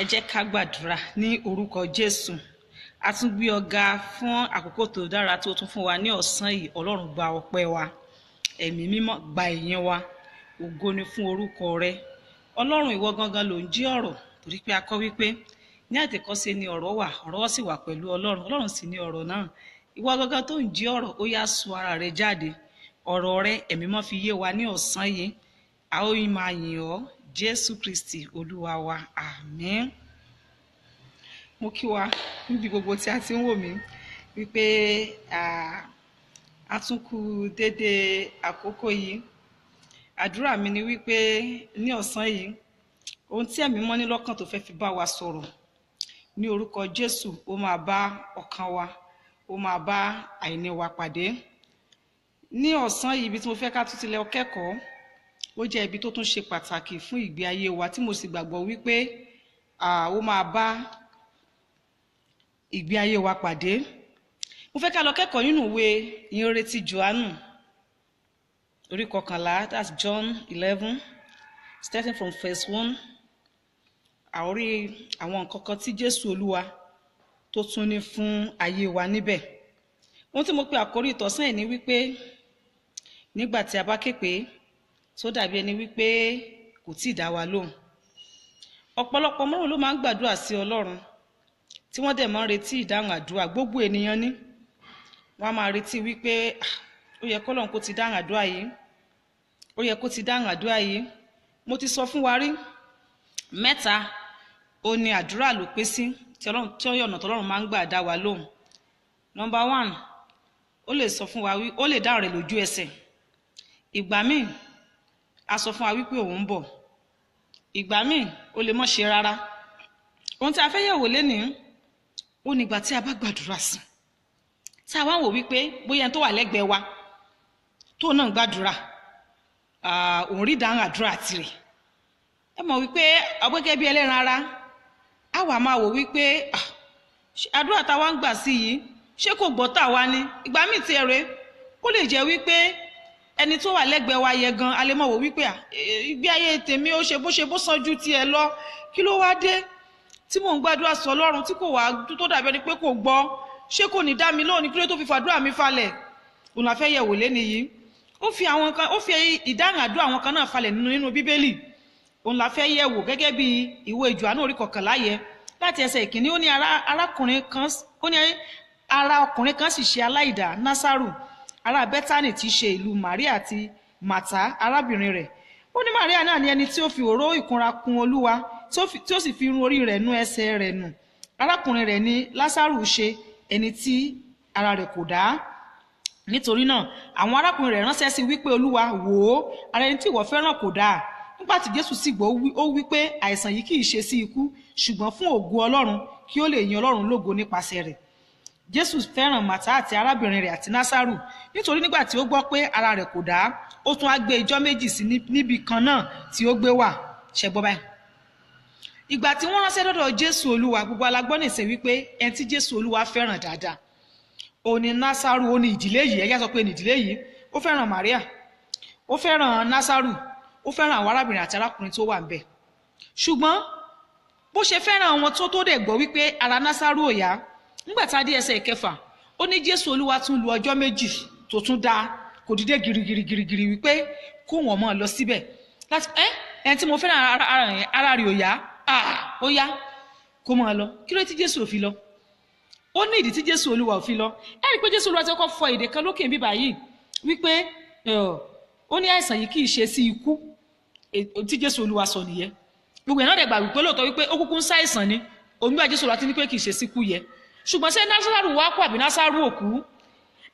Ẹ jẹ́ ká gbàdúrà ní orúkọ Jésù. A tún gbé ọ̀gá fún àkókò tó dára tó tún fún wa ní ọ̀sán yìí. Ọlọ́run gba ọpẹ́ wa, ẹ̀mí mímọ́ gba ìyìn wa, ògo ni fún orúkọ rẹ. Ọlọ́run ìwọ gangan ló ń jí ọ̀rọ̀, torí pé a kọ́ wípé ní àtèkọ́ṣe ni ọ̀rọ̀ wà, ọ̀rọ̀ sì wà pẹ̀lú Ọlọ́run, Ọlọ́run sì ni ọ̀rọ̀ náà. Ìwọ gangan tó ń jí ọ̀rọ̀, ó yá sọ ara rẹ jáde. Ọ̀rọ̀ rẹ ẹ̀mí mímọ́ fi yé wa ní ọ̀sán yìí. A ó yìn máa yìn ọ́, Jésù Kristi Olúwa wa, àmín. Mo kí wa níbi gbogbo tí a ti ń wò mí wípé a tún kú dédé àkókò yìí. Àdúrà mi ni wípé ní ọ̀sán yìí ohun tí ẹ̀mí mọ́ ní lọ́kàn tó fẹ́ fi bá wa sọ̀rọ̀ ní orúkọ Jésù, ó máa bá ọkàn wa, ó máa bá àìní wa pàdé. Ní ọ̀sán yìí ibi tí mo fẹ́ ká tún ti lọ kẹ́kọ̀ọ́, ó jẹ́ ibi tó tún ṣe pàtàkì fún ìgbé ayé wa tí mo sì gbàgbọ́ wípé ó máa bá ìgbé ayé wa pàdé. Mo fẹ́ ká lọ kẹ́kọ̀ọ́ nínú ìwé ìhìnrere ti Jòhánù orí 11, that's John 11, starting from verse 1. Àórí àwọn nǹkan kan tí Jésù Olúwa tó tún ní fún ayé wa níbẹ̀. Ohun tí mo pe àkórí ìtọ́sán ẹ̀ ní wípé nígbà tí a bá ké pé tó dàbí ẹni wípé kò tí ì dá wa lóhùn. Ọ̀pọ̀lọpọ̀ mọ́rùn ló máa ń gbàdúrà sí Ọlọ́run tí wọ́n dẹ̀ máa ń retí ìdáhùn àdúrà. Gbogbo ènìyàn ní wọ́n á máa retí wípé ó yẹ k'Ọlọ́run kó ti dáhùn àdúrà yìí, ó yẹ kó ti dáhùn àdúrà yìí. Mo ti sọ fún wa rí, mẹ́ta ó ní àdúrà ló pé sí tí ọ̀nà t'Ọlọ́run máa ń gbà dá wa lóhùn. Number 1, ó lè sọ fún wa ó lè dáhùn rẹ̀ lójú ẹsẹ̀. Ìgbà míì a sọ fún wa wípé òun ń bọ̀, ìgbà míì ó lè mọ́ ṣe rárá. Ohun tí a fẹ́ yẹ̀wò lénìí ó nígbà tí a bá gbàdúrà sí, tí a wá wò wípé bóyá ẹni tó wà lẹ́gbẹ̀ẹ́ wa tó náà ń gbàdúrà òun rí dáhùn àdúrà tirẹ̀. Ẹ mọ̀ wípé gẹ́gẹ́ bí ẹlẹ́ran ara a wà máa wò wípé àdúrà táwa ń gbà sí yìí ṣé kò gbọ́ tàwa ni. Ìgbà míì ti ẹ̀rẹ́ ó lè jẹ́ wípé ẹni tó wà lẹ́gbẹ̀ẹ́ wa yẹ gan a lè mọ̀ wò wípé ìgbé ayé tèmi ó ṣe bó sàn ju tiẹ̀ lọ, kí ló wá dé tí mò ń gbàdúrà sọ Ọlọ́run tí kò wá tó dàbí ẹni pé kò gbọ́, ṣé kò ní dá mi lóhùn ní kí ló tó fi fàdúrà mi falẹ̀. Òun la fẹ́ yẹ̀wò lénìí yìí. Ó fi ìdáhùn àdúrà àwọn kan náà falẹ̀ nínú Bíbélì. Òun la fẹ́ yẹ̀wò gẹ́gẹ́ bí ìwé Jòhánù orí 11 yẹ láti ẹsẹ̀ ìkíní. Ó ní ara ọkùnrin kan sì ṣe aláìdá, Násárù ará Bẹ́tánì tí í ṣe ìlú Màríà àti Màtá arábìnrin rẹ̀. Ó ní Màríà náà ni ẹni tí ó fi òróró ìkunra kun Olúwa tí ó sì fi irun orí rẹ̀ nú ẹsẹ̀ rẹ̀ nù. Arákùnrin rẹ̀ ni Lásárù ṣe, ẹni tí ara rẹ̀ kò dá. Nítorí náà àwọn arákùnrin rẹ̀ ránṣẹ́ sí wípé Olúwa, wò ó, ara ẹni tí ìwọ fẹ́ràn kò dáa. Nígbà tí Jésù sì gbọ́, ó wípé àìsàn yìí kì í ṣe sí ikú, ṣùgbọ́n fún ògo Ọlọ́run, kí ó lè yin Ọlọ́run lógo nípasẹ̀ rẹ̀. Jésù fẹ́ràn Màtá àti arábìnrin rẹ̀ àti Násárù, nítorí nígbà tí ó gbọ́ pé ara rẹ̀ kò dá, ó tún á gbé ijọ́ méjì sí níbi kan náà tí ó gbé wà. Ṣé gbọ́ báyìí? Ìgbà tí wọ́n ránṣẹ́ dọ́dọ̀ Jésù Olúwa, gbogbo alágbọ́ nìsín wípé ẹni tí Jésù Olúwa fẹ́ràn dáadáa ó ní Násárù, ó ní ìdílé yìí. Ẹ̀yà sọ pé ní ìdílé yìí ó fẹ́ràn Màríà, ó fẹ́ràn Násárù, ó fẹ́ràn àwọn arábìnrin àti arákùnrin tó wà ń bẹ̀. Ṣùgbọ́n bó ṣe fẹ́ràn wọn tó dẹ̀ gbọ́ wípé ara Násárù ò yá, nígbà tá a dé ẹsẹ̀ 6 ó ní Jésù Olúwa tún lu ọjọ́ méjì tó tún dá, kò dìde girigirigiri wípé kó wọn mọ́ lọ síbẹ̀ láti ẹni tí mo fẹ́ràn ara rẹ̀ ò yá, ó yá kó mọ́ lọ. Kí ló tí Jésù ò fi lọ? Ó ní ìdí tí Jésù Olúwa ò fi lọ. Ẹ rí i pé Jésù Olúwa ti kọ́ fọ èdè kan lókè bíbá yìí wípé ó ní àìsàn yìí kì í ṣe sí ikú, tí Jésù Olúwa sọ nìyẹn. Gbogbo ìnáwó dẹ̀gbà wípé lóòótọ́ wípé ó kúkú ń ṣàìsàn ni, òmíwá Jésù Olúwa ti ní pé kì í ṣe síkú yẹ. Ṣùgbọ́n ṣé Násárù wá kú àbí Násárù ò kú?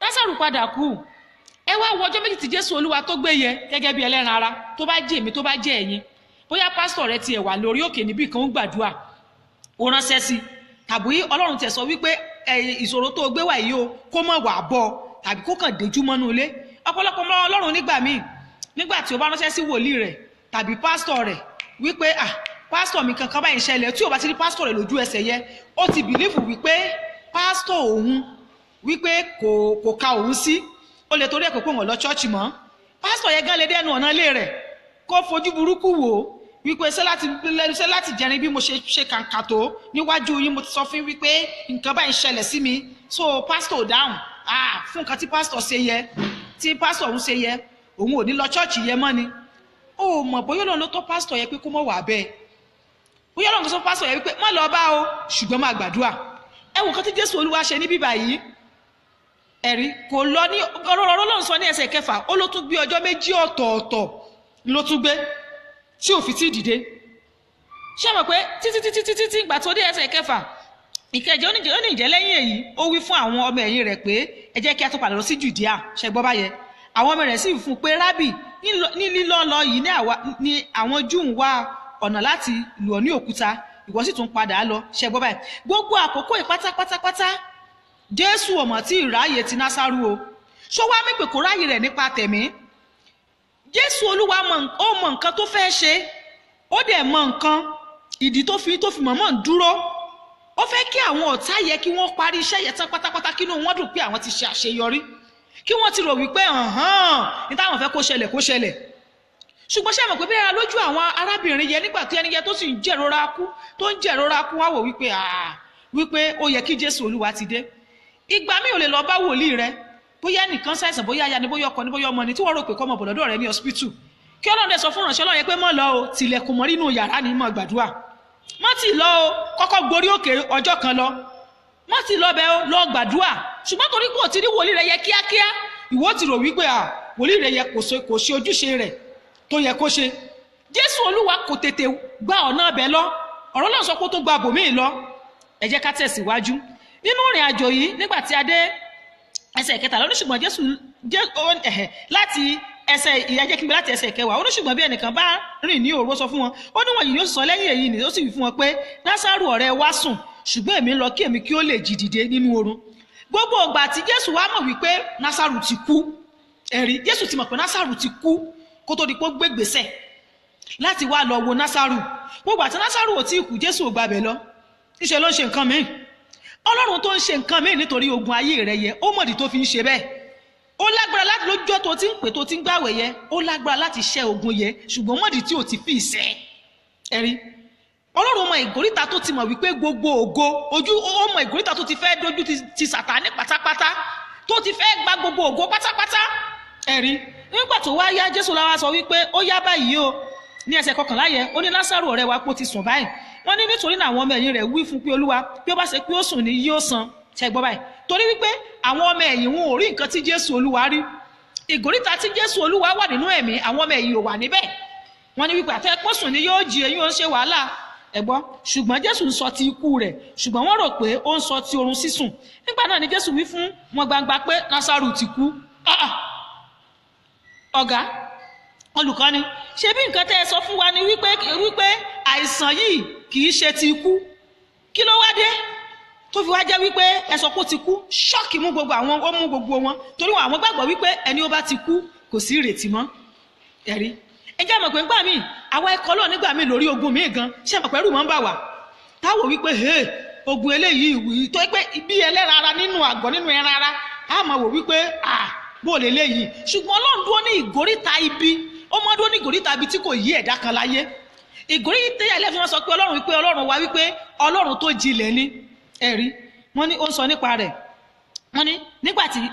Násárù padà kú. Ẹ wá wo ọjọ́ méjì tí Jésù Olúwa tó gbé yẹ gẹ́gẹ́ bí ẹlẹ́ran ara, tó bá jẹ́ èmi tó bá jẹ́ ẹ̀yin. Bóyá pásítọ̀ rẹ tiẹ̀ wà lórí òkè níbì kan ń gbàdúrà, ó ránṣẹ́ sí, tàbí Ọlọ́run tẹ̀ sọ wípé ìṣòro tó gbé wà yìí o kó mọ̀ wà bọ̀, tàbí kó kàn déjú mọ́nú ilé. Ọ̀pọ̀lọpọ̀ mọ́ Ọlọ́run nígbà tí ó bá ránṣẹ́ sí wòlíì rẹ̀ tàbí pásítọ̀ rẹ̀ wípé pásítọ̀ mi kankan báyìí ṣẹlẹ̀, tí ò bá ti rí pásítọ̀ rẹ̀ lójú ẹsẹ̀ yẹ, ó ti bìlífù wípé pásítọ̀ òun wípé kò ka òun sí, ó lè torí ẹ̀kọ́ pé òun lọ ṣọ́ọ̀ṣì mọ́. Pásítọ̀ yẹn gan lè dẹ́nu ọ̀nà ilé rẹ̀ kó fojú burúkú wò wípé ṣé láti jẹrin bí mo ṣe kàǹkà tó níwájú yín mo ti sọ fún wípé nǹkan báyìí ṣẹlẹ̀ sí mi so pastor dáhùn fún nǹkan tí pastor ṣe yẹ tí pastor ń ṣe yẹ òun ò ní lọ church yẹ mọ́ ni ó mọ̀ bóyá Ọlọ́run ló tọ́ pastor yẹ pé kó mọ̀ wà bẹ́ẹ̀ bóyá Ọlọ́run sọ pastor yẹ wípé má lọ bá o ṣùgbọ́n máa gbàdúrà ẹ wò kan tí Jésù Olúwa ṣe ní bíbá yìí ẹ̀rí kò lọ ní ọ̀rọ̀ Ọlọ́run sọ ní ẹsẹ̀ kẹfà ó ló tún gbé ọjọ́ méjì ọ̀tọ̀ọ̀tọ̀ ló tún gbé tí ò fi tí dìde ṣé mọ̀ pé títí ìgbà tó dé ẹsẹ̀ kẹfà ìkẹjẹ ó ní ìjẹ́ lẹ́yìn èyí ó wí fún àwọn ọmọ ẹ̀yìn rẹ̀ pé ẹ jẹ́ kí a tó padà lọ sí Jùdíà ṣe gbọ́ báyẹn àwọn ọmọ rẹ̀ sì fún un pé rábì ní lílọ́ lọ yìí ní àwọn Júù ń wá ọ̀nà láti lù ọ́ ní òkúta ìwọ sì tún padà lọ ṣe gbọ́ báyìí gbogbo àkókò ìpátápátápátá Jésù ọmọ tí ìráyè ti Násárù o ṣó wá mí pé kò ráyè rẹ̀ nípa tẹ̀mí Jésù Olúwa ó mọ nǹkan tó fẹ́ ṣe ó dẹ̀ mọ nǹkan ìdí tó fi mọ̀mọ́ ń dúró ó fẹ́ kí àwọn ọ̀tá yẹ kí wọ́n parí iṣẹ́ yẹn tán pátápátá kí inú wọn dùn pé àwọn ti ṣe àṣeyọrí kí wọ́n ti rò wípé ní táwọn fẹ́ kó ṣẹlẹ̀ ṣùgbọ́n ṣé mọ̀ pé bẹ́ẹ̀ lójú àwọn arábìnrin yẹn nígbà tí ẹni yẹn tó sì ń jẹ̀rora kú wá wò wípé ó yẹ kí Jésù Olúwa ti dé ìgbà mi ò lè lọ bá wòlíì rẹ bóyá nìkan ṣàìsàn bóyá aya ni bóyá ọkọ ni bóyá ọmọ ni tí wọ́n rò pé kọ́mọ bọ̀lọ́dọ̀ rẹ ní hospital kí Ọlọ́run dẹ̀ sọ fún ìránṣẹ́ Ọlọ́run yẹn pé mọ́ lọ o tilẹ̀kùn mọ́ nínú yàrá ni mọ́ gbàdúrà mọ́ ti lọ o kọ́kọ́ gborí òkè ọjọ́ kan lọ mọ́ ti lọ bẹ́ẹ̀ o lọ gbàdúrà ṣùgbọ́n torí kò tí ní wòlíì rẹ yẹ kíákíá ìwọ ti rò wípé wòlíì rẹ yẹ kò ṣe ojúṣe rẹ tó yẹ kó ṣe Jésù Olúwa kò tètè gba ọ̀nà ọbẹ̀ lọ ọ̀rọ̀ náà sọ pé tó gba bòmíì lọ ẹ jẹ́ ká tẹ̀síwájú nínú ìrìn àjò yìí nígbà tí a dé ẹsẹ̀ kẹta lọ́dún ṣùgbọ́n Jésù láti ẹsẹ̀ ìyájẹ́ kí n gbé láti ẹsẹ̀ kẹwàá ó ní ṣùgbọ́n bí ẹnìkan bá rìn ní òru sọ fún wọn ó ní wọ̀nyí yóò sọ lẹ́yìn èyí ni ó sì wí fún wọn pé Násárù ọ̀rẹ́ wa sùn ṣùgbọ́n èmi ń lọ kí èmi kí ó lè jí dìde nínú oorun gbogbo ìgbà tí Jésù wá mọ̀ wípé Násárù ti kú ẹ̀rí Jésù ti mọ̀ pé Násárù ti kú kó tó di pé ó gbé gbèsè láti wá lọ wo Násárù gbogbo àti Násárù ò tí ì kú Jésù ò gbàbẹ̀ lọ níṣẹ́ ló ń ṣe nǹkan mìíràn Ọlọ́run tó ń ṣe nǹkan mìíràn nítorí ogun ayé rẹ yẹ ó mọ̀dí tó fi ń ṣe bẹ́ẹ̀ ó lágbára láti lójọ́ tó ti ń pè tó ti ń gbàwẹ̀ yẹ ó lágbára láti ṣẹ́ ogun yẹ ṣùgbọ́n mọ̀dí tí ò ti fi ìṣẹ́ ẹ̀rí Ọlọ́run mọ ìgòríta tó ti mọ̀ wípé gbogbo ògo ojú ó mọ ìgòríta tó ti fẹ́ dojú ti Sátánì pátápátá tó ti fẹ́ gba gbogbo ògo pátápátá ẹ̀rí nígbà tó wá yá Jésù láwa sọ wípé ó yá báyìí o ní ẹsẹ̀ 11 yẹ ó ní Násárù ọ̀rẹ́ wa pé ó ti sùn báyìí wọ́n ní nítorí náà àwọn ọmọ ẹ̀yìn rẹ̀ wí fún pé Olúwa bí ó bá ṣe pé ó sùn ní yóò san ṣẹ́gbọ́ báyìí torí wípé àwọn ọmọ ẹ̀yìn wọn ò rí nǹkan tí Jésù Olúwa rí ìgòríta tí Jésù Olúwa wà nínú ẹ̀mí àwọn ọmọ ẹ̀yìn ò wà níbẹ̀ wọ́n ní wípé àtẹ́pọ̀ sùn ní yóò jí eyín ó ń ṣe wàhálà ẹ̀gbọ́ ṣùgbọ́n Jésù ń sọ ti ikú rẹ̀ ṣùgbọ́n wọ́n rò pé ó ń sọ ti oorun sísùn nígbà náà ni Jésù wí fún wọn gbangba pé Násárù ti kú ọ̀gá olùkọ́ni ṣe bí nǹkan tẹ́ ẹ sọ fún wa ni wípé àìsàn yìí kì í ṣe ti ikú kí ló wá dé tó fi wá jẹ́ wípé ẹ sọ pé ó ti kú ṣọ́ọ̀kì mú gbogbo àwọn ó mú gbogbo wọn torí àwọn gbàgbọ́ wípé ẹni ó bá ti kú kò sí ìrètí mọ́ ẹ̀rí ẹ jẹ́ mọ̀ pé ńgbà míì àwa ẹ̀kọ́ lọ nígbà míì lórí ogun míì gan ṣe mọ̀ pẹ̀lú mọ́ ń bà wá táwọ̀ wípé ogun eléyìí ìwì tó pé bí ẹlẹ́ran ara nínú àgọ́ nínú ẹran ara á máa wò wípé bó lè léyìí ṣùgbọ́n Ọlọ́run dúró ní ìgòríta ibi ó mọ́ dúró ní ìgòríta ibi tí kò yí ẹ̀dá kan láyé ìgòríta ẹlẹ́fin wọn sọ pé Ọlọ́run wípé Ọlọ́run wá wípé Ọlọ́run tó jinlẹ̀ ní ẹ̀rí wọ́n ní ó ń sọ nípa rẹ̀ wọ́n ní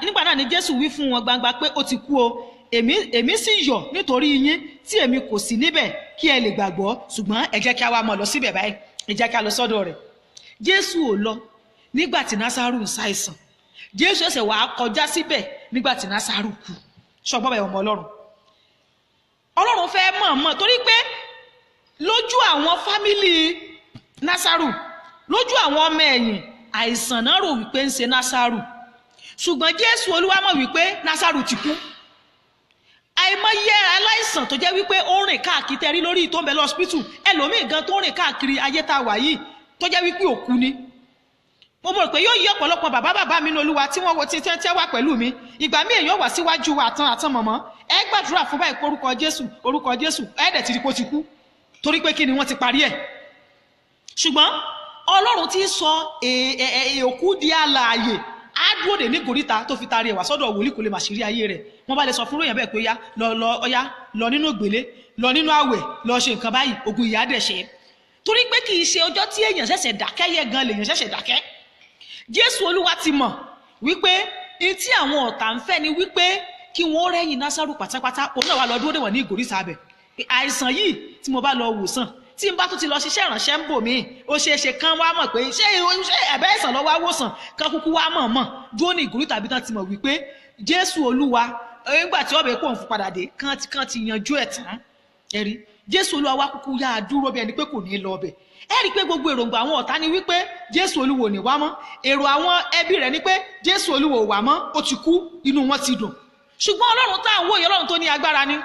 nígbà náà ni Jésù wí fún wọn gbangba pé ó ti kú o èmi sì yọ̀ nítorí yín tí èmi kò sí níbẹ̀ kí ẹ lè gbàgbọ́ ṣùgbọ́n ẹ jẹ́ kí a wá mọ̀ lọ síbẹ̀ báyìí ẹ jẹ́ kí a lọ sọ́dọ̀ rẹ̀ Jésù ò lọ nígbà tí Násárù ń ṣàìsàn Jésù ẹsẹ̀ wàá kọjá síbẹ̀ nígbà tí Násárù kú ṣọgbọ́n bẹ̀ ọmọ Ọlọ́run fẹ́ mọ̀ torí pé lójú àwọn fámìlì Násárù lójú àwọn ọmọ ẹ̀yìn àìsàn náà rò wípé ń ṣe Násárù ṣùgbọ́n Jésù Olúwa mọ̀ wípé Násárù ti kú àìmọye aláìsàn tó jẹ́ wípé ó rìn káàkiri tẹ́rí lórí tó ń bẹ lọ́spítù ẹlòmíì gan tó rìn káàkiri ayé tá a wà yìí tó jẹ́ wípé òkú ni mo mọ̀ pé yóò yí ọ̀pọ̀lọpọ̀ bàbá mi ní Olúwa tí wọ́n wo tí wà pẹ̀lú mi ìgbà míì èèyàn wà síwájú àtàn mọ̀mọ́ ẹ gbàdúrà fún báyìí pé orúkọ Jésù ẹ̀ẹ́dẹ̀ ti rí kó ti kú torí pé kí ni wọ́n ti parí ẹ̀ ṣùgbọ́n Ọlọ́run ti sọ òkú di alààyè á dúró dè ní gòríta tó fi taari ẹ̀wà sọ́dọ̀ wòlíì kò lè mà ṣírí ayé rẹ̀ wọ́n bá lè sọ fún ròyìn bẹ́ẹ̀ pé ọyá lọ nínú ìgbélé lọ nínú àwẹ̀ lọ ṣe nǹkan báyìí ogun ìyà dẹ̀ ṣe torí pé kì í ṣe ọjọ́ tí èèyàn ṣẹ̀ṣẹ̀ dákẹ́ yẹ gan lèèyàn ṣẹ̀ṣẹ̀ dákẹ́. Jésù Olúwa ti mọ̀ wípé ní tí àwọn ọ̀tá ń fẹ́ ni wípé kí wọ́n rẹ́yìn Násárù pátápátá òun náà wà lọ dúró dè wọ́n ní ìgòrísà abẹ àìsàn yìí tí mo bá lọ wòsàn tí n bá tún ti lọ ṣiṣẹ́ ìrànṣẹ́ ń bò mí ó ṣeé ṣe kán wá mọ̀ pé ṣé ẹ̀bẹ̀ àìsàn lọ́wọ́ àwòsàn kan kúkú wá mọ̀ dúró ní ìgòrí tàbí tán ti mọ̀ wípé Jésù Olúwa nígbà tí ọbẹ̀ kò ń fún padà dé kán ti yanjú ẹ̀ tán ẹ̀rí Jésù Olúwa wá kúkú yá a dúró bí ẹni pé kò ní lọ ọbẹ̀ ẹ rí i pé gbogbo èròǹgbà àwọn ọ̀tá ni wípé Jésù Olúwa ò ní wá mọ́ èrò àwọn ẹbí rẹ̀ ni pé Jésù Olúwa ò wá mọ́ ó ti kú inú wọn ti dùn ṣùgbọ́n Ọlọ́run tá à ń wòye Ọlọ́run tó ní agbára ni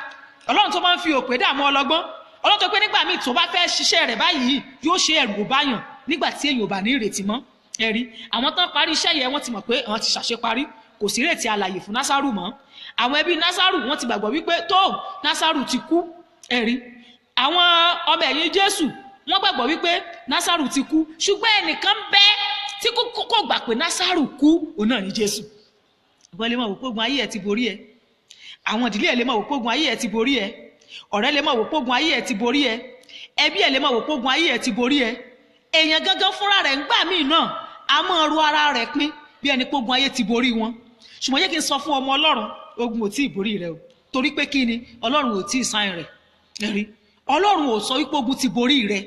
Ọlọ́run tó máa ń fi òpè dààmú ọlọ́gbọ́n Ọlọ́run tó pé nígbà míì tó bá fẹ́ ṣiṣẹ́ rẹ̀ báyìí yóò ṣe ẹ̀rù báyàn nígbà tí èèyàn ò bá ní ìrètí mọ́ ẹ̀rí àwọn tán parí iṣẹ́ yẹn wọ́n ti mọ̀ pé àwọn ti ṣàṣeparí kò sí ìrètí alààyè fún Násárù mọ́ àwọn ẹbí Násárù wọ́n ti gbàgbọ́ wípé tó Násárù ti kú ẹ̀rí àwọn ọmọ ẹ̀yìn Jésù wọ́n gbàgbọ́ wípé Násárù ti kú ṣùgbọ́n ẹnìkan bẹ́ tí kò gbà pé Násárù kú òun náà ní Jésù ìwọ lè mọ̀ wò pógun ayé ẹ̀ ti borí ẹ àwọn ìdílé ẹ̀ lè mọ̀ wò pógun ayé ẹ̀ ti borí ẹ ọ̀rẹ́ lè mọ̀ wò pógun ayé ẹ̀ ti borí ẹ ẹbí ẹ̀ lè mọ̀ wò pógun ayé ẹ̀ ti borí ẹ èèyàn gangan fúnra rẹ̀ ń gbà míì náà a máa ru ara rẹ̀ pín bí ẹni pógun ayé ti borí wọn ṣùgbọ́n yé kí n sọ fún ọmọ Ọlọ́run ogun ò tí ì borí rẹ o torí pé kí ni Ọlọ́run ò tí ì sáyìn rẹ̀ ẹ̀rí Ọlọ́run ò sọ wípé ogun ti borí rẹ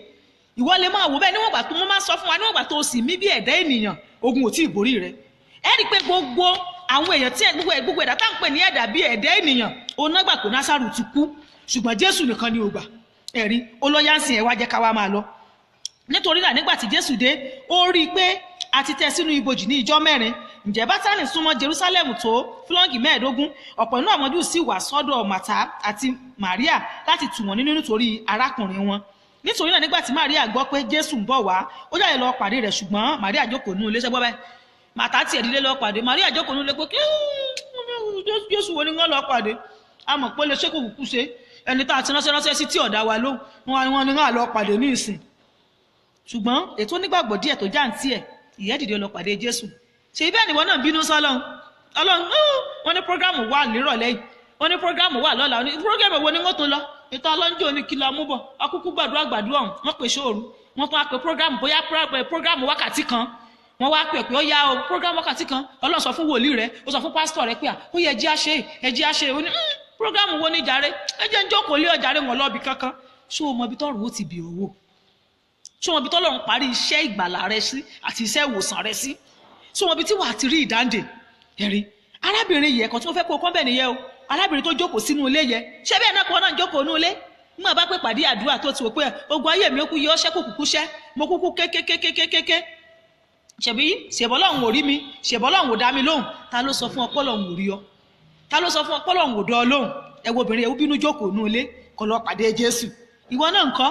ìwọ lè máa wò bẹ́ẹ̀ níwọ̀n gbà tó mo máa sọ fún wa níwọ̀n gbà tó sì mí bí ẹ̀dá ènìyàn ogun ò tí ì borí rẹ ẹ rí i pé gbogbo àwọn èèyàn tí gbogbo ẹ̀dá tá ń pè ní ẹ̀dá bí ẹ̀dá ènìyàn òun náà gbà pé Násárù ti kú ṣùgbọ́n Jésù nìkan ni ó gbà ẹ̀rí olóyànsìn ẹ̀ wá jẹ́ ká wá máa lọ nítorí náà nígbà tí Jésù dé ó rí i pé a ti tẹ́ sínú ibojì ní ìjọ́ 4 ǹjẹ́ Bátánì súnmọ́ Jerúsálẹ́mù tó fúlọ́ǹgì 15 ọ̀pọ̀ inú àwọn Júù sì wá sọ́dọ̀ Màtá àti Màríà láti tù wọ́n nínú nítorí arákùnrin wọn nítorí náà nígbà tí Màríà gbọ́ pé Jésù ń bọ̀ wá ó jáde lọ pàdé rẹ̀ ṣùgbọ́n Màríà jókòó nínú ilé ṣẹ́gbọ́ báyìí Màtá tiẹ̀ dílé lọ pàdé Màríà jókòó nínú ilé pé Jésù wo ni wọ́n lọ pàdé a mọ̀ pé lè ṣe kò kúkú ṣe ẹni tá a ti ránṣẹ́ sí tí ọ̀dà wa ló wọn ni wọ́n lọ pàdé ní ìsìn ṣùgbọ́n ètò onígbàgbọ́ díẹ̀ tó jáǹtí ẹ̀ ìyẹn dìde lọ pàdé Jésù ṣe ibẹ̀ ni wọ́n náà bínú sọ́lọ́run Ọlọ́run wọ́n ní prógrámù wà nírọ̀lẹ́ yìí wọ́n ní prógrámù wà lọ́la wọ́n ní prógrámù wo ni wọ́n tó lọ ètò ọlọ́njọ́ ní kí la mú bọ̀ akúkú gbàdúrà ọ̀hún wọ́n pè ṣóòru wọ́n tún wá pè prógrámù bóyá prógrámù wákàtí kan wọ́n wá pè pé ó yá o prógrámù wákàtí kan Ọlọ́run sọ fún wòlíì rẹ̀ ó sọ fún pásítọ̀ rẹ̀ pé ó yẹ ẹjí àṣe ó ní prógrámù wo ni jàre ẹ jẹ́ ń jókòó lé ọ̀jàre wọn lọ́ọ̀bì kankan ṣé o mọ ibi tọ́rùn ó ti bì owó ṣé o mọ ibi tọ́lọ́run parí iṣẹ́ ìgbàlà rẹ sí àti iṣẹ́ ìwòsàn rẹ sí ṣé o mọ ibi tí wàá ti rí ìdáǹdè ẹ̀rí arábìnrin yìí ẹ̀kọ́ tí wọ́n fẹ́ kó kọ́ bẹ́ẹ̀ nìyẹn o arábìnrin tó jókòó sínú ilé yẹ ṣé bẹ́ẹ̀ náà kọ́ náà jókòó nínú ilé nígbà bá pè pàdé àdúrà tó ti wò pé ogun ayé mi ó kú yọ ṣẹ́ kò kúkú ṣẹ́ mo kúkú kékékékékéké ṣèbí ṣèbọ́lọ́hún ò rí mi ṣèbọ́lọ́hún ò dá mi lóhùn ta ló sọ fún ọpọlọ́hún ò rí ọ ta ló sọ fún ọpọlọ́hún ò dá ọ lóhùn ẹ wo obìnrin ẹ̀ bínú jókòó nínú ilé kó lọ pàdé Jésù ìwọ náà ńkọ́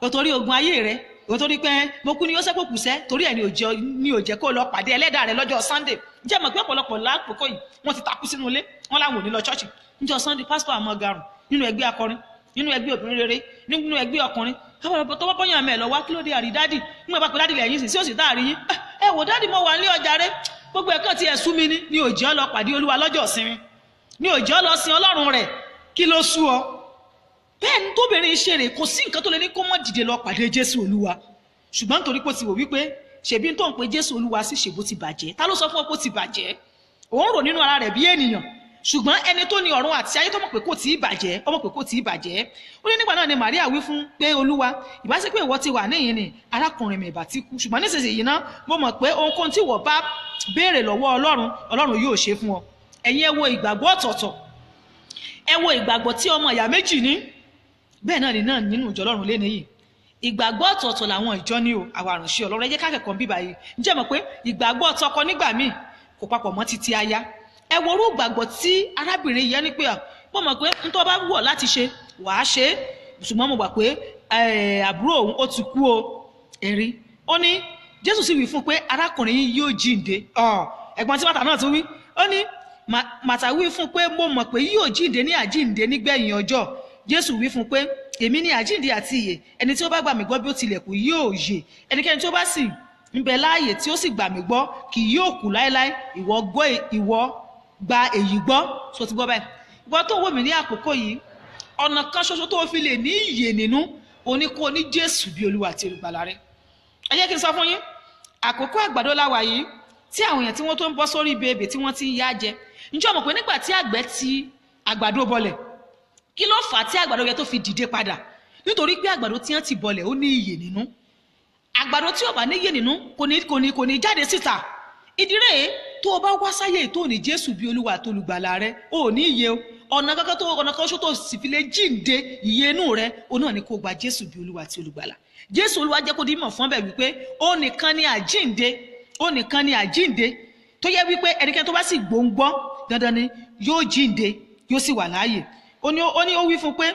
o torí ogun ayé rẹ o torí pé mo kú ni ó ṣẹ́ kò kù ṣẹ́ torí ẹ̀ ni ò jẹ́ kó lọ pàdé ẹlẹ́dàá rẹ lọ́jọ́ Sunday jẹ́ mọ̀ pé ọ̀pọ̀lọpọ̀ lákòókò yìí wọ́n ti takú sínú ilé wọ́n láwọn ò ní lọ ṣọ́ọ̀ṣì níjọ́ Sunday pásítọ̀ àmọ́ garùn nínú ẹgbẹ́ akọrin nínú ẹgbẹ́ obìnrin rere nínú ẹgbẹ́ ọkùnrin àwọn tó bọ́yàn mẹ́ lọ wá kí ló dé àrí dádì nígbà bá pé dádì lẹ́yìn sí ó sì dáàrí yín ẹ wò dádì mo wà ní ọjà rẹ gbogbo ẹ̀kan ti ẹ̀sú mi ní òjì ọ lọ pàdé Olúwa lọ́jọ́ ìsinmi ní òjì ọ lọ sin Ọlọ́run rẹ̀ kí ló sú ọ bẹ́ẹ̀ ni tóbìnrin ṣe rè kò sí nǹkan tó lè ní kó mọ́ dìde lọ pàdé Jésù Olúwa ṣùgbọ́n nítorí pé ó ti wò wípé ṣèbí tó ń pe Jésù Olúwa sí ṣèbó ti bàjẹ́ ta ló sọ fún ọ pé ó ti bàjẹ́ òun rò nínú ara rẹ̀ bí ènìyàn ṣùgbọ́n ẹni tó ní ọ̀run àti ayé tó mọ̀ pé kò tí ì bàjẹ́ ó mọ̀ pé kò tí ì bàjẹ́ ó ní nígbà náà ni Màríà wí fún pé Olúwa ìbá ṣe pé ìwọ ti wà níyìn ni arákùnrin mi ìbá ti kú ṣùgbọ́n nísinsìnyí náà mo mọ̀ pé ohunkóhun tí ìwọ bá béèrè lọ́wọ́ Ọlọ́run yóò ṣe fún ọ ẹ̀yin ẹ wo ìgbàgbọ́ ọ̀tọ̀ọ̀tọ̀ ẹ wo ìgbàgbọ́ tí ọmọ ìyá méjì ní bẹ́ẹ̀ náà ni náà nínú ìjọ Ọlọ́run lé nìyí ìgbàgbọ́ ọ̀tọ̀ọ̀tọ̀ làwọn ìjọ ní o àwọn àrùnṣe Ọlọ́run ẹ jẹ́ ká kẹ́kọ̀ọ́ bíbá yìí ǹjẹ́ mọ̀ pé ìgbàgbọ́ tọkọ nígbà míì kò papọ̀ mọ́ títí aya ẹ wo orú ìgbàgbọ́ tí arábìnrin yẹn ní pé mo mọ̀ pé n tó bá wù ọ́ láti ṣe wàá ṣe ṣùgbọ́n mo gbà pé àbúrò òun ó ti kú o ẹ̀rí ó ní Jésù sì wí fún pé arákùnrin yìí yóò jíǹde ẹ̀gbọ́n tí Màtá náà tún wí ó ní Màtá wí fún pé mo mọ̀ pé yóò jíǹde ní àjíǹde nígbẹ̀yìn ọjọ́ Jésù wí fún pé èmi ní àjíǹde àti ìyè ẹni tí ó bá gbà mí gbọ́ bí ó tilẹ̀ kú yóò yè ẹnikẹ́ni tí ó bá sì ń bẹ láàyè tí ó sì gbà mí gbọ́ kì yóò kú láéláé ìwọ gba èyí gbọ́ so ti gbọ́ báyìí ìwọ tó wò mí ní àkókò yìí ọ̀nà kan ṣoṣo tó fi lè ní ìyè nínú òní kó ní Jésù bí Olúwa àti olùgbàlà rẹ. ẹ jẹ́ kí n sọ fún yín, àkókò àgbàdo láwa yìí tí àwọn èèyàn tí wọ́n tó ń bọ́ sórí ebè tí wọ́n ti ń yá jẹ. ǹjẹ́ o mọ̀ pé nígbà tí àgbẹ̀ ti àgbàdo bọlẹ̀, kí ló fà á tí àgbàdo yẹn tó fi dìde padà? Nítorí pé àgbàdo tí wọ́n ti bọlẹ̀ ó ní ìyè nínú. Àgbàdo tí ó bá ní ìyè nínú kò ní jáde síta. Ìdí rèé tó o bá wá sáyé tó ní Jésù bí Olúwa àti olùgbàlà rẹ, ó ní ìyè o. ọ̀nà kan ṣó tó sì fi lè jíǹde ìyè inú rẹ, òun náà ni kó gba Jésù bí Olúwa àti olùgbàlà. Jésù Olúwa jẹ́ kó di mọ̀ fún bẹ́ẹ̀ wípé ó nìkan ni àjíǹde tó yẹ wípé ẹnikẹ́ni tó bá sì gbòǹgbọ́ dandan ni yóò jíǹde yóò sì wà láàyè. Ó wí fún pé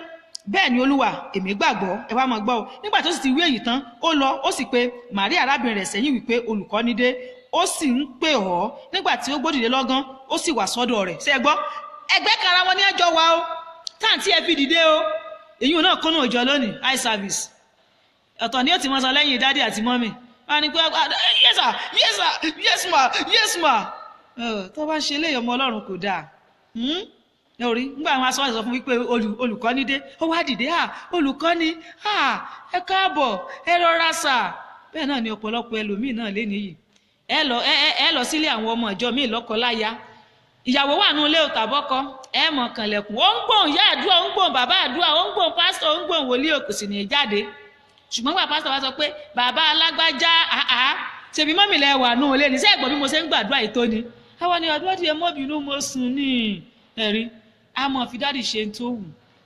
bẹ́ẹ̀ ni Olúwa, èmi gbàgbọ́, ẹ wá máa gbọ́ o. Nígbà tó sì ti wí èyí tán, ó lọ ó sì pe Màríà arábìnrin rẹ̀ sẹ́yìn wípé olùkọ́ni dé, ó sì ń pè ọ́. Nígbà tí ó gbódìde lọ́gán, ó sì wá sọ́dọ̀ rẹ̀. Ṣé ẹ gbọ́? Ẹgbẹ́ kara wọn ní ẹjọ́ wa o, táǹtí ẹ fi dìde o. Èyí náà kọ́nà òjò lónìí, eye service. Ọ̀tọ̀ ni ó ti mọ́ sọ lẹ́yìn dádì àti mọ́mì. Wọ́n ní pé yes sir, yes sir, yes ma, yes ma. Tó bá ń ṣe eléyìí ọmọ Ọlọ́run kò dáa. Orí nígbà àwọn aṣọ ìsọ fún wípé olùkọ́ni dé, ó wá dìde, olùkọ́ni, ẹ káàbọ̀, ẹ rọra sà. Bẹ́ẹ̀ náà ni ọ̀pọ̀lọpọ̀ ẹlòmíì náà lé nìyí. Ẹ lọ sílé àwọn ọmọ ìjọ míì lọ́kọ láya. Ìyàwó wà nínú ilé òtàbọ́kọ, ẹ mọ̀ kànlẹ̀kùn, ó ń gbóhùn ìyá àdúrà, ó ń gbóhùn bàbá àdúrà, ó ń gbóhùn pásítọ̀, ó ń gbóhùn wòlíì, kò sì ní jáde. Ṣùgbọ́n gbà pásítọ̀ wá sọ pé bàbá alágbájá, ṣebí mọ́mì lẹ wà nínú ilé ní, ṣé ẹ̀gbọ́n bí mo ṣe ń gbàdúrà yìí tó ni. Àwọn ni àdúrà tí ẹ mọ́ bínú mo sùn ní ẹ̀rí. A mọ̀ fi dádì ṣe ń tó wù,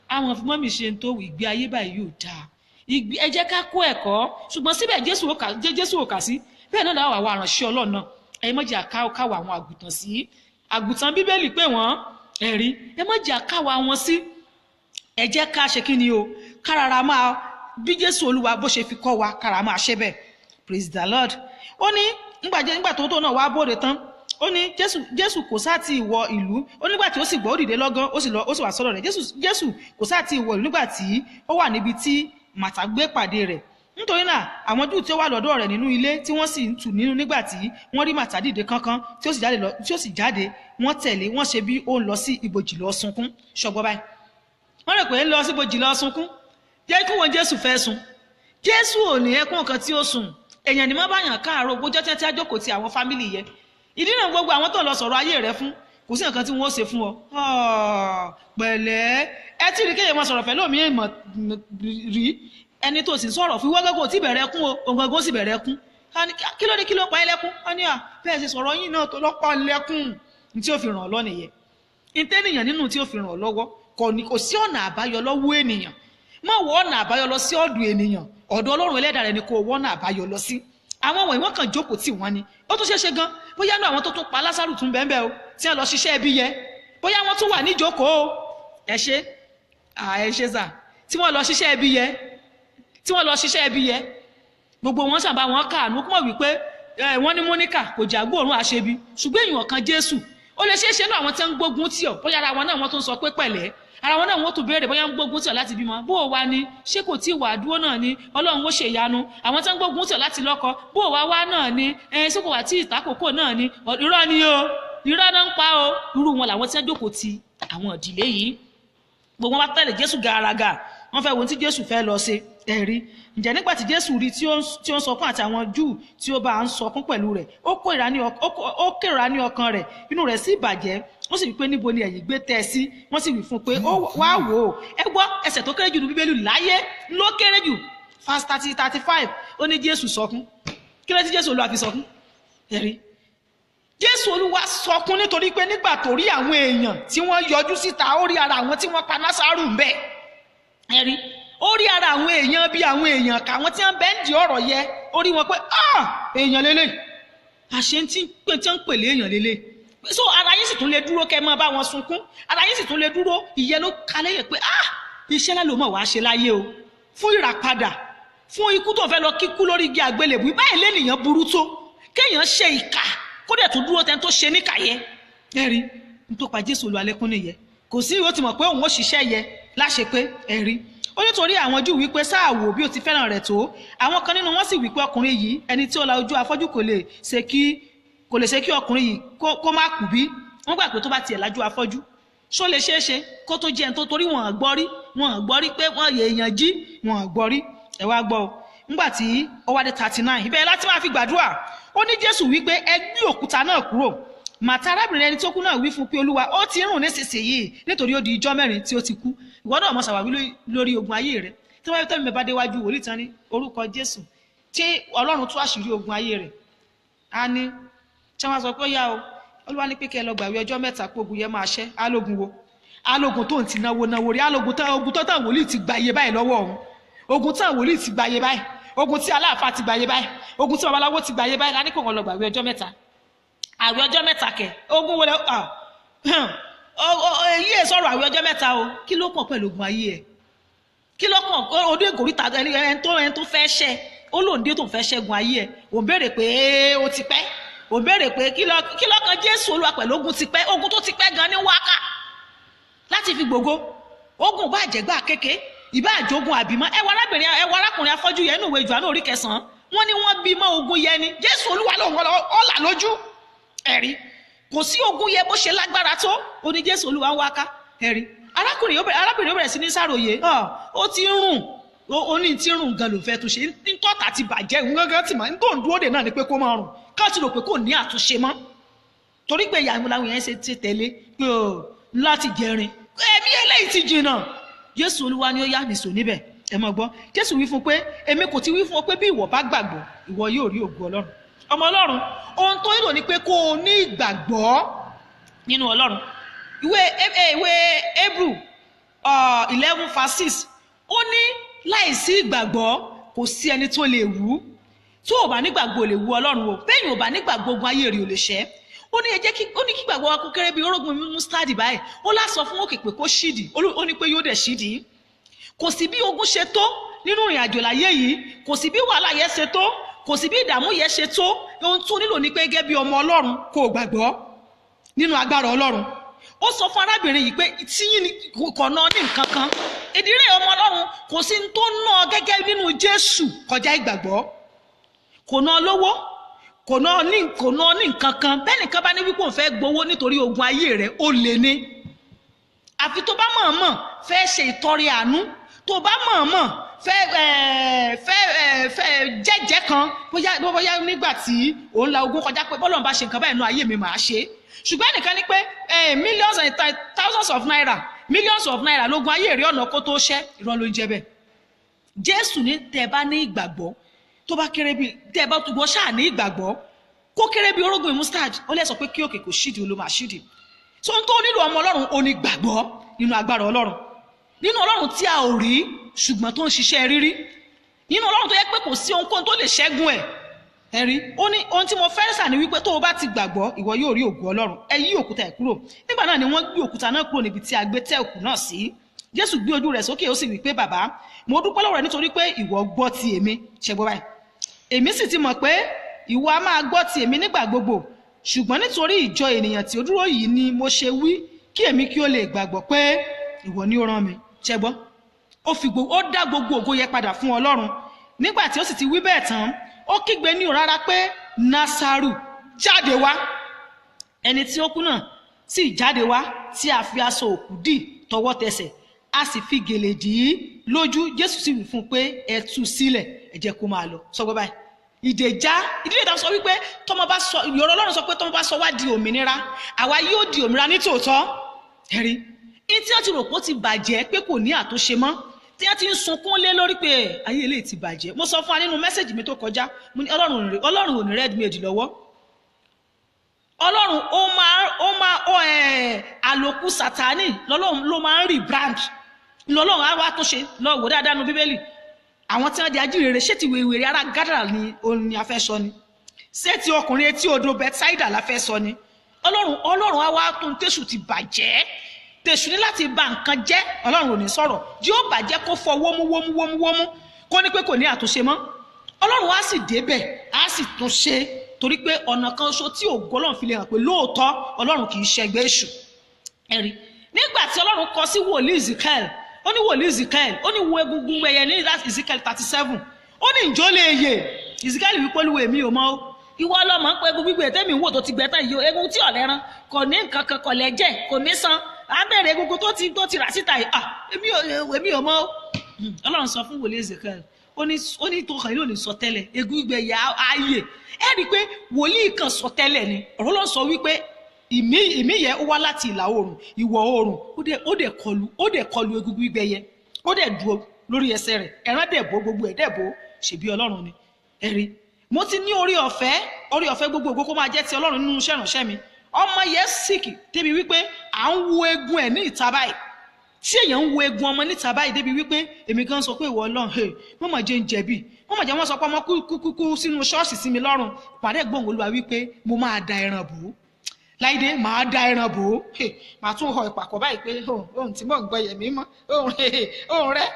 a mọ̀ fi mọ́mì ṣe ń tó wù, ìgbé ayé báyìí yóò dáa. Ẹ jẹ́ ká kó ẹ̀kọ́, ṣùgbọ́n síbẹ̀ Jésù ò kà sí. Bẹ́ẹ̀ náà làwọn aránṣẹ́ Ọlọ́run náà, ẹ̀yin mọ̀jẹ̀ àkáwà àwọn àgùntàn sí. Àgùntàn Bíbélì pé wọ́n ẹ̀rí, ẹ mọ̀jẹ̀ àkáwà wọn sí. Ẹ jẹ́ ká ṣe kí ni o, kárara máa bí Jésù Olúwa bó ṣe fi kọ́ wa, kára máa ṣe bẹ́ẹ̀. Praise the Lord. Ó ní nígbà tó náà wá bóde tán, ó ní Jésù kò sáà ti wọ ìlú. Ó nígbà tí ó sì gbọ́ ó dìde lọ́gán, ó sì wá sọ́dọ̀ rẹ̀. Jésù kò sáà ti wọ ìlú nígbà tí ó wà níbi tí Màtá gbé pàdé rẹ̀. Nítorí náà àwọn Júù tí ó wà lọ́dọ̀ rẹ̀ nínú ilé tí wọ́n sì ń tù nínú nígbà tí wọ́n rí Màtá dìde kánkán tí ó sì jáde, wọ́n tẹ̀lé, wọ́n ṣe bí ó ń lọ sí ibojì lọ sunkún. Ṣọgbọ́n báyìí wọ́n rò pé ń lọ sí ibojì lọ sunkún. Jẹ́ kí wọ́n Jésù fẹ́ sun. Jésù ò ní ẹkún kan tí ó sùn. Èèyàn ni má bá yàn káàárọ̀ gbójọ́ tí a jókòó ti àwọn fámìlì yẹn. Ìdí náà gbogbo àwọn tó lọ sọ̀rọ̀ ayé rẹ fún, kò sí nǹkan tí wọ́n ó ṣe fún ọ. Pẹ̀lẹ́, ẹ tí rí kéèyàn máa sọ̀rọ̀ fẹ́ lómi ìmọ̀ rí ẹni tó sì sọ̀rọ̀ fún wọ́gọ́gọ́ tí bẹ̀rẹ̀ kún o, òǹgọ́gọ́ sì bẹ̀rẹ̀ kún. Kí ló ní kí ló pa ẹ́ lẹ́kún? Wọ́n ní bẹ́ẹ̀ ṣe sọ̀rọ̀ yín náà tó lọ́pọ̀ lẹ́kún tí ó fi ràn ọ́ lọ nìyẹn. Ìtẹ́nìyàn nínú tí ó fi ràn ọ́ lọ́wọ́ kò sí ọ̀nà àbáyọ lọ́wọ́ ènìyàn. Má wọ ọ̀nà àbáyọ lọ sí ọ̀dọ̀ ènìyàn, ọ̀dọ̀ Ọlọ́run Ẹlẹ́dàá rẹ ni kò wọ ọ̀nà àbáyọ lọ sí. Àwọn wọ̀nyí wọ́n kàn jókòó tì wọ́n ni. Ó tún ṣeéṣe gan bóyá náà àwọn tó tún pa Lásárù tún bẹ́ẹ̀ o tí wọ́n lọ ṣiṣẹ́ ẹbí yẹ, bóyá wọ́n tún wà níjókòó o. Ẹ ṣe sà, tí wọ́n lọ ṣiṣẹ́ ẹbí yẹ, gbogbo wọn ṣàbá wọn káàánú kúmọ̀ wípé wọ́n ní Móníkà kò jàgbóòrùn àṣebi, ṣùgbọ́n èèyàn kan Jésù. Ó lè ṣeéṣe náà àwọn tí ń gbógun tì ọ́, bóyá ara wọn náà wọ́n tún sọ pé pẹ̀lẹ́, ara wọn náà wọ́n tún béèrè bóyá ń gbógun tì ọ́ láti bímọ, bó o wá ní, ṣé kò tí ì wà dúró náà ni, Ọlọ́run ó ṣe ìyanu. Àwọn tí ń gbógun tì ọ́ láti lọ́kọ, bó o wá náà ni, ṣé kò wà tí ìtàkókò náà ni, irọ́ ni o, irọ́ náà ń pa o. Irú wọn làwọn tí ń jókòó ti àwọn ìdílé yìí. Gbogbo wọn bá tẹ̀lé Jésù gàràgà, wọ́n fẹ́ wo tí Jésù fẹ́ lọ ṣe ẹ̀rí. Ǹjẹ́ nígbà tí Jésù rí tí ó ń sọkún àti àwọn Júù tí ó bá ń sọkún pẹ̀lú rẹ̀, ó kérora ní ọkàn rẹ̀, inú rẹ̀ sì bàjẹ́. Wọ́n sì wí pé níbo ni ẹ̀yin gbé tẹ́ ẹ sí? Wọ́n sì wí fún pé wá wò ó. Ẹ gbọ́ ẹsẹ̀ tó kéré jù ní Bíbélì láyé ló kéré jù, verse 35, ó ní Jésù sọkún. Kí ló tí Jésù Olúwa fi sọkún? Ẹ̀rí. Jésù Olúwa sọkún nítorí pé nígbà tó rí àwọn èèyàn tí wọ́n yọjú síta, ó rí ara àwọn tí wọ́n pa Lásárù ń bẹ. Ẹ̀rí. Ó rí ara àwọn èèyàn bí àwọn èèyàn kà wọ́n tí wọ́n bẹ́ẹ̀ ń di ọ̀rọ̀ yẹ, ó rí wọn pé èèyàn lélẹ̀, àṣẹ tí ń pèlè èèyàn lélẹ̀. So ara yín sì tún lè dúró kẹ́ máa bá wọn sunkún, ara yín sì tún lè dúró, ìyẹn ló kalẹ̀ yẹ pé iṣẹ́ náà ló mọ̀ wá ṣe láyé o, fún ìràpadà, fún ikú tó fẹ́ lọ kíkú lórí igi àgbélébùú. Báyìí lẹ́nìyàn burú tó kéèyàn ṣe ìkà kó dẹ̀ tún dúró tẹ́ tó ṣe níkà yẹ. Ẹ̀rí n tó pa Jésù Olúwa lẹ́kún nìyẹn. Kò sí ìwé tí mọ̀ pé òun ó ṣiṣẹ́ yẹ láṣẹ pé ẹ̀rí. Ó nítorí àwọn Júù wípé sáà wò bí ó ti fẹ́ràn rẹ̀ tó. Àwọn kan nínú wọn sì wípé ọkùnrin yìí, ẹni tí ó la ojú afọ́jú kò lè ṣe kí ọkùnrin yìí kó má kú bí. Wọ́n gbà pé tó bá tiẹ̀ lájú afọ́jú, ṣó lè ṣeéṣe kó tó jẹun tó torí wọn gbọ́ rí wọn gbọ́ rí pé wọ́n èèyàn jí wọn gbọ́ rí. Ẹ wá gbọ́ nígbà tí ó wá dé 39 ibẹ̀ láti máa fi gbàdúrà. Ó ní Jésù wí pé ẹ gbé òkúta náà kúrò. Màtá arábìnrin ẹni tó kú náà wí fún pé Olúwa ó ti rùn nísinsìnyí nítorí ó di ijọ́ mẹ́rin tí ó ti kú. Ìwọ náà mọ̀ ṣàwáwí lórí ogun ayé rẹ̀. Tí wọ́n tẹ́lẹ̀ bá déwájú wòlíì tán ní orúkọ Jésù tí Ọlọ́run tú àṣírí ogun ayé rẹ̀. A ní tí wọ́n sọ pé yá o Olúwa ní pé kẹ́ lọ gbàwé ọjọ́ 3 pé ogun yẹn máa ṣẹ́. Alógun wo? Alógun tó ń ti náwó rí. Alógun tó tán wòlíì ti gba iye báyìí lọ́wọ́ òun. Ogun tán wòlíì ti gba iye báyìí. Ogun tí aláàfáà ti gba iye báyìí. Ogun tí babaláwo ti gba iye báyìí. La ní kò wọ́n lọ gbàwé ọjọ́ 3. Àwẹ̀ ọjọ́ 3 kẹ̀. Ogun wọlé èyí ẹ̀ sọ̀rọ̀ àwẹ̀ ọjọ́ 3 o. Kí ló kàn pẹ̀lú ogun ayé ẹ̀? Kí ló kàn odò ìgòríta ẹni tó fẹ́ ṣẹ́ ó lòdì tó fẹ́ ṣẹ́gun ayé ẹ̀. Ò ń béèrè pé ó ti pẹ́. Ò ń béèrè pé kí ló kan Jésù Olúwa pẹ̀lú ogun ti pẹ́. Ogun tó ti pẹ́ gan ní wákà láti fi gbogbo. Ogun bá jẹ́gbà kéke ìbá àjogún àbímọ. Ẹ wọ arákùnrin afọ́jú yẹn nínú ìwé Jòhánù orí 9. Wọ́n ní wọ́n bímọ ogun yẹn ni. Jésù Olúwa lòun ọ̀là lójú. Ẹ̀rí kò sí ogun yẹn bó ṣe lágbára tó ó ní Jésù Olúwa ń wáká. Ẹ̀rí arábìnrin yóò bẹ̀rẹ̀ sí ní sàròyé ó ti rùn ó ní tí rùn gan ló fẹ́ tó ṣe ní tọ́ta ti bàjẹ́ ìwọ̀ngàn tí mà ń tó ń dúró dè náà ni pé kó máa rùn káàtì rò pé kò ní àtúnṣe mọ́ torí pé ìyá ìmúláwọ̀ yẹn ṣe ti tẹ̀lé pé láti jẹrin ẹ̀mí eléyìí ti jìnnà. Jésù Olúwa ni ó yá nìṣó níbẹ̀ ẹ mọ̀ gbọ́. Jésù wí fún pé èmi kò ti wí fún ọ pé bí ìwọ bá gbàgbọ́ ìwọ yóò rí ògo Ọlọ́run. Ọmọ Ọlọ́run ohun tó nílò ni pé kó o ní ìgbàgbọ́ nínú Ọlọ́run. Ìwé Hebrew 11:6 ó ní láìsí ìgbàgbọ́ kò sí ẹni tó lè wú. Tó o bá nígbàgbọ́ ò lè wú Ọlọ́run o. Bẹ́ẹ̀ ni ò bá nígbàgbọ́ ogun ayé rẹ̀ ò lè ṣẹ́. Ó ní kí gbàgbọ́ wa kó kéré bí orógùn mustadi báyìí. Ó lásọ fún òkè pé kó ṣídìí. Ó ní pé yóò dẹ̀ ṣídìí. Kò sí bí ogun ṣe tó nínú ìrìn àjò láyé yìí. Kò sí bí wàhálà yẹn ṣe tó. Kò sí bí ìdààmú yẹn ṣe tó. Ohun tó nílò ni pé gẹ́gẹ́ bí ọmọ Ọlọ́run kó o gbàgbọ́ nínú agbára Ọlọ́run. Ó sọ fún arábìnrin yìí pé tíyín kò ná ní nǹkan kan. Ìdílé ọmọ Ọlọ́run kò sí tó ná gẹ́gẹ́ nínú Jésù kọjá ìgbàgbọ́. Kò ná lówó kò ná ní nǹkan kan. Bẹ́ẹ̀ nìkan bá ní wípé òun fẹ́ gbowó nítorí ogun ayé rẹ̀ ó lè ní. Àfi tó bá mọ̀ọ́mọ̀ fẹ́ ṣe ìtọrẹ àánú tó bá mọ̀ọ́mọ̀ fẹ́ jẹ́jẹ́ kan bóyá nígbà tí òun la ogun kọjá pé bọ́lọ́run bá ṣe nǹkan báyìí nínú ayé mi màá ṣe. Ṣùgbọ́n ẹnìkan ní pé millions and thousands of naira lógun ayé rí ọ̀nà kó tó ṣẹ́ irọ́ ló ń jẹ́ bẹ́ẹ̀. Jésù ní tẹ́ bá ní ìgbàgbọ́ tó bá kéré bí tẹ́ bá túbọ̀ ṣáà ní ìgbàgbọ́ kó kéré bí orógùn mustard ó lè sọ pé kí òkè kò ṣídìí ló máa ṣídìí. So n tó nílò ọmọ Ọlọ́run ó ní gbàgbọ́ nínú agbára Ọlọ́run, nínú Ọlọ́run tí a ò rí ṣùgbọ́n tó ń ṣiṣẹ́ rírí, nínú Ọlọ́run tó yẹ pé kò sí ohunkóhun tó lè ṣẹ́gun ẹ̀. Ẹ̀rí ó ní ohun tí mo fẹ́ sà ní wípé tó o bá ti gbàgbọ́ ìwọ yóò rí ògo Ọlọ́run. Ẹ yí òkúta ẹ̀ kúrò. Nígbà náà ni wọ́n gbé òkúta náà kúrò níbi tí a gbé tẹ́ òkú náà sí. Jésù gbé ojú rẹ̀ sókè ó sì wí pé bàbá mo dúpẹ́ lọ́wọ́ rẹ nítorí pé ìwọ gbọ́ ti èmi. Ṣẹ́gbọ́ báyìí èmi sì ti mọ̀ pé ìwọ a máa gbọ́ ti èmi nígbà gbogbo, ṣùgbọ́n nítorí ìjọ ènìyàn tí ó dúró yìí ni mo ṣe wí kí èmi kí ó lè gbàgbọ́ pé ìwọ ni ó rán mi. Ṣẹ́gbọ́ ó dá gbogbo ògo yẹ padà fún Ọlọ́run. Nígbà tí ó sì ti wí bẹ́ẹ̀ tán ó kígbe ní òrárá pé Násárù jáde wá. Ẹni tí ó kú náà sì jáde wá tí a fi aṣọ òkú dì tọwọ́ tẹsẹ̀ a sì fi gèlè dì í lójú. Jésù sì wí fún un pé ẹ tú sílẹ̀ ẹ jẹ́ kó máa lọ. Sọgbọ́n báyìí ìdèjà ìdílé ìdáhùn sọ wípé tọmọ bá sọ ìyọ̀rọ̀ Ọlọ́run sọ pé tọmọ bá sọ wá di òmìnira àwa yóò di òmìnira ní tòótọ́. Ẹ̀rí ní tí wọ́n ti rò pé ó ti bàjẹ́ pé kò ní àtúnṣe mọ́ tí wọ́n ti ń sunkún lé lórí pé ayé ilé ti bàjẹ́. Mo sọ fún wa nínú mẹ́sẹ̀jì mi tó kọjá mo ní Ọlọ́run ò ní ready-made lọ́wọ́. Ọlọ́run ó máa àlòkù Sátánì lọ́lọ́run ló máa ń rebrand lọ́lọ́run á wá tó ṣe lọ́wọ́ dáadáa nu Bíbélì. Àwọn tí wọ́n di ajíhìnrere ṣé ti wèrè ara Gádàrà ni òun ni a fẹ́ sọ ni, ṣé ti ọkùnrin etí odò Bẹ́tísáídà la fẹ́ sọ ni. Ọlọ́run á wá tó ń tẹ̀sù ti bàjẹ́ tẹ̀sù ní láti ba nǹkan jẹ́. Ọlọ́run ò ní sọ̀rọ̀ yóò bàjẹ́ kó fọ wómú kó ní pé kò ní àtúnṣe mọ́. Ọlọ́run á sì débẹ̀ á sì tún ṣe torí pé ọ̀nà kan ṣo tí ògo Ọlọ́run fi lè hàn pé lóòótọ́ Ọlọ́run kì í ṣẹgbẹ́ èṣù. Ẹ̀rí nígbà tí Ọlọ́run kọ sí wòlíì Ezekiel ó ní wòlíì Ezekiel ó ní wo egungun ẹyẹ ní Ezekiel 37 ó ní ìjọ lè yè. Ezekiel wípé olúwo èmi ò mọ̀ ó ìwọ ọlọ́mọ ń pẹ́ egun gbígbé tẹ́mi wò tó ti gbẹ tán yìí egun tí ọ̀lẹ́ran kò ní nǹkan kan kò lẹ́jẹ̀ kò ní san abẹ́rẹ́ gbogbo tó ti rà síta yìí èmi ò mọ̀ Ọlọ́run sọ fún wòlíì Ezekiel ó ní tó kàn yìí ló ní sọ tẹ́lẹ̀ egun gbẹ ya ayé ẹ rí i pé wòlíì kan sọ tẹ́lẹ̀ ni ọ̀rọ̀ ló sọ wípé ìmí yẹ ó wá láti ìlà oòrùn ìwọ̀ oòrùn ó dẹ̀ kọlu egun gbígbẹ yẹ ó dẹ̀ dúró lórí ẹsẹ̀ rẹ̀ ẹran dẹ̀ bó gbogbo ẹ̀ dẹ̀ bó ṣèbí Ọlọ́run ni ẹ rí mo ti ní orí ọ̀fẹ́ gbogbo kó máa jẹ́ ti Ọlọ́run nínú iṣẹ́ ìránṣẹ́ mi ọmọ yẹn sick débi wípé à ń wo egun ẹ̀ ní ìta báyìí tí èèyàn ń wo egun ọmọ níta báyìí débi wípé èmi gan sọ pé ìwọ Ọlọ́run wọ́n mọ̀ jẹ́ ń jẹ̀bi wọ́n mọ̀ jẹ́ wọ́n sọ pé ọmọ kúkú sínú ṣọ́ọ̀ṣì sí mi lọ́rùn pàdé ẹ̀gbọ́n Olúwa wípé mo máa da ẹran bò ó Láìdé máa da ẹran bò ó màá tún họ ìpàkọ́ báyìí pé ohun tí mò ń gbọ́ yẹ̀mí mọ́ ohun rẹ̀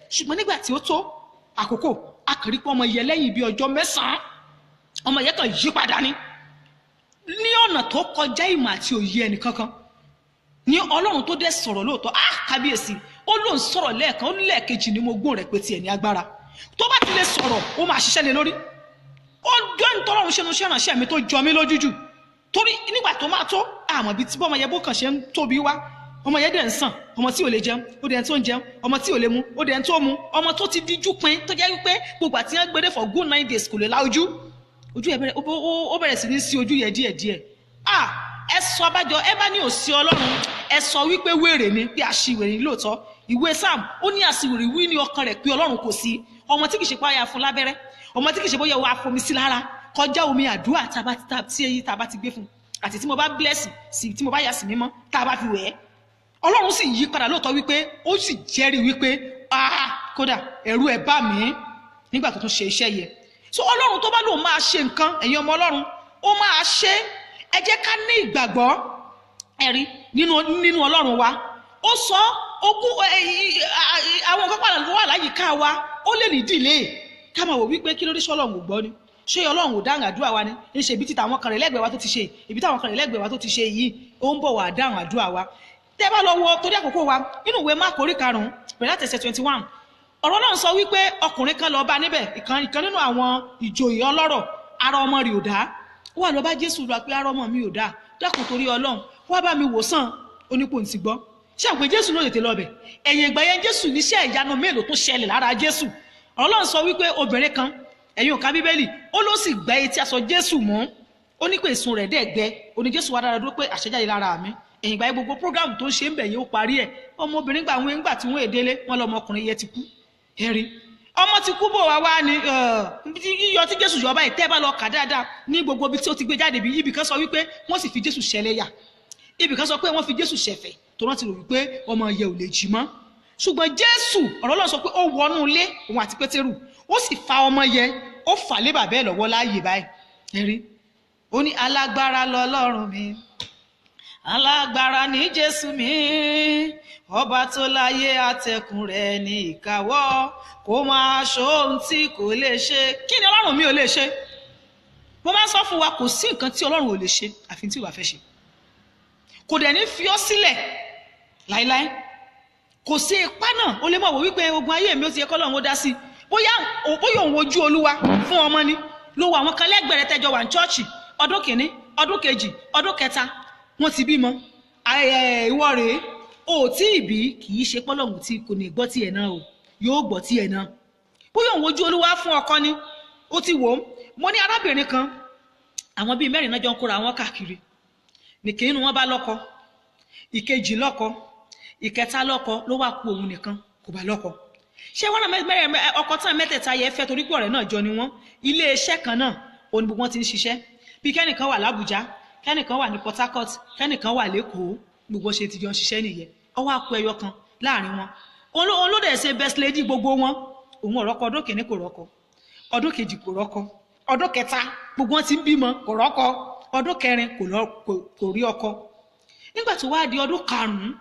ṣùgbọ́n nígbà tí ó tó àkókò akàrípọ̀ ọmọ yẹn lẹ́yìn bí ọjọ́ 9 ọmọ yẹn kan yí padà ní ọ̀nà tó kọjá ìmọ̀ àti òye ẹnìkankan ní Ọlọ́run tó dẹ̀ sọ̀rọ̀ lóòótọ́ kábíyèsí ó lóun sọ̀rọ̀ lẹ́ẹ̀kan ó ní lẹ́ẹ̀kejì ní mo gbóhùn rẹ̀ pé tiẹ̀ ní agbára tó bá ti lè sọ̀rọ̀ ó máa ṣiṣẹ́ lé lórí ó jọ́ nítorọ̀run ṣẹ́nu iṣẹ́ ìránṣẹ́ mi tó jọ mí lójújù torí nígbà tó máa tó àmọ́ bí tí bọ́mọ yẹn bó kàn ṣe ń tóbi wá ọmọ yẹn dẹ̀ ń sàn ọmọ tí ò lè jẹun ó dẹ̀ ń tó ń jẹun ọmọ tí ò lè mu ó dẹ̀ ń tó mu ọmọ tó ti díjú pin tó jẹ́ wípé gbogbo àti yẹn gbédè for good 9 days kò lè la ojú yẹn ó bẹ̀rẹ̀ sí ní sí ojú yẹn díẹ̀díẹ̀ ẹ sọ abájọ ẹ bá ní òsì Ọlọ́run ẹ sọ wípé wèrè ni pé àṣìwèrè ni lóòótọ́ ìwé Sam ó ní àṣìwèrè wí ní ọkàn rẹ̀ pé Ọlọ́run kò sí ọmọ tí kì í ṣe páyà fún lábẹ́rẹ́ ọmọ tí kì í ṣe bóyá wàá fomi sí lára kọjá omi àdúrà tí èyí tá a bá ti gbé fún àti tí mo bá bless sí tí mo bá yà sí mímọ́ tá a bá fi wẹ̀ ẹ́ Ọlọ́run sì yí padà lóòótọ́ wípé ó sì jẹ́rìí wípé kódà ẹ̀rù ẹ̀ bá mi nígbà tó tún ṣe iṣẹ́ yẹ so Ọlọ́run tó bá lóun máa ṣe nǹkan ẹ̀yin ọmọ Ọlọ́run ó máa ṣe ẹ jẹ́ ká ní ìgbàgbọ́ ẹ̀rí nínú Ọlọ́run wa ó sọ ogún àwọn nǹkan pàdánù wà láyìíká wa ó lè ní dìlé ká máa wò wípé kí ló dé sọ́lọ́run ò gbọ́ ni ṣé Ọlọ́run ò dáhùn àdúrà wa ni ń ṣe ibi tí táwọn kan rẹ̀ lẹ́gbẹ̀ẹ́ wa tó ti ṣe ibi táwọn kan rẹ̀ lẹ́gbẹ̀ẹ́ wa tó ti ṣe yìí ó ń bọ̀ wá dáhùn àdúrà wa tẹ́ bá lọ wo torí àkókò wa nínú ìwé Máàkù orí 5 bẹ̀rẹ̀ láti ẹsẹ̀ 21 ọ̀rọ̀ náà sọ wípé ọkùnrin kan lọ bá níbẹ̀ ìkan nínú àwọn ìjòyè ọlọ́rọ̀ ara ọmọ rẹ̀ ò dá ó wà lọ bá Jésù lọ pé ara ọmọ mi ò dá dákun torí Ọlọ́run wá bá mi wò sàn onípò ti gbọ́ ṣé àwọn pé Jésù ló tètè lọ bẹ̀ ẹ̀yìn ìgbà yẹn Jésù níṣẹ́ ìyanu mélòó tó ṣẹlẹ̀ lára Jésù Ọlọ́run sọ wípé obìnrin kan ẹ̀yin ò ka Bíbélì ó ló sì gbẹ́ etí aṣọ Jésù mọ́ ó ní pé ìsun rẹ̀ dẹ̀ gbẹ ó ní Jésù wá dára dúró pé àṣẹjáde lára mi ẹ̀yìn ìgbà yẹn gbogbo program tó ń ṣe ń bẹ̀ yẹn ó parí ẹ̀ ọmọbìnrin gbà tí wọ́n èdélé wọn lọmọkùnrin yẹn ti kú ẹ̀rí ọmọ ti kú bò wá wá ní yíyọ tí Jésù yọ báyìí tẹ́ bá lọ kà dáadáa ní gbogbo ibi tí ó ti gbé jáde bí ibì kan sọ wípé wọ́n sì fi Jésù ṣẹlẹ́yà ibì kan sọ pé wọ́n fi Jésù ṣẹ̀fẹ̀ tó rántí rò wípé ọmọ yẹ ò lè jí mọ́ ṣùgbọ́n Jésù ọ̀rọ̀ Ọlọ́run sọ pé ó wọnú ilé òun àti Pétérù ó sì fa ọmọ yẹ ó fà lé bàbá ẹ̀ lọ́wọ́ láàyè báyìí ẹ̀rí ó ní alágbára lọ́lọ́run mi alágbára ní Jésù mi ọba tó láyé àtẹ̀kùn rẹ̀ ní ìkáwọ́ kó máa ṣohun tí kò lè ṣe kí ni Ọlọ́run mi ò lè ṣe mo máa ń sọ fún wa kò sí nǹkan tí Ọlọ́run ò lè ṣe àfi tí ìwà fẹ́ ṣe kò dẹ̀ ní fi ọ́ sílẹ̀ láíláí kò sí ipá náà ó lè mọ̀ wò wípé ogun ayé mi ó ti yẹ kọ́lọ́run ó dá sí bóyá òun wojú Olúwa fún ọmọ ni ló wọ àwọn kan lẹ́gbẹ̀rẹ́ tẹ́jọ wà ní chọ́ọ̀chì ọdún kìíní ọdún kejì ọdún kẹta wọ́n ti bímọ ìwọ rèé o tí ìbí kì í ṣe pọ́lọ́hùn tí kò ní gbọ́ tiẹ̀ náà o yóò gbọ́ tiẹ̀ náà bóyá òun wojú Olúwa fún ọkọ ni ó ti wò ó mo ní arábìnrin kan àwọn bíi 4 náà jọ ń kóra wọn káàkiri nìkan inú wọn bá lọ́kọ ìkejì lọ́kọ ìkẹta lọ́kọ ló wà kú òun nìkan kò bá lọ́kọ ṣé wọn náà ọkọ tán mẹ́tẹ̀ẹ̀ta yẹ fẹ́ torí pé ọ̀rẹ́ náà jọ ni wọ́n ilé iṣẹ́ kan náà òun gbogbo wọn ti ń ṣiṣẹ́ bí kẹ́nìkan wà l'Ábùjá kẹ́nìkan wà ní Port Harcourt kẹ́nìkan wà l'Ékòó gbogbo ṣe ti jọ ń ṣiṣẹ́ nìyẹn ọwọ́ àpò ẹyọ kan láàrin wọn olóde ṣe best lady gbogbo wọn òun ọ̀rọ̀kọ ọdún kìíní kò rọ́kọ ọdún kejì kò rọ́kọ ọdún kẹta gbogbo wọn ti ń bímọ kò rọ́kọ ọdún kẹrin kò rí ọkọ nígbà tó wá di ọdún 5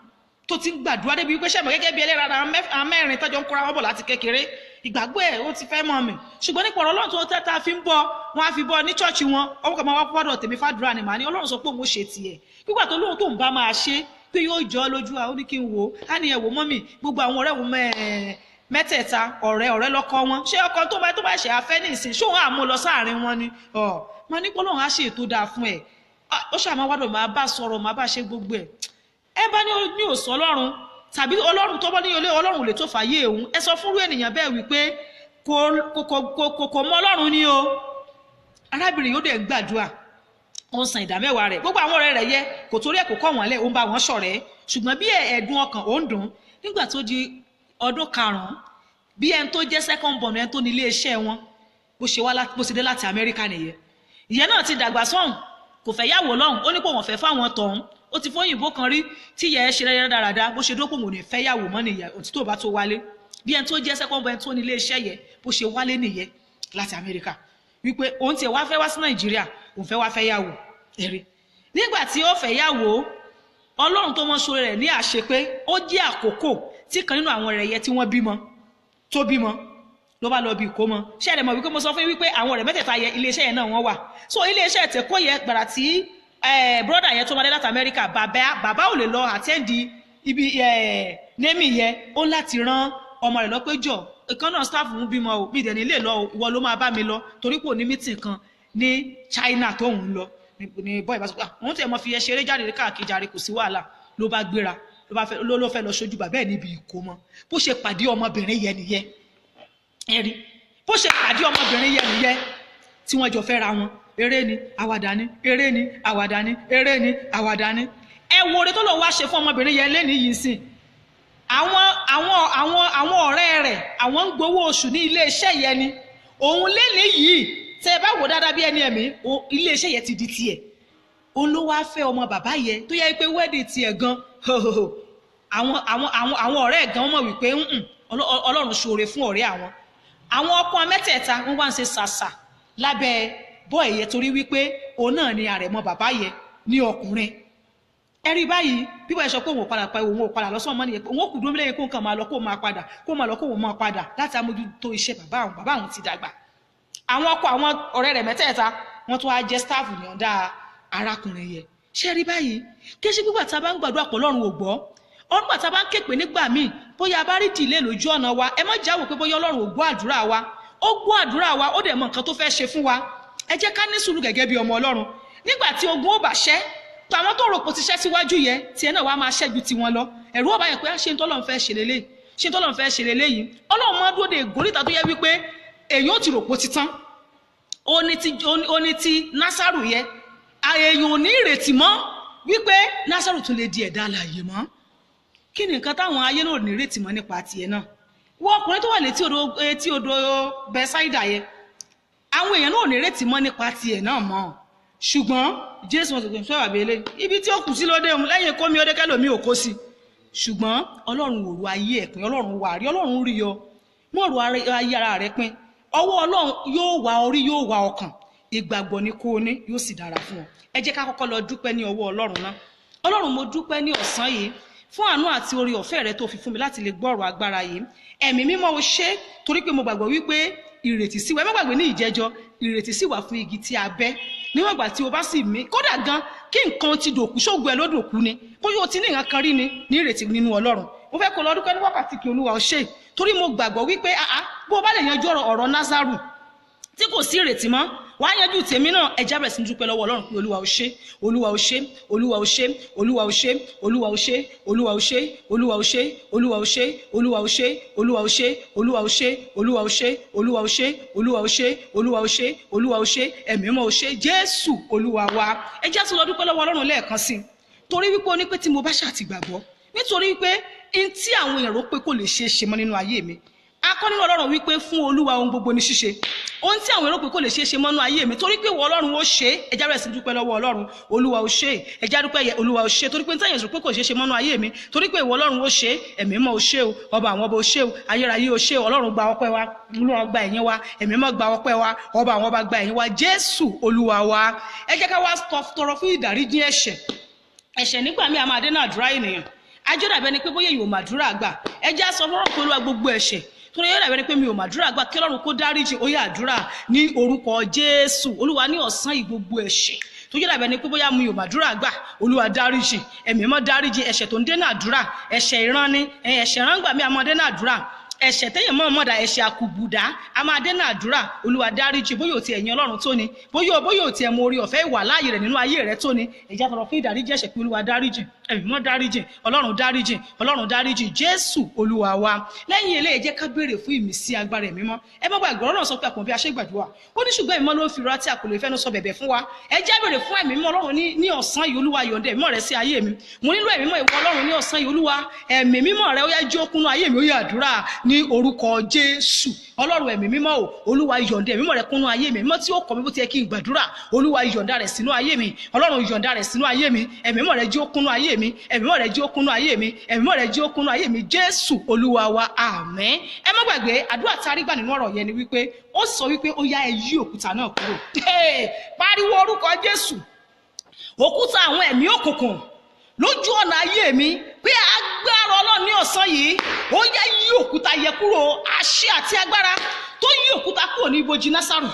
tó ti ń gbàdúrà débi wípé ṣẹ́mọ̀ gẹ́gẹ́ bí ẹlẹ́ra mẹ́rin tọ́jọ́ ń kóra wọn bọ̀ láti kékeré ìgbàgbọ́ ẹ̀ ó ti fẹ́ mọ́ mi ṣùgbọ́n nípa ọ̀rọ̀ Ọlọ́run tó tẹ́ta fi ń bọ̀ wọn á fi bọ́ ní chọ́ọ̀chì wọn ọwọ́ kan máa wá pọ́dọ̀ tèmi fàdúrà ni màá ní Ọlọ́run sọ pé òun ó ṣe tiẹ̀ nígbà tó lóhun tó ń bá máa ṣe pé yóò jọ lójú àwọn ní kí n wò á ní ẹ̀wò mọ́mì gbogbo àwọn ọ̀rẹ́ wọn mẹ́tẹ̀ẹ̀ta ọ̀rẹ́ lọ́kọ wọn ṣé ọkọ tó bá ṣe afẹ́ ní ìsìn ṣóhun àmú lọ sáàrin wọn ni máa ní pé Ọlọ́run á ṣe ètò dáa fún ẹ̀ ó ṣàmọ́ wádọ̀ máa bá sọ̀rọ̀ máa bá ṣe gbogbo ẹ̀ ẹ bá ní òsọ Ọlọ́run tàbí Ọlọ́run tó bá ní ilé Ọlọ́run lè tó fàyè òun, ẹ sọ fúnrú ènìyàn bẹ́ẹ̀ wípé kò mọ Ọlọ́run ní o. Arábìnrin yóò dẹ̀ gbàdúrà, ó ń san ìdámẹ́wàá rẹ̀. Gbogbo àwọn ọ̀rẹ́ rẹ̀ yẹ kò torí ẹ̀ kò kọ́ wọn lẹ̀, ó ń bá wọn ṣọ̀rẹ́. Ṣùgbọ́n bí ẹ̀dùn ọkàn ó ń dùn nígbà tó di ọdún 5 bí ẹni tó jẹ́ second born ẹni tó ní ilé iṣẹ́ wọn bó ṣe dé láti Amẹ́ríkà nìyẹn. Ìyẹn náà ti dàgbà sọ́hùn, kò fẹ́ yàwó lọ́hùn, ó ní pé wọ́n fẹ́ fáwọn tọ̀hún. Ó ti fóyìnbó kan rí tí ìyá ẹ ṣe rẹ́rẹ́ dáradára, bó ṣe dópò mò ní fẹ́ yàwó mọ́ nìyẹn òtítọ́ bá tó wálé. Bí ẹni tó jẹ́ second born ẹni tó ní ilé iṣẹ́ yẹn bó ṣe wálé nìyẹn láti Amẹ́ríkà wípé òun tiẹ̀ wá fẹ́ wá sí Nàìjíríà, òun fẹ́ wá fẹ́ yàwó ẹ̀rí. Nígbà tí ó fẹ́ yàwó, Ọlọ́run tó mọ́ sórí rẹ̀ ní àṣepé ó jẹ́ àkókò tí kan nínú àwọn ọ̀rẹ́ yẹn tí wọ́n bímọ ló bá lọ bí ìkómọ. Ṣé ẹ̀rẹ̀ mọ̀ wípé mo sọ fún wípé àwọn ọ̀rẹ́ mẹ́tẹ̀ẹ̀ta yẹ iléeṣẹ́ yẹn náà wọ́n wà. So iléeṣẹ́ tẹ̀kọ́ yẹ gbàrà tí brọ́dà yẹn tó máa dé láti Amẹ́ríkà, bàbá ò lè lọ àtẹ́ǹdì ibi némì yẹn, ó láti rán ọmọ rẹ̀ lọ pé jọ ìkan náà staff ń bímọ ò bí ìdẹ̀ni lè lọ ìwọ ló máa bá mi lọ torí kò ní mítìn kan ní China tó ń lọ ní bọ́ ìbásọ́pá òun tẹ̀ mọ́ fi ẹ ṣeré jáde káàkiri jàre kò sí wàhálà. Ló bá gbéra ló fẹ́ lọ ṣojú bàbá ẹ̀ níbi ìkómọ. Bó ṣe pàdé ọmọbìnrin yẹn nìyẹn ẹ̀rí, bó ṣe pàdé ọmọbìnrin yẹn nìyẹn tí wọ́n jọ fẹ́ra wọn. Eré ni àwàdà ni, eré ni àwàdà ni, eré ni àwàdà ni. Ẹ wo oore tó lọ wá ṣe fún ọmọbìnrin yẹn lẹ́ni yìí sìn. Àwọn ọ̀rẹ́ rẹ̀ àwọn ń gbowó oṣù ní ilé iṣẹ́ yẹn ni. Òun lẹ́ni yìí tẹ́ ẹ bá wò dáadáa bí ẹni ẹ̀mí, ilé iṣẹ́ yẹn ti di tiẹ̀. Òun ló wá fẹ́ ọmọ bàbá yẹn tó yẹ pé wedding tiẹ̀ gan àwọn ọ̀rẹ́ gan mọ̀ wípé Ọlọ́run ṣoore fún ọ̀rẹ́ àwọn. Àwọn ọkọ mẹ́tẹ̀ẹ̀ta wọ́n wá ń ṣe ṣàṣà lábẹ́ bọ́ ẹ̀yẹ torí wípé òun náà ni àrẹ̀mọ bàbá yẹn ní ọkùnrin. Ẹ rí báyìí bí wọ́n sọ pé òun ò padà pa òun ò padà lọ́sọ̀ ọmọ nìyẹn, òun ò kù dúró lẹ́yìn kó nǹkan máa lọ kó máa padà kó máa lọ kó òun máa padà láti amójútó iṣẹ́ bàbá àwọn ti dàgbà. Àwọn ọkọ àwọn ọ̀rẹ́ rẹ̀ mẹ́tẹ̀ẹ̀ta wọ́n tún wá jẹ́ staff yọ̀ǹda arákùnrin yẹn. Ṣé rí báyìí kí ṣe gbígbà tá a bá ń gbàdúrà pọ̀ Ọlọ́run ò gbọ́, ọdún àti bá ń képe nígbà míì bóyá bá rí dìlé lójú ọ̀nà wa, ẹ má jáwọ́ pé bóyá Ọlọ́run ò gbọ́ àdúrà wa. Ó gbọ́ àdúrà wa, ó dẹ̀ mọ nǹkan tó fẹ́ ṣe fún wa. Ẹ jẹ́ ká ní sùúrù gẹ́gẹ́ bí ọmọ Ọlọ́run. Nígbà tí ogun ó bá ṣẹ́, tàwọn tó rò pé ti ṣẹ́ síwájú yẹn tiẹ̀ náà wá máa ṣẹ́jú tiwọn lọ. Ẹ̀rù ó bá yẹn pé ṣé n'Ọlọ́run fẹ́ ṣe lélẹ́yìí, ṣé n'Ọlọ́run fẹ́ ṣe lélẹ́yìí. Ọlọ́run máa dúró de ìgòríta tó yẹ wípé èèyàn ò ti rò pé ti tán. Ó ní ti Násárù yẹ èèyàn ò ní ìrètí mọ́ wípé Násárù tún lè di ẹ̀dá alààyè mọ́. Kí ni nǹkan táwọn ayé náà ní ìrètí mọ́ nípa tiẹ̀ náà? Wọ́n ọkùnrin tó wà létí odò Bẹ́sáídà yẹn, àwọn èèyàn náà ò ní ìrètí mọ́ nípa tiẹ̀ náà mọ́. Ṣùgbọ́n Jésù wọn sọ̀rọ̀ sọ́wọ́ àbẹ́lẹ̀ ibi tí ó kù sí lóde lẹ́yìn kómi ọdẹ kẹlòmí ò kó sí. Ṣùgbọ́n Ọlọ́run ò ro ayé ẹ̀ pin, Ọlọ́run wà rí, Ọlọ́run rí yọ. Mọ̀ ro ayé ara rẹ̀ pin. Ọwọ́ Ọlọ́run yóò wá orí yóò wá ọkàn. Ìgbàgbọ́ ni kó o ní yóò sì dára fún ọ. Ẹ jẹ́ ká kọ́kọ́ lọ dúpẹ́ ní ọwọ́ Ọlọ́run náà. Ọlọ́run mo dúpẹ́ ní ọ̀sán yìí fún àánú àti oore ọ̀fẹ́ rẹ tó fi fún mi láti lè gbọ́ ọ̀rọ̀ agbára yìí. Ẹ̀mí mímọ́ o ṣé torí pé mo gbàgbọ́ wípé ìrètí sí wa, ẹ má gbàgbé ní ìjẹjọ́ ìrètí sí wà fún igi tí a bẹ́ níwọ̀n ìgbà tí o bá sì mí kódà gan kí nǹkan ti dòkú ṣógun ẹ ló dòkú ni bóyá o ti ní nǹkan kan rí ni ní ìrètí nínú Ọlọ́run. Mo fẹ́ kó lọ dúpẹ́ ní wákàtí kí Olúwa o ṣé torí mo gbàgbọ́ wípé bó o bá lè yanjú ọ̀rọ̀ Násárù tí kò sí ìrètí mọ́ wàá yanjú tèmi náà. Ẹ já bẹ̀rẹ̀ sí dúpẹ́ lọ́wọ́ Ọlọ́run pé Olúwa o ṣé, Olúwa o ṣé, Olúwa o ṣé, Olúwa o ṣé, Olúwa o ṣé, Olúwa o ṣé, Olúwa o ṣé, Olúwa o ṣé, Olúwa o ṣé, Olúwa o ṣé, Olúwa o ṣé, Olúwa o ṣé, Olúwa o ṣé, Olúwa o ṣé, Olúwa o ṣé, Olúwa o ṣé, Ẹ̀mí Mímọ́ o ṣé, Jésù Olúwa wa. Ẹ já tún lọ dúpẹ́ lọ́wọ́ Ọlọ́run lẹ́ẹ̀kan sí torí wípé ó ní pé tí mo bá ṣàtìgbàgbọ́ nítorí wípé n tí àwọn èèyàn rò pé kò lè ṣeé ṣe mọ́ nínú ayé mi. Akọ́ nínú Ọlọ́run wípé fún Olúwa ohun gbogbo ní ṣíṣe. Ohun tí àwọn èrò pé kò lè ṣe é ṣe mọ́nú ayé mi torí pé ìwọ Ọlọ́run ó ṣe é. Ẹ já bẹ̀rẹ̀ sí dúpẹ́ lọ́wọ́ Ọlọ́run. Olúwa ó ṣe é. Ẹ já dúpẹ́ yẹ Olúwa ó ṣe é torí pé nítorí èrò pé kò ṣe é ṣe mọ́nú ayé mi torí pé ìwọ Ọlọ́run ó ṣe é. Ẹ̀mí Mímọ́ ó ṣe o, ọba àwọn ọba ó ṣe o, ayérayé ó ṣe o. Ọlọ́run gba ọpẹ́ wa, Olúwa gba ẹ̀yìn wa, Ẹ̀mí Mímọ́ gba ọpẹ́ wa, ọba àwọn ọba gba ẹ̀yìn wa, Jésù Olúwa wa. Ẹ jẹ́ ká wá tọrọ fún ìdáríjì ẹ̀ṣẹ̀. Ẹ̀ṣẹ̀ nígbà míì a máa dé náà àdúrà ènìyàn. Ajọ́dàbẹ́ ni pé bóyá ìwò màdúrà gbà. Ẹ já sọ fọ́rọ̀ pé Olúwa gbogbo ẹ̀ṣẹ̀ torí yóò dàbí pé mi ò màdúrà gbà kí Ọlọ́run kó dáríjì ó yá àdúrà ní orúkọ Jésù. Olúwa ní ọ̀sán yìí gbogbo ẹ̀ṣẹ̀ tó yóò dàbí pé bóyá mi ò màdúrà gbà Olúwa dáríjì, Ẹ̀mí Mímọ́ dáríjì. Ẹ̀ṣẹ̀ tó ń dènà àdúrà, ẹ̀ṣẹ̀ ìran ni, ẹ̀ṣẹ̀ ìràngbà mi àmọ́ dènà àdúrà, ẹ̀ṣẹ̀ téèyàn mọ̀ mọ̀dà, ẹ̀ṣẹ̀ àkùbùdá a máa dènà àdúrà. Olúwa dáríjì bóyá ò ti ẹ̀yìn Ọlọ́run tó ni, bóyá ò ti ẹ̀ mọ orí ọ̀fẹ́ ìwà láàyè rẹ̀ nínú ayé rẹ̀ tó ni. Ẹ já tọrọ fún ìdáríjì ẹ̀ṣẹ̀ pé Olúwa dáríjì, ẹ̀mí mímọ́ dáríjìn, ọlọ́run dáríjìn, ọlọ́run dáríjìn, jésù olúwa wa. lẹ́yìn eléyìí jẹ́ ká béèrè fún ìmísí agbára ẹ̀mí mímọ́. ẹ má gbàgbé ọlọ́run sọ pé àpọ̀n bí a ṣe gbàdúrà ó ní ṣùgbọ́n ìmọ̀ ló ń fi rọra tí a kò lè fẹ́nu sọ bẹ̀bẹ̀ fún wa. ẹ jẹ́ béèrè fún ẹ̀mí mímọ́ ọlọ́run ní ọ̀sán yìí, olúwa yọ̀ǹda ẹ̀mí mímọ́ rẹ sí ayé mi. mo nílò ẹ̀mí mímọ́ ìwọ ọlọ́run ní ọ̀sán yìí, olúwa ẹ̀mí mímọ́ rẹ ó yá jó kúnnú ayé mi, ó yá àdúrà ní orúkọ jésù. ọlọ́run ẹ̀mí mímọ́ o, olúwa yọ̀ǹda ẹ̀mí mímọ́ rẹ kúnnú ayé mi, mímọ́ tí ó kọ́ mi bó ti yẹ kí n gbàdúrà, olúwa yọ̀ǹda rẹ̀ sínú ayé mi, ọlọ́run yọ̀ǹda rẹ̀ sínú ayé mi, ẹ̀mí mímọ́ rẹ jó kúnnú ayé mi, ẹ̀mí mímọ́ rẹ jó kúnnú ayé mi, ẹ̀mí mímọ́ rẹ jó kúnnú ayé mi, jésù olúwa wa, àmín. ẹ má gbàgbé àdúrà tá a rí gbà nínú ọ̀rọ̀ yẹn ni wípé ó sọ wípé ó yá ẹ yí òkúta náà kúrò. pariwo orúkọ jésù. òkúta àwọn ẹ̀mí òkùnkùn lójú ọ̀nà ayé mi, pé agbára ọlọ́run ní ọ̀sán yìí ó yá yí òkúta yẹ kúrò, àṣẹ àti agbára tó yí òkúta kúrò ní ibojì násàrù,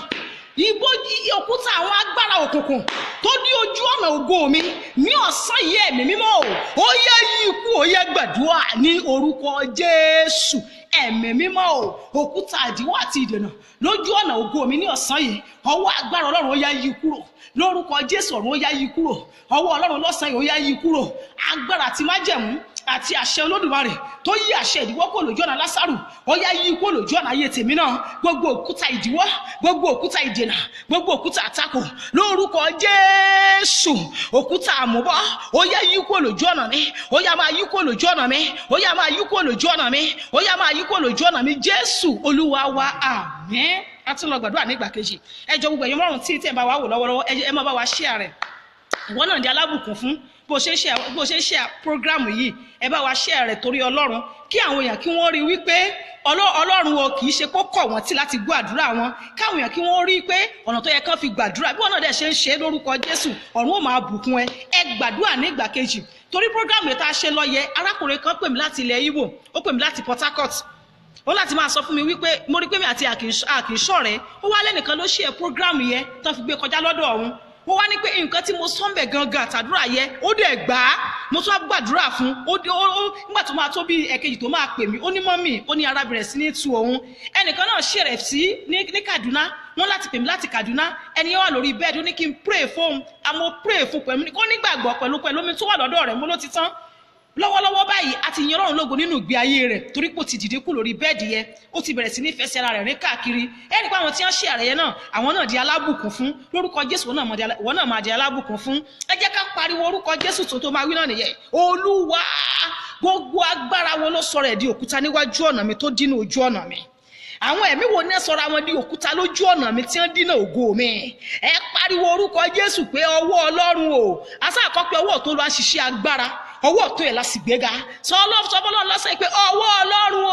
ibojì òkúta àwọn agbára òkùnkùn tó ní ojú ọ̀nà ògo mi ní ọ̀sán yìí, ẹ̀mí mímọ́ ó yá yí ikú, ó yá gbàdúrà ní orúkọ jésù. ẹ̀mí mímọ́ o, òkúta àdíwọ́ àti ìdènà lójú ọ̀nà ògo mi ní ọ̀sán yìí, ọwọ́ agbára ọlọ́run ó yá yí kúrò lórúkọ jésù, ọ̀run ó yá yí kúrò, ọwọ́ ọlọ́run lọ́sàn yìí ó yá yí kúrò, agbára àti májẹ̀mú àti àṣẹ olódùmarè tó yí àṣẹ ìdíwọ́ kò lójú ọ̀nà lásàrù ó yá yí kó lójú ọ̀nà ayé tèmi náà. gbogbo òkúta ìdíwọ́, gbogbo òkúta ìdènà, gbogbo òkúta àtakò lórúkọ jésù, òkúta àmúbọ́ ó yá yí kó lójú ọ̀nà mi, ó yá máa yí kó lójú ọ̀nà mi, ó yá máa yí kó lójú ọ̀nà mi, ó yá máa yí kó lójú ọ̀nà mi, jésù olúwa wa, àmín. a tún lọ gbàdúrà nígbà kejì. ẹ jọ̀ọ́ gbogbo ẹ̀yin mọ́rùn tí ẹ bá wa wò lọ́wọ́lọ́wọ́ ẹ má bá wa share rẹ̀. ìwọ náà di alábùkún fún bó ṣe ń share program yìí, ẹ bá wa share rẹ̀ torí ọlọ́run, kí àwọn èèyàn kí wọ́n rí wípé ọlọ́run o kì í ṣe kó kọ̀ wọ́n tí láti gbọ́ àdúrà wọn, káwọn èèyàn kí wọ́n rí pé ọ̀nà tó yẹ kán fi gbàdúrà bí wọ́n náà dẹ̀ ṣe ń ṣe lórúkọ jésù, ọ̀run ó máa bùkún ẹ gbàdúrà ní ìgbà kejì. torí program yìí tá a ṣe lọ́yẹ, arákùnrin kan pè mí láti ilẹ̀ Ìgbò, ó pè mí láti Port Harcourt, ó láti máa sọ fún mi wípé mo rí pé mi àti àkìíṣọ́rẹ́ ó wá lẹ́nìkan ló ṣe program yẹn tán fi gbé kọjá lọ́dọ̀ ọ̀hún. ó wá ní pé nǹkan tí mo sọ́nbẹ̀ gangan àtàdúrà yẹ ó dẹ̀ gbà á, mo tún wá gbàdúrà fún nígbà tó máa tó bí ẹ̀kejì tó máa pè mí, ó ní mọ́mì, ó ní ara bẹ̀rẹ̀ sí ní tu òun. ẹnìkan náà ṣe rẹ̀ sí ní Kaduna, wọ́n láti pè mí láti Kaduna, ẹni yẹn wà lórí bẹ́ẹ̀dì ó ní kí n pray fún àmọ́ pray fún pẹ̀lú kó nígbàgbọ́ pẹ̀lú omi tó wà lọ́dọ̀ rẹ̀ mo ló ti tán. lọ́wọ́lọ́wọ́ báyìí a ti yan Ọlọ́run lógo nínú ìgbé ayé rẹ̀ torí pé ó ti dìde kú lórí bẹ́ẹ̀dì yẹn, ó ti bẹ̀rẹ̀ sí ní fẹsẹ̀ ara rẹ̀ rìn káàkiri. ẹnì pé àwọn tí wọ́n ṣe àrẹ̀yẹ náà àwọn náà di alábùkún fún lórúkọ Jésù, wọn náà máa di alábùkún fún. ẹ jẹ́ ká pariwo orúkọ Jésù tó máa wí náà nìyẹn. Olúwa, gbogbo agbára wo ló sọ rẹ̀ di òkúta níwájú ọ̀nà mi tó dínà ojú ọ̀nà mi? àwọn ẹ̀mí wo ní ẹ sọra wọn di òkúta lójú ọ̀nà mi tí wọ́n dínà ògo mi? ẹ pariwo orúkọ Jésù pé ọwọ́ Ọlọ́run o, àṣà àkọ́pẹ́ ọwọ́ tó lọ àṣìṣe agbára, ọwọ́ tó yẹ láti gbéga sọ ọlọ́run lọ́sẹ̀ pé ọwọ́ Ọlọ́run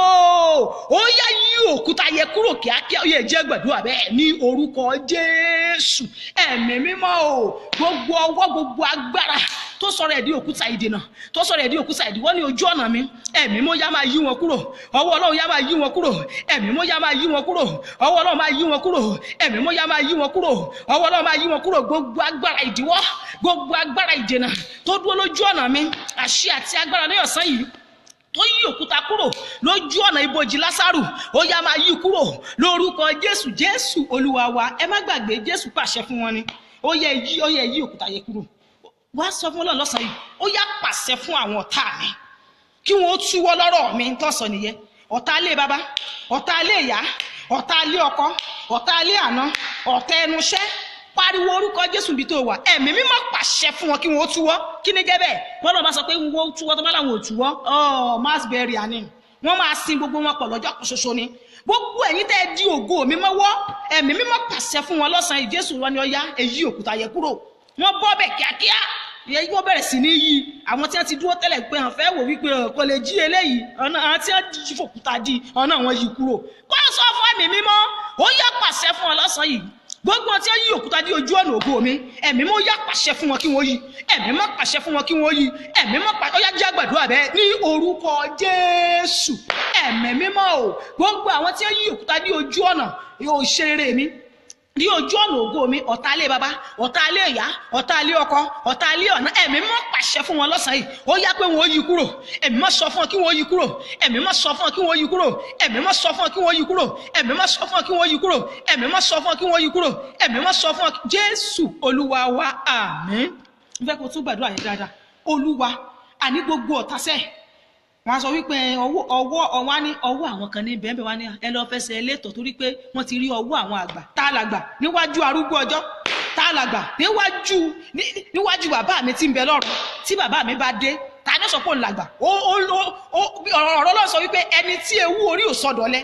ó yá yí òkúta yẹ kúrò kíákíá, ó yẹ jẹ́ gbàdúrà bẹ́ẹ̀ ní orúkọ Jésù. ẹ̀mí mímọ́ o, gbogbo ọwọ́ gbogbo agbára tó sọ̀rọ̀ ẹ̀ di òkúta ìdènà, tó sọ̀rọ̀ ẹ̀ di òkúta ìdíwọ́ ní ojú ọ̀nà mi, ẹ̀mí mọ́ yá máa yí wọn kúrò, ọwọ́ Ọlọ́run yá máa yí wọn kúrò, ẹ̀mí mọ́ yá máa yí wọn kúrò, ọwọ́ Ọlọ́run máa yí wọn kúrò, ẹ̀mí mọ́ yá máa yí wọn kúrò, ọwọ́ Ọlọ́run máa yí wọn kúrò. gbogbo agbára ìdíwọ́, gbogbo agbára ìdènà tó dúró lójú ọ̀nà mi, àṣẹ àti agbára ní ọ̀sán yìí tó yí òkúta kúrò lójú ọ̀nà ibojì Lásárù, ó yá máa yí kúrò lórúkọ Jésù. Jésù olúwa wa. ẹ má gbàgbé Jésù pàṣẹ fún wọn ni, ó yẹ yí òkúta yẹ kúrò. wá sọ fún Ọlọ́run lọ́sàn yìí, ó yá pàṣẹ fún àwọn ọ̀tá mi kí wọ́n túwọ́ lọ́rọ̀ mi tó sọ nìyẹn. ọ̀tá ilé baba, ọ̀tá ilé ìyá, ọ̀tá ilé ọkọ, ọ̀tá ilé àná, ọ̀tá ẹnuṣẹ́, pariwo orúkọ Jésù bí tó wà. ẹ̀mí mímọ́ pàṣẹ fún wọn kí wọ́n túwọ́. kí ni jẹ́ bẹ́ẹ̀? wọ́n lọ bá sọ pé wọ́n túwọ́ tó bá láwọn ò túwọ́, mass burial ni wọ́n máa sin gbogbo wọn pọ̀ lọ́jọ́ kan ṣoṣo ni. gbogbo ẹ̀yin tẹ́ ẹ di ògo mi mọ́wọ́, ẹ̀mí mímọ́ pàṣẹ fún wọn lọ́sàn-án Jésù wọn ni ó yá èyí òkúta yẹ kúrò. wọ́n bọ́ bẹ̀ kíákíá, ìyẹn yóò bẹ̀rẹ̀ sí ní yí. àwọn tí wọ́n ti dúró tẹ́lẹ̀ pé hàn fẹ́ wò wípé kò lè jí eléyìí, ọ̀nà àwọn tí wọ́n jí fòkúta di ọ̀nà wọn yí kúrò. kó sọ fún ẹ̀mí mímọ́, ó yá pàṣẹ fún ọ lọ́sàn yìí. gbogbo tí wọ́n yí òkúta di ojú ọ̀nà ògo mi, ẹ̀mí mọ́ yá pàṣẹ fún wọn kí wọ́n yí, ẹ̀mí mọ́ pàṣẹ fún wọn kí wọ́n yí, ẹ̀mí mọ́ pàṣẹ, ó yá jẹ́ àgbàdua bẹ́ẹ̀ ní orúkọ Jésù. ẹ̀mí mímọ́ o, gbogbo àwọn tí wọ́n yí òkúta di ojú ọ̀nà yóò ṣe rere mi ní ojú ọ̀nà ògo mi, ọ̀tá ilé baba, ọ̀tá ilé ìyá, ọ̀tá ilé ọkọ, ọ̀tá ilé ọ̀nà, ẹ̀mí mọ́ pàṣẹ fún wọn lọ́sàn yìí, ó yá pé wọ́n yí kúrò. ẹ̀mí mọ́ sọ fún wọn kí wọ́n yí kúrò, ẹ̀mí mọ́ sọ fún wọn kí wọ́n yí kúrò, ẹ̀mí mọ́ sọ fún wọn kí wọ́n yí kúrò, ẹ̀mí mọ́ sọ fún wọn kí wọ́n yí kúrò, ẹ̀mí mọ́ sọ fún wọn kí wọ́n yí kúrò, ẹ̀mí mọ́ sọ fún wọn. Jésù olúwa wa, àmín. n fẹ́ kó tún gbàdúrà yẹn dáadáa. Olúwa, àní gbogbo ọ̀tá sẹ́ wọ́n sọ wípé ọwọ́ àwọn kan ní bẹ́ẹ̀ wá ní ẹ lọ fẹsẹ̀ elétò torí pé wọ́n ti rí ọwọ́ àwọn àgbà tá a làgbà níwájú arúgbó ọjọ́ tá a làgbà níwájú bàbá mi tí ń bẹ lọ́run tí bàbá mi bá dé ta ní sọ pé òun làgbà ọ̀rọ̀ ló sọ wípé ẹni tí ewu orí ò sọdọ̀ lẹ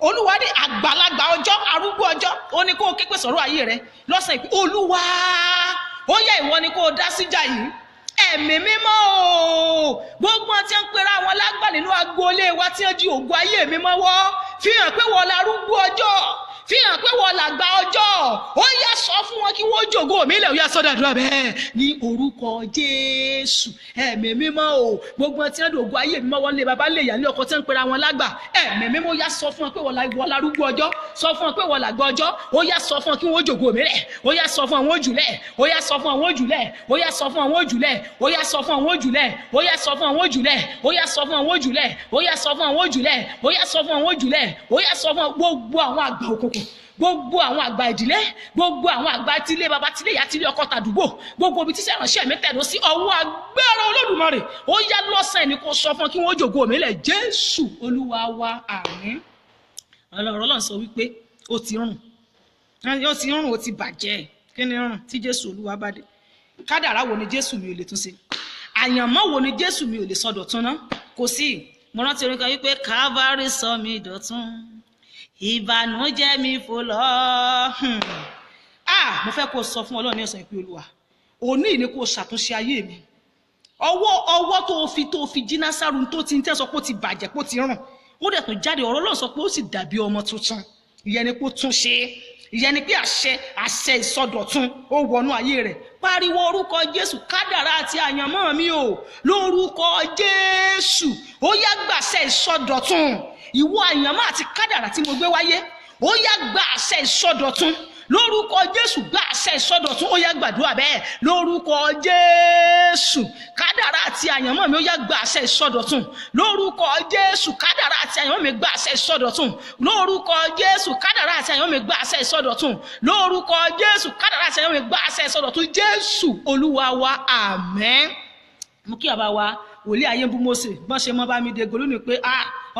olúwa ní àgbàlagbà ọjọ́ arúgbó ọjọ́ ó ní kó o képe sọ̀rọ̀ ayé rẹ lọ́sàn ìpín olúwa ó yẹ ìwọ ni kó o dá síjà yìí ẹ̀mí mímọ́ o gbogbo tí ń pera wọn lágbà nínú agboolé wa tí ń di ògùn ayé mi mọ́wọ́ fi hàn pé wọ́n larúgbó ọjọ́ fi hàn pé wọ́n làgbà ọjọ́ ó yá sọ fún wọn kí wọ́n jòkó mi lẹ̀ ó yá sọ́dàdúrà bẹ́ẹ̀ ní orúkọ Jésù ẹ̀mí mímọ́ o gbogbo tí ń di ògùn ayé mi mọ́wọ́ lé baba lè yà ní ọkọ̀ tí ń pera wọn lágbà ẹ̀mí mímọ́ ó yá sọ fún wọn pé wọ́n larúgbó ọjọ́ sọ fún wọn pé wọ́n làgbà ọjọ́ ó yá sọ fún wọn kí wọ́n jòkó mi lẹ̀ ó yá sọ fún àwọn òjùlẹ̀ ó yá sọ fún àwọn òjùlẹ̀ ó yá sọ fún àwọn òjùlẹ̀ ó yá sọ fún àwọn òjùlẹ̀ ó yá sọ fún àwọn òjùlẹ̀ ó yá sọ fún àwọn òjùlẹ̀ ó yá sọ fún àwọn òjùlẹ̀ ó yá sọ fún àwọn òjùlẹ̀ ó yá sọ fún gbogbo àwọn àgbà òkùnkùn gbogbo àwọn àgbà ìdílé gbogbo àwọn àgbà tílé baba tílé ìyá tílé ọkọ tàdúgbò gbogbo ibi tí ìránṣẹ́ mi tẹ̀dó sí ọwọ́ agbára Olódùmarè ó yá lọ́sàn ni kò sọ fún kí wọ́n jòkó mi lẹ̀ Jésù Olúwa wa àmín. Ọlọ́run sọ wípé ó ti rùn ó ti bàjẹ́ kí ni rùn tí Jésù Olúwa bá dé kádàrá wo ni Jésù mi ò lè tún ṣe àyànmọ́ wo ni Jésù mi ò lè sọ dọ̀tun ná kò sí. Mo rántí orin kan wípé Calvary sọ mi dọ̀tun ìbànújẹ́ mi fò lọ. Mo fẹ́ kó sọ fún Ọlọ́run ní ọ̀sán ìpín Olúwa òní ni kó ṣàtúnṣe ayé mi ọwọ́ tó fi jí Násárù tó ti ń tẹ́sọ pé ó ti bàjẹ́ pé ó ti rùn ó dẹ̀ tún jáde ọ̀rọ̀ Ọlọ́run sọ pé ó sì dàbí ọmọ tuntun ìyẹn ni pé ó tún ṣe ìyẹn ni pé àṣẹ ìsọdọ̀tun ó wọnú ayé rẹ̀ pariwo orúkọ Jésù kádàrá àti àyànmọ́ mi o lórúkọ Jésù ó yá gbàṣẹ ìsọdọ̀tun ìwọ àyànmọ́ àti kádàrá tí mo gbé wáyé ó yá gba àṣẹ ìsọdọ̀tun lórúkọ Jésù gba àṣẹ ìsọdọ̀tun ó yá gbàdúrà bẹ́ẹ̀ lórúkọ Jésù kádàrá àti àyànmọ́ mi ó yá gba àṣẹ ìsọdọ̀tun lórúkọ Jésù kádàrá àti àyànmọ́ mi gba àṣẹ ìsọdọ̀tun lórúkọ Jésù kádàrá àti àyànmọ́ mi gba àṣẹ ìsọdọ̀tun lórúkọ Jésù kádàrá àti àyànmọ́ mi gba àṣẹ ìsọdọ̀tun Jésù Olúwa wa àmín. Mo kí bàbá wa wòlíì ayé ń bú Mósè bọ́n ṣe mọ́ bá mi dé golú ni pé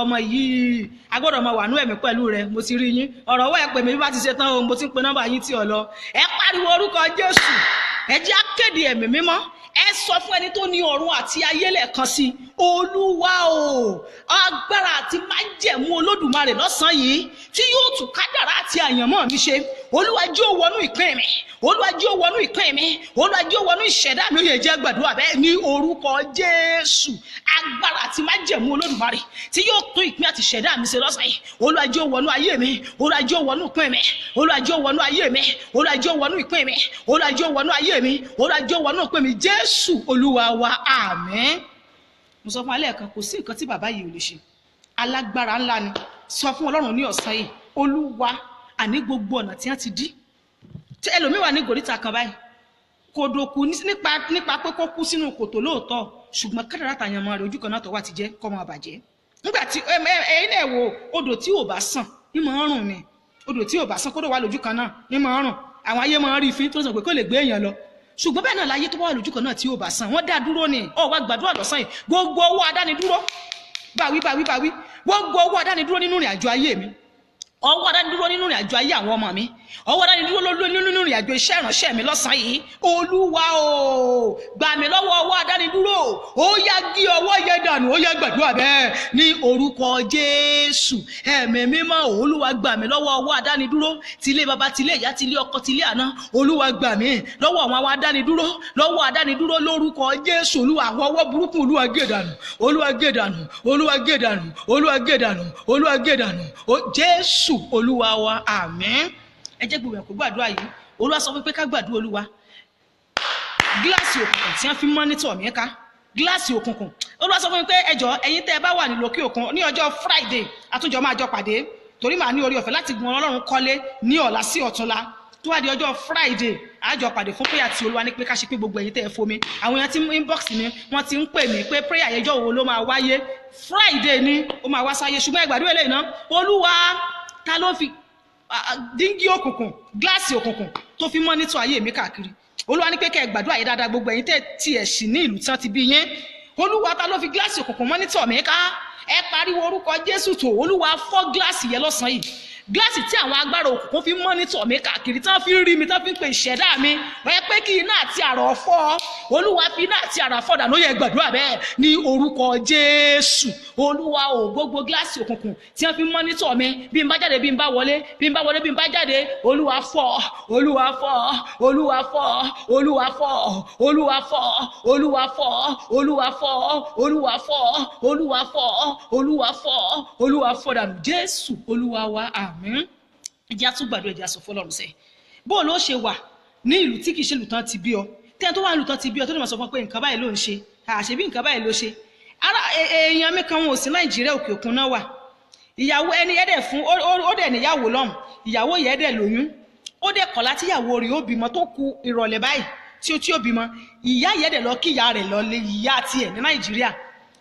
ọmọ yìí agbọ́dọ̀ máa wà nú ẹ̀mí pẹ̀lú rẹ̀ mo ti rí yín ọ̀rọ̀ ọwọ́ ẹ̀ pè mí bí bá ti ṣe tán o mo ti ń pe nọ́mbà yín tí ò lọ ẹ pariwo orúkọ Jésù ẹ jẹ́ á kéde ẹ̀mí mímọ́ ẹ sọ fún ẹni tó ní ọ̀run àti ayé lẹ́ẹ̀kan sí Olúwa o agbára àti májẹ̀mú Olódùmarè lọ́sàn-án yìí tí yóò tún kádàrá àti àyànmọ́ mi ṣe Olúwa jẹ́ ó wọnú ìpín mi Olúwa jẹ́ ó wọnú ìpín mi Olúwa jẹ́ ó wọnú ìṣẹ̀dá mi ó yẹ jẹ́ gbàdúrà bẹ́ẹ̀ ní orúkọ Jésù agbára àti májẹ̀mú Olódùmarè tí yóò tún ìpín àti ìṣẹ̀dá mi ṣe lọ́sàn yìí Olúwa jẹ́ ó wọnú ayé mi Olúwa jẹ́ ó wọnú ìpín mi Olúwa jẹ́ ó wọnú ayé mi Olúwa jẹ́ ó wọnú ìpín mi Olúwa jẹ́ ó wọnú ayé mi Olúwa jẹ́ ó wọnú ìpín mi Jésù Olúwa wa àmín. Mo sọ fún alẹ́ kan kò sí nǹkan tí bàbá yìí ò lè ṣe alágbára ńlá ni sọ fún Ọlọ́run ní ọ̀sán yìí Olúwa àní gbogbo ọ̀nà tí wọ́n ti dí tí ẹlòmíì wà ní gòríta kan báyìí kò dòkú nípa pé kó kú sínú kòtò lóòótọ́ ṣùgbọ́n kádàrá àtàyànmọ́ rẹ̀ ojú kan náà tó wà ti jẹ́ kọ́ máa bàjẹ́ nígbà tí ẹ̀yin náà wo odò tí ò bá sàn ní máa ń rùn ni odò tí ò bá sàn kó dò wà lójú kan náà ní máa ń rùn àwọn ayé máa ń rí ìfín tó sọ pé kó lè gbé èèyàn lọ ṣùgbọ́n bẹ́ẹ̀ náà láyé tó wà lójú kan náà tí ò bá sàn wọ́n dá dúró ni wá gbàdúrà lọ́sàn yìí gbogbo owó adánidúró báwí gbogbo owó adánidúró nínú ìrìn àjò ayé mi ọwọ́ adánidúró nínú ìrìn àjò ayé àwọn ọmọ mi ọwọ́ adánidúró nínú ìrìn àjò iṣẹ́ ìránṣẹ́ mi lọ́sàn yìí Olúwa o gbà mí lọ́wọ́ ọwọ́ adánidúró ó yá gé ọwọ́ yẹn dànù ó yá gbàdúrà bẹ́ẹ̀ ní orúkọ Jésù ẹ̀mí mímọ́ Olúwa gbà mí lọ́wọ́ ọwọ́ adánidúró tilé baba tilé ìyá tilé ọkọ tilé àná Olúwa gbà mí lọ́wọ́ àwọn adánidúró lórúkọ Jésù Olúwa àwọn ọwọ́ burúkú Olúwa gé dànù Olúwa gé dànù Olúwa gé dànù Olúwa gé dànù Olúwa gé dànù Jésù Olúwa wa àmín. Ẹ jẹ́ gbogbo ẹ̀kọ́ gbàdúrà yìí Olúwa sọ pé ká gbàdúrà Olúwa gíláàsì òkùnkùn tí wọ́n fi mọ́nítọ̀ mi ká gíláàsì òkùnkùn Olúwa sọ fún mi pé ẹjọ́ ẹ̀yin tẹ́ ẹ bá wà ní lókè òkun ní ọjọ́ Friday àtúnjọ máa jọ pàdé torí màá ní orí ọ̀fẹ́ láti gun Ọlọ́run kọ́lé ní ọ̀la sí ọ̀túnla tó wá di ọjọ́ Friday àjọ pàdé fún prayer tí Olúwa ní pé ká ṣe pé gbogbo ẹ̀yin tẹ́ ẹ fomi àwọn èèyàn tí inbox mi wọ́n ti ń pè mí pé prayer yẹjọ́ wo ló máa wáyé Friday ni ó máa wá sáyé ṣùgbọ́n ìgbàdúrà eléyìí náà Olúwa ta ló fi díngí òkùnkùn gíláàsì òkùnkùn tó fi mọ́nítọ̀ ayé mi káàkiri Olúwa ní pé kẹ́ ẹ gbàdúrà yìí dáadáa gbogbo ẹ̀yin tẹ́ tí ẹ̀ sì ní ìlú tí wọ́n ti bí yín olúwa ta ló fi gíláàsì òkùnkùn mọ́nítọ̀ mi ká ẹ pariwo orúkọ Jésù tó olúwa fọ́ gíláàsì yẹn lọ́sàn-án yìí gíláàsì tí àwọn agbára òkùnkùn fi mọ́nítọ̀ mi káàkiri tán fi rí mi tán fi ń pe ìṣẹ̀dá mi wọ́n pé kí iná àti àrà fọ́ olúwa fi iná àti àrà fọ́ dànù yẹ gbàdúrà bẹ́ẹ̀ ní orúkọ Jésù olúwa ò gbogbo gíláàsì òkùnkùn tí wọ́n fi mọ́nítọ̀ mi bí n bá jáde bí n bá wọlé bí n bá wọlé bí n bá jáde olúwa fọ́ olúwa fọ́ olúwa fọ́ olúwa fọ́ olúwa fọ́ olúwa fọ́ olúwa fọ́ olúwa fọ́ olúwa fọ́ olúwa fọ́ olúwa fọ́ dànù Jésù olúwa wa àmín. Ẹjẹ́ á tún gbàdúrà ẹjẹ́ á sọ fọ́lọ́run sẹ́ bó ló ṣe wà ní ìlú tí kìí ṣe ìlú tán ti bí ọ tẹ́ni tó wà ìlú tán ti bí ọ tó lè máa sọ fún ọ pé nǹkan báyìí ló ń ṣe àṣebí nǹkan báyìí ló ṣe ara èèyàn mi kan wọn ò sí Nàìjíríà òkè òkun náà wà ìyàwó ẹni ẹ̀dẹ̀ fún ó dẹ̀ níyàwó lọ́hùn ìyàwó yẹn dẹ̀ lóyún ó dẹ̀ kọ̀ láti ìyàwó rẹ̀ ó bímọ tó ku ìrọ̀lẹ́ báyìí tí ó bímọ ìyá yẹn dẹ̀ lọ kí ìyá rẹ̀ lọ lé ìyá tiẹ̀ ní Nàìjíríà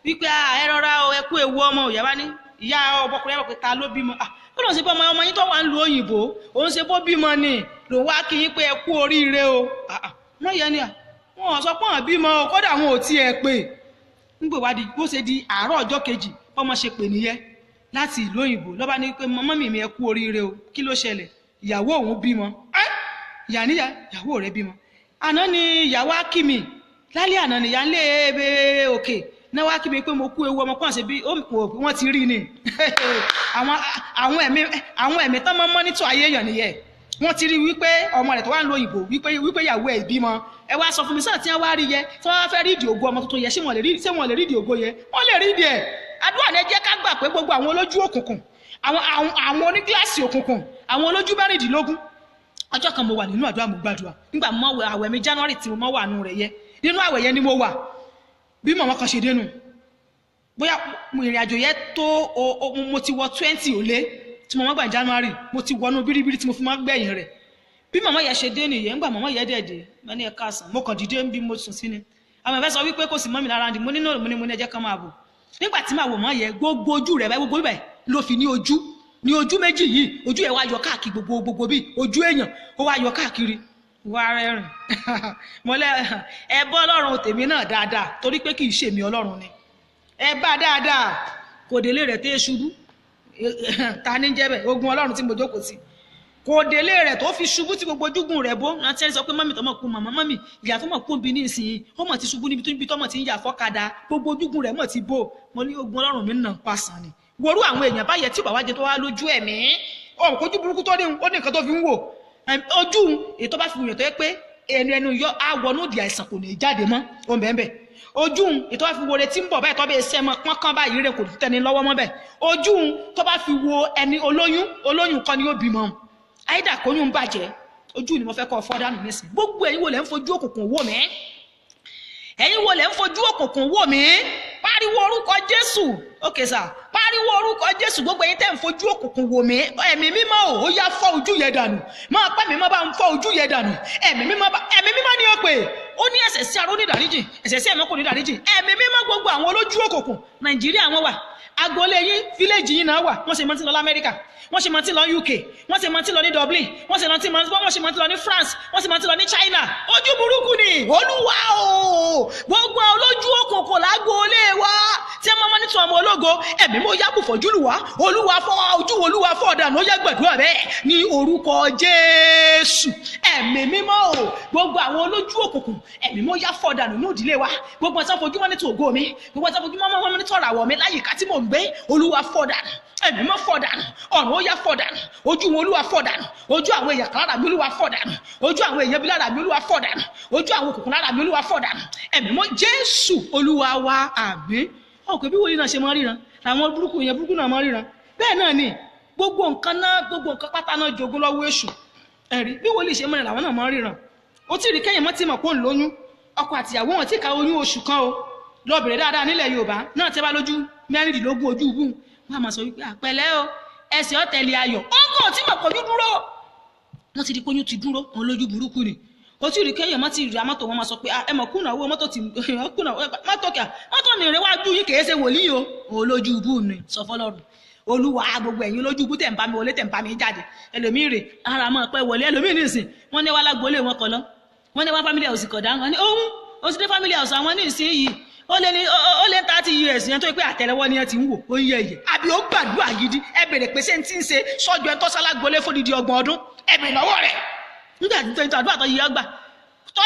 wípé ẹ rọra ẹ kú ewu ọmọ òyà bá ní ìyá ọbọkùnrin ẹ bọ pé ta ló bímọ ó lọ sí bọ́ ọmọ yín tó wà ń lu òyìnbó òun ṣe bó bímọ ni lòun wá kí yín pé ẹ kú oríire o wọ́n yẹ ni wọ́n sọ pé wọ́n bímọ o kódà wọn ò tiẹ̀ pè nígbà wádìí bó ṣe di àárọ̀ ọjọ́ kejì bọ́mọ ṣe pè nìyẹn láti ìlú òyìnbó lọ́ba ní pé mọ́mì mi ẹ kú oríire o kí ló ṣẹlẹ̀ ìyàwó òun bímọ ìyá níyà ìyàwó rẹ̀ bímọ àná ni ìyàwó akími lálẹ́ àná nìyà ń lé ebe òkè náà wá kí mi pé mo kú ewu ọmọ kan ṣe bí wọ́n ti rí ni àwọn ẹ̀mí tán máa ń mọ́nítọ̀ ayé èèyàn nìyẹn wọ́n ti rí wípé ọmọ rẹ̀ tó wà ń lo òyìnbó wípé ìyàwó ẹ̀ bímọ ẹ wá sọ fún mi sáà tí wọ́n wá rí yẹ tí wọ́n fẹ́ rí ìdí ògo ọmọ tuntun yẹ ṣé wọ́n lè rí ìdí ògo yẹ wọ́n lè rí ìdí ẹ̀ àdúrà ní jẹ́ ká gbà pé gbogbo àwọn olójú òkùnkùn àwọn onígíláàsì òkùnkùn àwọn olójú mẹ́rìndínlógún ọjọ́ kan mo wà nínú àdúrà mo gbàdúrà nígbà mo àwẹ̀ mi January tí mo mọ́ wà nù rẹ̀ yẹ nínú àwẹ̀ yẹn ni mo wà bí màmá kan ṣe dénú bóyá ìrìn àjò yẹn tó mo ti wọ 20 ó lé tí mo máa gbà January mo ti wọnú bíríbírí tí mo fi máa gbẹ̀yìn rẹ̀ bí màmá yẹn ṣe dé nìyẹn ńgbà màmá yẹn dẹ̀dẹ̀ mo ní ẹ̀ka àsán mo kàn dìde bí mo sùn sí ni àwọn ẹ̀fẹ́ sọ wípé kò sí mọ́ mi lára ndì mo ní náà mo ní ẹjẹ́ kan máa bò nígbà tí màá wò mọ́ yẹn gbogbo ojú rẹ̀ báyìí gbogbo báyìí ló fi ní ojú méjì yìí ojú ẹ̀ wá yọ káàkiri gbogbo bíi ojú èèyàn ó wá yọ káàkiri wá rẹ́rìn mọ́lẹ́ ẹ bọ́ ọlọ́run tèmi náà dáadáa torí pé kì í ṣèmi ọlọ́run ni ẹ bá dáadáa kò délé rẹ̀ tẹ́ ṣubú ta ní jẹ́ bẹ́ẹ̀ ogun ọlọ́run tí mo jókòó sí kò délé rẹ̀ tó fi ṣubú tí gbogbo ojúgun rẹ̀ bó rántí ẹni sọ pé mọ́mì tọmọ kú màmá mọ́mì ìyá tó mọ̀ kú bí ní ìsìn ó mọ̀ ti ṣubú níbi tọ́mọ̀ ti ń yà fọ́kadà gbogbo ojúgun rẹ̀ mọ̀ ti bó mo ní ogun ọlọ́run mi nà ń pàṣán ni worú àwọn èèyàn báyẹ tí bàbá jẹ tó wá lójú ẹ̀mí ọ̀hún kojú burúkú tó ní nǹkan tó fi ń wò ojú ètò bá fi wùyàn tó yẹ pé ẹnu yọ àwọnú di àìsàn kò ní jáde mọ́ ohun bẹ́ẹ̀ bẹ́ẹ̀ ojú ètò bá fi wo retí ń bọ̀ báyìí tó bẹ́ẹ̀ sẹ́ mọ́ pọ́nkán báyìí rẹ̀ kò ní tẹ́ni lọ́wọ́ mọ́ bẹ́ẹ̀ ojú tó bá fi wo ẹni olóyún kan ni ó bímọ àìdá kóyún ń bàjẹ́ ojú ni mo fẹ́ kọ́ fọ́ dànù nísìn gbogbo ẹ̀yin wo lẹ́ ń fojú òkùnkùn wò mí ẹ̀yin wo lẹ́ ń fojú òkùnkùn wò mí pariwo orúkọ Jésù ókè sà pariwo orúkọ Jésù gbogbo ẹ̀yin tẹ́ ń fojú òkùnkùn wò mí ẹ̀mí mímọ́ ó yá fọ́ ojú yẹn dànù máa pẹ́ mi má bá ń fọ́ ojú yẹn dànù ẹ̀mí mímọ́ ni ó pè ó ní ẹ̀ṣẹ̀ sí aró nídàríjì ẹ̀ṣẹ̀ sí ẹ̀mọ́ kò nídàríjì ẹ̀mí mímọ́ gbogbo àwọn olójú òkùnkùn Nàìjíríà wọn wà agboolé yín fíléèjì yín náà wà wọ́n ṣe mọ́ tí lọ lamẹ́ríkà wọ́n ṣe mọ́ tí lọ UK wọ́n ṣe mọ́ tí lọ ní Dublin wọ́n ṣe mọ́ tí lọ ní France wọ́n ṣe mọ́ tí lọ ní China ojú burúkú ni Olúwa o gbogbo olójú òkùnkùn lágboolé wa tí wọ́n mọ́ nítorí ọmọ ológo ẹ̀mí mo yábù fọ́jú lù wá Olúwa fọ́ ojú Olúwa fọ́ ọ̀dà ló yẹ gbàdúrà bẹ́ẹ̀ ní orúkọ Jésù ẹ̀mí mímọ́ o gbogbo àwọn olójú òkùnkùn ẹ̀mí mo yá fọ́ ọ̀dà nínú ìdílé wa gbogbo ọ̀sán fojú mọ́ nítorí ògo mi gbogbo ọ̀sán fojú mọ́ nítorí àwọ̀ mi láyìíká tí mò ń gbé Olúwa fọ́ ọ̀dà ẹ̀mí mọ́ fọ́ dànù ọ̀run ó yá fọ́ dànù ojú wọn Olúwa fọ́ dànù ojú àwọn èèyàn kan lára mi Olúwa fọ́ dànù ojú àwọn èèyàn bí lára mi Olúwa fọ́ dànù ojú àwọn òkùnkùn lára mi Olúwa fọ́ dànù ẹ̀mí mọ́ Jésù Olúwa wa àmín ọ̀pẹ bí wòlíì náà ṣe máa ríran làwọn burúkú yẹn burúkú náà máa ríran bẹ́ẹ̀ náà ni gbogbo nǹkan pátá náà jogún lọ́wọ́ èṣù ẹ̀rí bí wòlíì ṣe mọ́rin làwọn náà máa ríran ó tí rí kẹ́yìn mọ́ tí mọ̀ pé ń lóyún ọkọ àtìyàwó wọn tí ka oyún oṣù kan o lọ́bìnrin dáadáa nílẹ̀ Yorùbá náà tẹ́ bá lójú mẹ́rìndínlógún ojú ìbùn wọ́n á máa sọ wípé àpẹẹlẹ́ o ẹsẹ̀ ọ̀tẹ̀lẹ̀ ayọ̀ ọkọ̀ tí mọ̀ pọ̀jú dúró wọ́n ti di pé oyún ti dúró wọn lójú burúkú ni ó tí rí kẹ́yìn mọ́ tí rí amọ́tò wọn máa sọ pé ẹ mọ̀ kùnà owó mọ́tò tí kùnà mọ́tò kà mọ́tò ní ìrẹ́wájú yìí kìí ṣe wòlíì o olójú ibú ni sọ fọlọ́run Olúwa gbogbo ẹ̀yin lójú ibú tẹ̀ ń bá mi wọlé tẹ̀ ń bá mi jáde ẹlòmíì rè ara máa pẹ́ wọlé ẹlòmíì nìsín wọ́n ní wá lágbólé wọn kọ lọ wọ́n ní wá family house kọ̀dá wọn ní ohun ó ti dé family house àwọn ní ìsín yìí ó lé 30 years yẹn tó yẹ pé àtẹ́lẹwọ́ ni ẹ ti ń wò ó ń yẹ ẹ̀yẹ àbí ó gbàdúrà gidi ẹ bèrè pé ṣé ń tí ń ṣe sọ́jọ́ ẹ tó sálágbólé fódìdí 30 ọdún ẹ bèrè lọ́wọ́ rẹ̀ nígbà tí àdúrà tó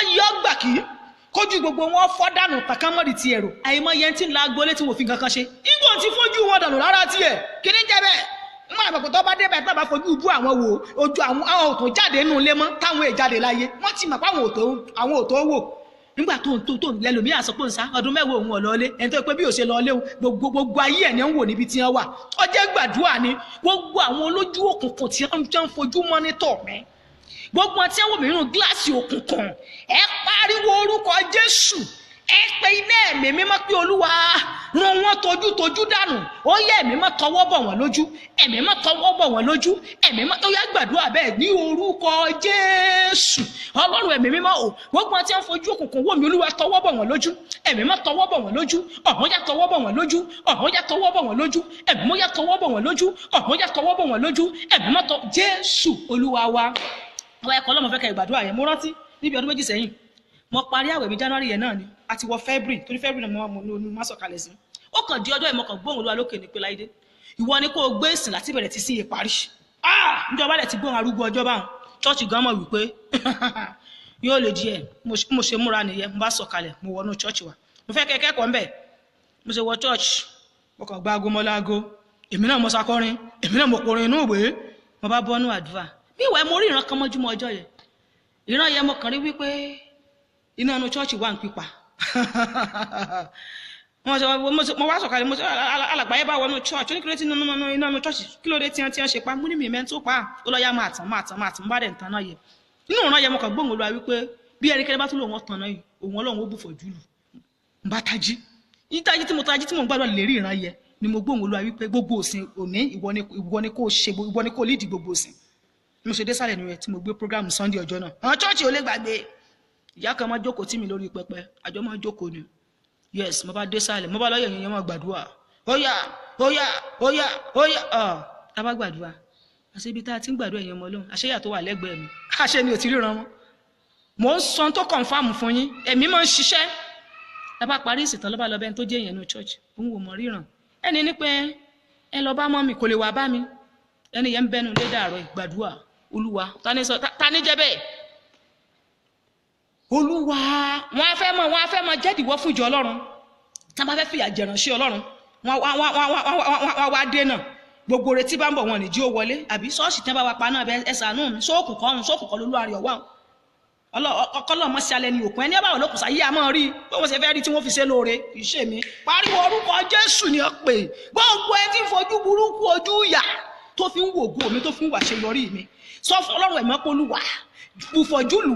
yí ọgbà kì í kójú gbogbo wọn fọ́ dànù kankan mọ́rì ti ẹ̀rọ àìmọ́ yẹn tí ń la agbólé tí wọ́n fi kankan ṣe igbó ti fojú wọn dànù rárá tiẹ̀ kí ní jẹ́ bẹ́ẹ̀ nígbà àgbàgbọ́ tó bá débẹ̀ tó bá fojú bú àwọn wò ojú àwọn òtò jáde nínú ilé mọ́ táwọn èjáde láyé wọ́n ti mọ̀ pé àwọn òtò wò nígbà tó lẹ́lòmíà sọ pé ń sá ọdún 10 òun ọ̀lọ́lé ẹni tó pé bí ò ṣe lọ́lé gbogbo ayé ẹ̀ ní ń wò níbi tí wọ́n wà ọjẹ́ gbàdúrà ni gbogbo àwọn olójú òkùnkùn tí wọ́n ń fojú mọ́nítọ̀ mẹ́ gbogbo àti ẹwọ mìíràn gíláàsì òkùnkùn ẹ pariwo orúkọ Jésù ẹ pe iná ẹ̀mí mímọ́ pé Olúwa run wọ́n tójú dànù ó yẹ ẹ̀mí mímọ́ tọwọ́ bọ̀ wọ́n lójú ẹ̀mí mímọ́ tọwọ́ bọ̀ wọ́n lójú ẹ̀mí mímọ́ tó yá gbàdúrà bẹ́ẹ̀ ní orúkọ Jésù Ọlọ́run ẹ̀mí mímọ́ o gbogbo àti ẹwọ fojú òkùnkùn wò mí Olúwa tọwọ́ bọ̀ wọ́n lójú ẹ̀mí mímọ́ tọwọ́ bọ̀ wọ́n lójú ọ̀hún yá tọwọ́ bọ̀ wọ́n lójú ọ̀hún yá tọwọ́ bọ̀ wọ́n lójú ẹ̀mí mímọ́ yá tọwọ́ bọ̀ wọ́n lójú ọ̀hún yá tọwọ́ bọ̀ wọ́n lójú ẹ̀mí mímọ́ tọ Jésù Olúwa wa àwọn ẹ̀kọ́ lọ́mọ fẹ́ kẹ́ ìgbàdúrà yẹn mo rántí níbi ọdún 2 sẹ́yìn mo parí àwẹ̀ mi January yẹn náà ni àti wọ February torí February náà mo máa sọ̀kalẹ̀ sí ó kàn di ọjọ́ ìmọ̀kàn gbóhùn Olúwa lókè ní pé Láìdé ìwọ ni kó o gbé ìsìn láti bẹ̀rẹ̀ ti sí ìparí níjọba rẹ̀ ti gbóhùn arúgbó ọjọ́ báwọn chọ́ọ̀chì gan mọ̀ wípé yóò lè díẹ̀ mo ṣe múra nìyẹn mo bá sọ̀kalẹ̀ mo wọnú chọ́ọ̀chì wa mo fẹ́ kẹ́kẹ́kọ̀ọ́ ńbẹ̀ mo ṣe wọ chọ́ọ̀chì mo kàn gba aago mọ́ láago èmi náà mo sakọrin èmi náà mo kọrin inú ìwé mo bá bọ́nú àdúrà bí ìwà mo rí ìran kan mọ́júmọ́ ọjọ́ yẹn ìran yẹn mo kàn rí wípé iná inú chọ́ọ̀chì wà ń pípa mo wá sọ̀kalẹ̀ mo alàgbáyé bá wọnú chọ́ọ̀chì oníkìlẹ̀ tí iná inú chọ́ọ̀chì kí ló dé tí wọ́n ṣe pa mú ní mi mẹ́ tó pa ó lọ yá máa tàn bá dẹ̀ ń tan náà yẹ inú ìran yẹn mo kàn gbóhùn Olúwa wípé bí ẹnikẹ́ni bá tún lòun ọ̀tàn náà yìí òun Ọlọ́run ó bùfọ̀ jùlù ń bá tají ìtají tí mo gbàdúrà lè rí ìran yẹn ni mo gbóhùn Olúwa wípé gbogbo òsìn òní ìwọ ni kò lídìí gbogbo òsìn mo ṣe dé sálẹ̀ nìyẹn tí mo gbé program Sunday ọjọ́ náà àwọn chọ́ọ̀chì ò lè gbàgbé ìyá kan máa jókòó tí mi lórí pẹpẹ àjọ máa jókòó ni yes mo bá dé sálẹ̀ mo bá lọ́yẹ̀ yẹn máa gbàdúrà óyá tá bá gbàdúrà àṣẹ ibi tá a ti ń gbàdúrà yẹn mọ́ lóhùn àṣẹyà tó wà lẹ́gbẹ̀ẹ́ mi àṣẹ ni ò ti ríran wọn mò ń sọ tó confam fún yín ẹ̀mí máa ń ṣiṣẹ́ tá bá parí ìsìtàn lọ́ba lọ́bẹ̀ tó jẹ́ yẹn ní church òun wò mọ́ ríran ẹni ní pé ẹ lọ bá mọ́ mi kò lè wá bá mi ẹni yẹn ń bẹnu lé dàárọ̀ ìgbàdúrà Olúwa ta ní jẹ́ bẹ́ẹ̀ Olúwa wọn á fẹ́ mọ jẹ́dìwọ́ fún ìjọ Ọlọ́run tá bá fẹ́ fìyà jẹ̀ránṣẹ́ Ọlọ́run wọn wá dé náà gbogbo retí bá ń bọ̀ wọn ní jí ó wọlé àbí ṣọ́ọ̀ṣì tẹ́ bá wa pa náà ẹ ṣàánú mi sóòkù kọ́ lólú àríọ̀ wà ọkọlọ́mọ sí alẹ́ ní òkun ẹni ọba olókùn sáyé àmọ́ rí bí wọ́n ṣe fẹ́ rí tí wọ́n fi ṣe lóore ìṣe mi pariwo orúkọ Jésù ni ọ pé gbogbo ẹni tí ń fojú burúkú ojú yà tó fi ń wò ògo mi tó fi ń wà ṣe yọrí mi sọ fún Ọlọ́run ẹ̀mọ́ polúwa bùfọ̀júlù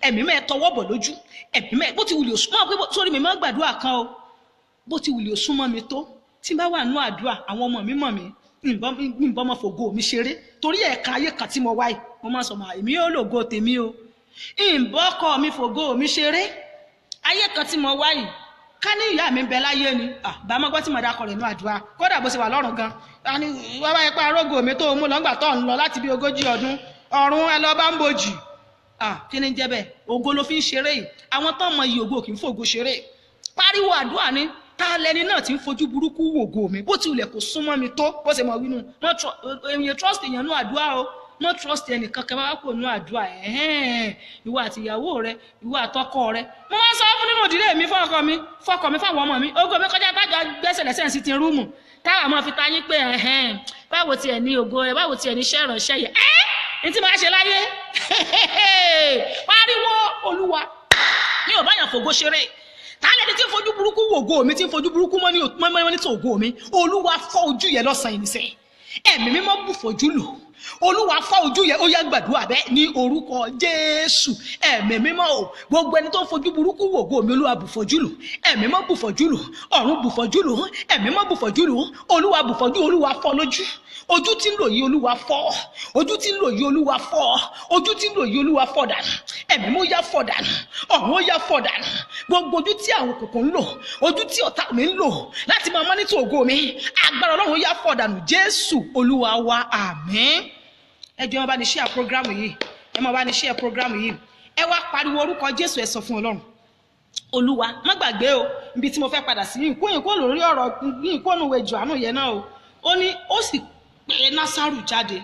ẹ̀mí mẹ́ tọwọ́ bọ̀ lójú ẹ̀mí mẹ́ bó ti wùlì òsúnmọ́ pé sórí mi máa gbàdúrà kan o bó ti wùlì òsúnmọ́ mi tó tí bá wà nú àdúrà àwọn ọmọ mi mọ̀ mi nbọ́n mọ́ fògo mi ṣeré torí ẹ̀ka ayé kan tí mo wáyé mo máa sọ èmi yóò lògo tèmi o ìbọ́kọ mi fògo mi ṣeré ayé kan tí mo wáyé ká ní ìyá mi bẹ láyé ni bá mọ́ gbọ́ tí mo dákọ̀ rẹ̀ nú àdúrà kódà bó ṣe wà lọ́rùn gan wọ́n wáyé pé arógo mi tó mú lọ́ngbà tó ń lọ láti bí 40 ọdún ọ̀run ẹ lọ bá ń bojì kí ni jẹ́ bẹ́ẹ̀ ògo ló fi ń ṣeré yìí àwọn tó mọ iye ògo kì í fògo ṣeré pariwo àdúrà ni ta lẹni náà ti ń fojú burúkú wògo mi bó ti wulẹ̀ kó súnmọ́ mi tó bó ṣe mọ̀ wínú èèyàn trust èèyàn nú àdúrà o no trust ẹnìkan kẹ bá kò nú àdúrà ìwọ àti ìyàwó rẹ ìwọ àtọkọ rẹ mo máa ń sọ fún nínú ìdílé mi fọkọ mi fáwọn ọmọ mi ògo mi kọjá tájọ gbẹ́sẹ̀ lẹ́sẹ̀ sí ti rúùmù táwa máa fi ta yín pé báwo tiẹ̀ ní ògo rẹ báwo tiẹ̀ ní iṣẹ́ ìránṣẹ́ yẹ ní tí máa ṣe láyé pariwo Olúwa ní ò bá yàn fògo ṣeré tálẹ́ni tí ń fojú burúkú wò ògo mi tí ń fojú burúkú mọ́ ní tó ògo mi Olúwa fọ́ ojú yẹn lọ́sàn-án ìníṣẹ́ ẹ̀mí mímọ́ bù fojú lò Olúwa fọ́ ojú yẹn ó yá gbàdúrà bẹ́ẹ̀ ní orúkọ Jésù ẹ̀mí mímọ́ o gbogbo ẹni tó ń fojú burúkú wò ògo mi Olúwa bù fojú lò ẹ̀mí mímọ́ bù fojú lò ọ̀run bù fojú lò ẹ̀mí mímọ́ bù fojú lò Olúwa bù fojú Olúwa fọ́ lójú ojú tí ń lò yí Olúwa fọ́ ojú tí ń lò yí Olúwa fọ́ ojú tí ń lò yí Olúwa fọ́ dànù ẹ̀mí mọ́ yá fọ́ dànù ọ̀run ó yá fọ́ dànù gbogbo ojú tí àwọn òkùnkùn ń lò ojú tí ọ̀tá mi ń lò láti máa mọ́nítọ̀ ògo mi agbára Ọlọ́run ó yá fọ́ dànù Jésù Olúwa wa àmín. ẹ jọ̀ọ́ bá ní share program yìí ẹ máa bá ní share program yìí ẹ wá pariwo orúkọ Jésù ẹ sọ fún Ọlọ́run olúwa má gbàgbé o ibi tí mo fẹ́ padà sí ìkó lórí ọ̀rọ̀ ìkónúwé Jòhánù yẹn náà o. Ó ní ó sì pè Násárù jáde.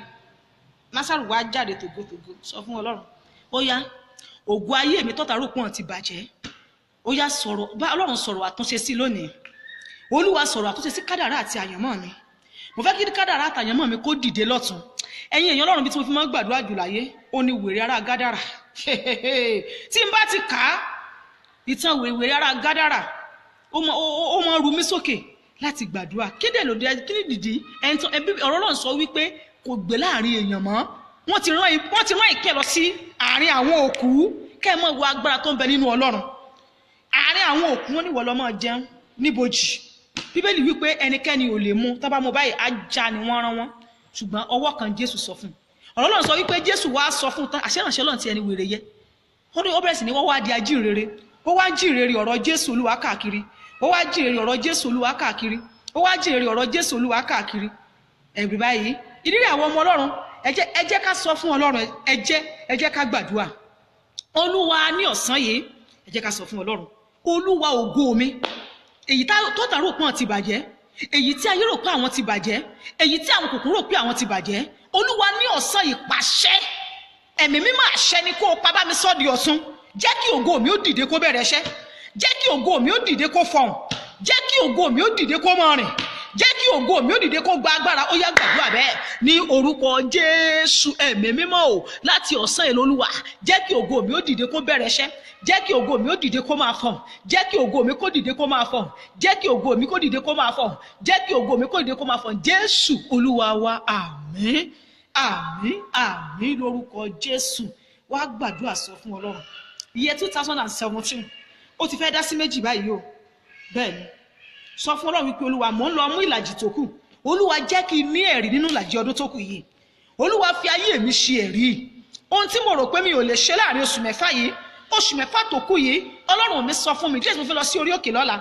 Násárù wá jáde tògótògó sọ fún Ọlọ́run, ó yá ògo ayé mi tọ́ta rò pọ́n ti bàjẹ́, ó yá sọ̀rọ̀ bá Ọlọ́run sọ̀rọ̀ àtúnṣe sí lónìí. Olúwa sọ̀rọ̀ àtúnṣe sí kádàrá àti àyànmọ́ mi. Mo fẹ́ kí kádàrá àti àyànmọ́ mi kó dìde lọ́tun. Ẹ̀yin èèyàn Ọlọ́run bí tí mo fi máa ń gbàdúrà jù láyé ó ní wèrè ará Gádàrà. Tí n bá ti kà á ìtàn wèrè ará Gádàrà ó máa ru mí sókè láti gbàdúrà. Kéde lòdì kí ni dìdí ọ̀rọ̀ Ọlọ́run sọ wípé kò gbé láàrin èèyàn mọ́. Wọ́n ti rán ìkẹ́ lọ sí àárín àwọn òkú. Kẹ́ ẹ mọ̀ wo agbára tó ń bẹ nínú Ọlọ́run. Àárín àwọn òkú wọn ní ìwọ lọ máa jẹun níbojì. Bíbélì wípé ẹnikẹ́ni ò lè mú tábà mọ báyìí ajá ni wọ́n rán wọn. Ṣùgbọ́n ọwọ́ kan Jésù sọ fún un. Ọ̀rọ̀ Ọlọ́run sọ wípé Jésù wá sọ fún un tán àṣẹ́ránṣẹ́ Ọlọ́run ti ẹni wèrè yẹ. Ó bẹ̀rẹ̀ sí ní wọ́n wá di ajínrere. Ó wá jínrere ọ̀rọ̀ Jésù Olúwa káàkiri. Ó wá jínrere ọ̀rọ̀ Jésù Olúwa káàkiri. Ó wá jínrere ọ̀rọ̀ Jésù Olúwa káàkiri. Ẹ̀rí báyìí ìrírí àwọn ọmọ Ọlọ́run ẹ jẹ́ ká sọ fún Ọlọ́run ẹ jẹ́ ká gbàdúrà. Olúwa ní ọ̀sán yìí ẹ jẹ́ ká sọ fún Ọlọ́run, Olúwa ògo mi èyí tó tà rò pé àwọn ti bàjẹ́, èyí tí ayé rò pé àwọn ti bàjẹ́, èyí tí àwọn kòkòrò rò pé àwọn ti bàjẹ́. Olúwa ní ọ̀sán yìí pàṣẹ, ẹ̀mí mímọ́ àṣẹ ni kó o pa bá mi sọ́ di ọ̀tun. Jẹ́ kí ògo mi ó dìde kó bẹ̀rẹ̀ iṣẹ́, jẹ́ kí ògo mi ó dìde kó fọhùn, jẹ́ kí ògo mi ó dìde kó mọ rìn, jẹ́ kí ògo mi ó dìde kó gba agbára. Ó yá gbàdúrà bẹ́ẹ̀ ní orúkọ Jésù. Ẹ̀mí mímọ́ o láti ọ̀sán yìí Olúwa jẹ́ kí ògo mi ó dìde kó bẹ̀rẹ̀ iṣẹ́, jẹ́ kí ògo mi ó dìde kó máa fọhùn, jẹ́ kí ògo mi kó dìde kó máa fọhùn, jẹ́ kí ògo mi kó dìde kó máa fọhùn, jẹ́ kí ògo mi kó dìde kó máa fọhùn. Jésù Olúwa wa, àmín àmín àmín lórúkọ Jésù. Wá gbàdúrà sọ fún Ọlọ́run. Iye 2017 ó ti fẹ́ dá sí méjì báyìí o. Bẹ́ẹ̀ ni sọ fún Ọlọ́run wípé Olúwa mò ń lọ mú ìlàjì tó kù. Olúwa jẹ́ kí n ní ẹ̀rí nínú ìlàjì ọdún tó kù yìí. Olúwa fi ayé mi ṣe ẹ̀rí. Ohun tí mo rò pé mi ò lè ṣe láàrin oṣù mẹ́fà yìí, oṣù mẹ́fà tó kù yìí Ọlọ́run mi sọ fún mi díẹ̀ tí mo fẹ́ lọ sí orí òkè lọ́la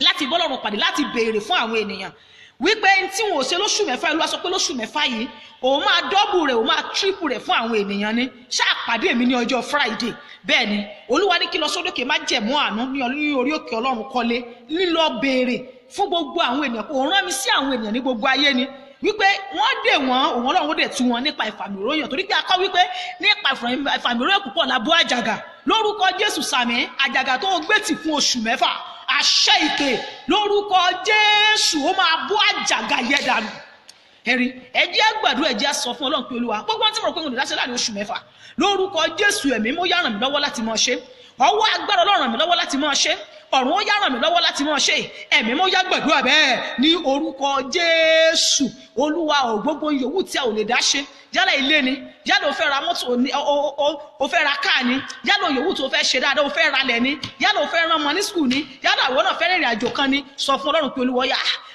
láti bọ́ Ọlọ́run pàdé láti béèrè fún àwọn ènìyàn wípé tí wọn ò ṣe lóṣù mẹ́fà. Olúwa sọ pé lóṣù mẹ́fà yìí òun máa dọ́bù rẹ̀, òun máa tírípù rẹ̀ fún àwọn ènìyàn ni. Ṣáà pàdé mi ní ọjọ́ Friday. Bẹ́ẹ̀ ni Olúwa ní kí lọ sódòkè má jẹ̀mú àánú ní orí òkè Ọlọ́run kọ́lé lílọ béèrè fún gbogbo àwọn ènìyàn. Kò rán mi sí àwọn ènìyàn ní gbogbo ayé ni wípé wọ́n dè wọ́n, òun Ọlọ́run ó dẹ̀ tú wọn nípa ìfàmì òróyàn. Torí pé a kọ́ wípé nípa ìfàmì òróyàn púpọ̀ la bó àjàgà. Lórúkọ Jésù sàmì àjàgà tó gbé tì fún oṣù mẹ́fà àṣẹ ìpè lórúkọ Jésù ó máa bó àjàgà yẹ dànù. Ẹ̀rí ẹ jẹ́ gbàdúrà, ẹ jẹ́ sọ fún Ọlọ́run pé Olúwa gbogbo tí mo rò pé mo lè dáṣẹ́ láàrin oṣù mẹ́fà lórúkọ Jésù ẹ̀mí mo yá ràn mí lọ́wọ́ láti máa ṣe. Ọwọ́ agbára Ọlọ́run ràn mí lọ́wọ́ láti máa ṣe. Ọ̀run ó yá ràn mí lọ́wọ́ láti máa ṣe. Ẹ̀mí mo yá gbàdúrà bẹ́ẹ̀ ní orúkọ Jésù. Olúwa ò gbogbo yòówù tí a ò lè dá ṣe, yálà ilé ni, yálà o fẹ́ ra mọ́tò ni, o fẹ́ ra káà ni, yálà yòówù tó fẹ́ ṣe dáadáa o fẹ́ ra lẹ̀ ni, yálà o fẹ́ rán ọmọ ní skul ni, yálà ìwọ náà fẹ́ rìnrìn àjò kan ni. Sọ fún Ọlọ́run pé Olúwa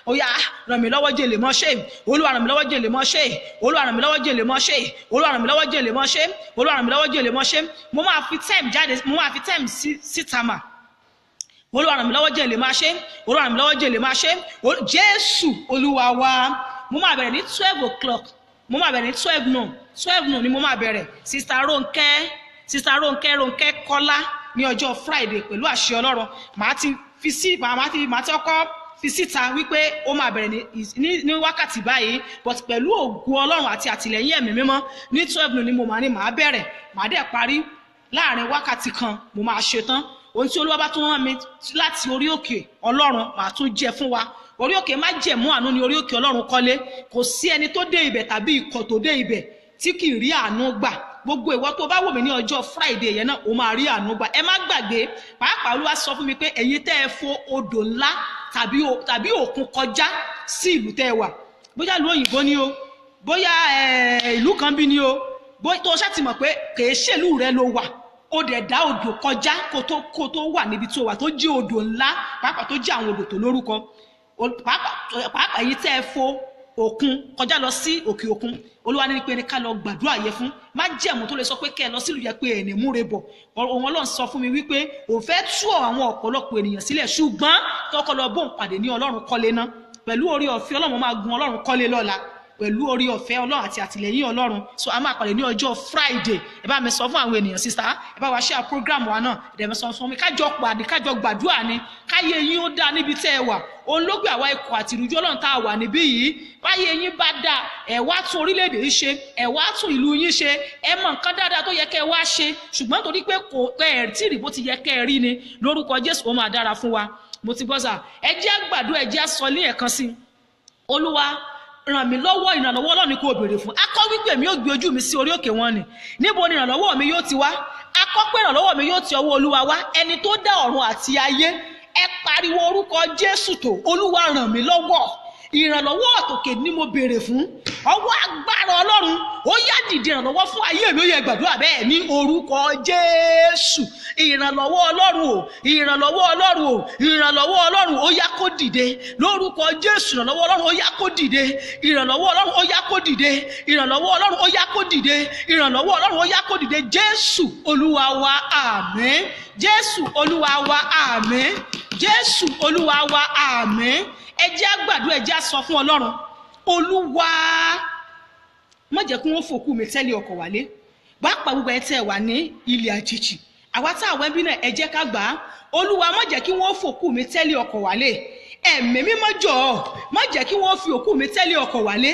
ó yá ràn mí lọ́wọ́ jẹ́ lè mọ́ ṣe. Olúwa ràn mí lọ́wọ́ jẹ́ lè mọ́ ṣe. Olúwa ràn mí lọ́wọ́ jẹ́ lè mọ́ ṣe. Olúwa ràn mí lọ́wọ́ jẹ́ lè mọ́ ṣe. Olúwa ràn mí lọ́wọ́ jẹ́ lè mọ́ ṣe. Mo máa fi time jáde, mo máa fi time síta mà. Olúwa ràn mí lọ́wọ́ jẹ́ lè máa ṣe. Olúwa ràn mí lọ́wọ́ jẹ́ lè máa ṣe. Jésù Olúwa wa. Mo máa bẹ̀rẹ̀ ní 12 o'clock. Mo máa bẹ̀rẹ̀ ní 12 noon ni mo máa bẹ̀rẹ̀. Sister Ronke Kọ́lá ní ọjọ́ Friday pẹ̀lú àṣẹ Ọlọ́run. Màá ti ọkọ fi síta wípé ó máa bẹ̀rẹ̀ ní wákàtí báyìí, but pẹ̀lú ògo Ọlọ́run àti àtìlẹ́yìn ẹ̀mí mímọ́ ní 12 noon ni mo máa bẹ̀rẹ̀. Màá dẹ̀ parí láàrin wákàtí kan, mo máa ṣe tán. Ohun tí Olúwa bá tún rán mi láti orí òkè Ọlọ́run màá tún jẹ fún wa. Orí òkè má jẹ̀mú àánú ni orí òkè Ọlọ́run kọ́lé. Kò sí ẹni tó dé ibẹ̀ tàbí ikọ̀ tó dé ibẹ̀ tí kì í rí àánú gbà. Gbogbo ìwọ tó bá wò mí ní ọjọ́ Friday yẹn náà ó máa rí àánú gbà. Ẹ má gbàgbé pàápàá Olúwa sọ fún mi pé ẹ̀yin tẹ́ ẹ fo odò ńlá tàbí òkun kọjá sí ìlú tẹ́ ẹ wà, bóyá ìlú òyìnbó ni o, bóyá ìlú kan bí ni o, tó ṣá ti mọ̀ pé kèé ṣèlú rẹ ló wà, ó dẹ̀ dá odò kọjá kó tó wà níbi tó wà tó jẹ́ odò ńlá, pàápàá tó jẹ́ àwọn odò tó lórúkọ. Pàápàá èyí tẹ́ ẹ fo òkun kọjá lọ sí òkè òkun, Olúwa ní pé ní ká lọ gbàdúrà yẹ fún. Má jẹ̀mú tó lè sọ pé kẹ́ ẹ lọ sílùú yẹ pé ẹ̀ẹ́nì múre bọ̀. Òun Ọlọ́run sọ fún mi wípé òun fẹ́ tú àwọn ọ̀pọ̀lọpọ̀ ènìyàn sílẹ̀, ṣùgbọ́n kọ́kọ́ lọ bóun pàdé ní Ọlọ́run kọ́lé náà. Pẹ̀lú orí ọ̀fẹ́ Ọlọ́run máa gun Ọlọ́run kọ́lé lọ́la. pẹ̀lú orí ọ̀fẹ́ Ọlọ́run àti àtìlẹ́yìn Ọlọ́run. So a máa pàdé ní ọjọ́ Friday. Ẹ bá mi sọ fún àwọn ènìyàn sister, ẹ bá wa share program wa náà. Ẹ dẹ̀ sọ fún mi kájọ pàdé, kájọ gbàdúrà ni, káyé yín ó dá níbi tẹ́ ẹ wà. Òun ló gbé àwa ikọ̀ àti ìrújú Ọlọ́run tá a wà níbí yìí. Báyé yín bá dá, ẹ wá tún orílẹ̀-èdè yìí ṣe, ẹ wá tún ìlú yín ṣe, ẹ mọ nǹkan dáadáa tó yẹ kẹ́ ẹ wá ṣe. Ṣùgbọ́n torí pé kò ẹ tí rí bó ti yẹ kẹ́ ẹ rí ni, lórúkọ Jésù ó máa dára fún wa. Mo ti gbọ́ sà, ẹ jẹ́ àgbàdo, ẹ jẹ́ àsọ ní ẹ̀kan sí. Olúwa ràn mí lọ́wọ́, ìrànlọ́wọ́ Ọlọ́run ni kò béèrè fún. Akọ́ wípé mi yóò gbé ojú mi sí orí òkè wọn ni. Níbo ni ìrànlọ́wọ́ mi yóò ti wá? Akọ́ pé ìrànlọ́wọ́ mi yóò ti ọwọ́ Olúwa wá, ẹni tó dá ọ̀run àti ayé. Ẹ pariwo orúkọ Jésù tó, Olúwa ràn mí lọ́wọ́. Ìrànlọ́wọ́ àtòkè ni mo béèrè fún. Ọwọ́ agbára Ọlọ́run ó yá dìde ìrànlọ́wọ́ fún ayé mi, ó yẹ gbàdúrà bẹ́ẹ̀ ní orúkọ Jésù. Ìrànlọ́wọ́ Ọlọ́run o, ìrànlọ́wọ́ Ọlọ́run o, ìrànlọ́wọ́ Ọlọ́run ó yá kó dìde lórúkọ Jésù. Ìrànlọ́wọ́ Ọlọ́run ó yá kó dìde, ìrànlọ́wọ́ Ọlọ́run ó yá kó dìde, ìrànlọ́wọ́ Ọlọ́run ó yá kó dìde, ìrànlọ́wọ́ Ọlọ́run ó yá kó dìde. Jésù Olúwa wa, àmín. Jésù Olúwa wa, àmín. Jésù Olúwa wa, àmín. Ẹ jẹ́ àgbàdúrà, ẹ jẹ́ sọ fún Ọlọ́run, Olúwa má jẹ́ kí wọ́n fòkú mi tẹ́lẹ̀ ọkọ̀ wálé. Bá pa gbogbo ẹ tẹ́ wà ní ilẹ̀ àjèjì. Àwa tá àwọn ẹbí náà ẹ jẹ́ ká gbà á. Olúwa má jẹ́ kí wọ́n fòkú mi tẹ́lẹ̀ ọkọ̀ wálé. Ẹ̀mí mímọ́ jọ̀ọ́ má jẹ́ kí wọ́n fi òkú mi tẹ́lẹ̀ ọkọ̀ wálé.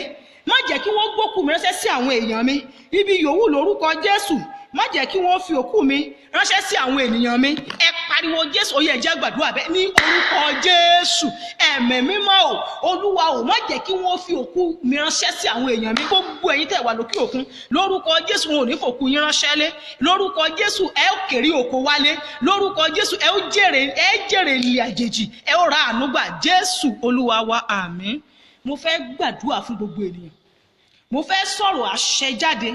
Má jẹ́ kí wọ́n gbókú mi ránṣẹ́ sí àwọn èèyàn mi ibi yòówù lórúkọ Jésù. Má jẹ́ kí wọ́n fi òkú mi ránṣẹ́ sí àwọn ènìyàn mi. Ẹ pariwo Jésù, ó yẹ ẹ jẹ́ gbàdúrà bẹ́ẹ̀ ní orúkọ Jésù. Ẹ̀mí mímọ́ o, Olúwa o, má jẹ́ kí wọ́n fi òkú mi ránṣẹ́ sí àwọn èèyàn mi. Gbogbo ẹ̀yin tẹ́ wà lókè òkun, lórúkọ Jésù wọn ò ní fòkú yín ránṣẹ́ lé. Lórúkọ Jésù ẹ ó kéré oko wálé. Lórúkọ Jésù ẹ ó jèrè ilẹ̀ àjèjì, ẹ ó ra àánú gbà. Jésù Olúwa wa, àmín. Mo fẹ́ gbàdúrà fún gbogbo ènìyàn. Mo fẹ́ sọ̀rọ̀ àṣẹ jáde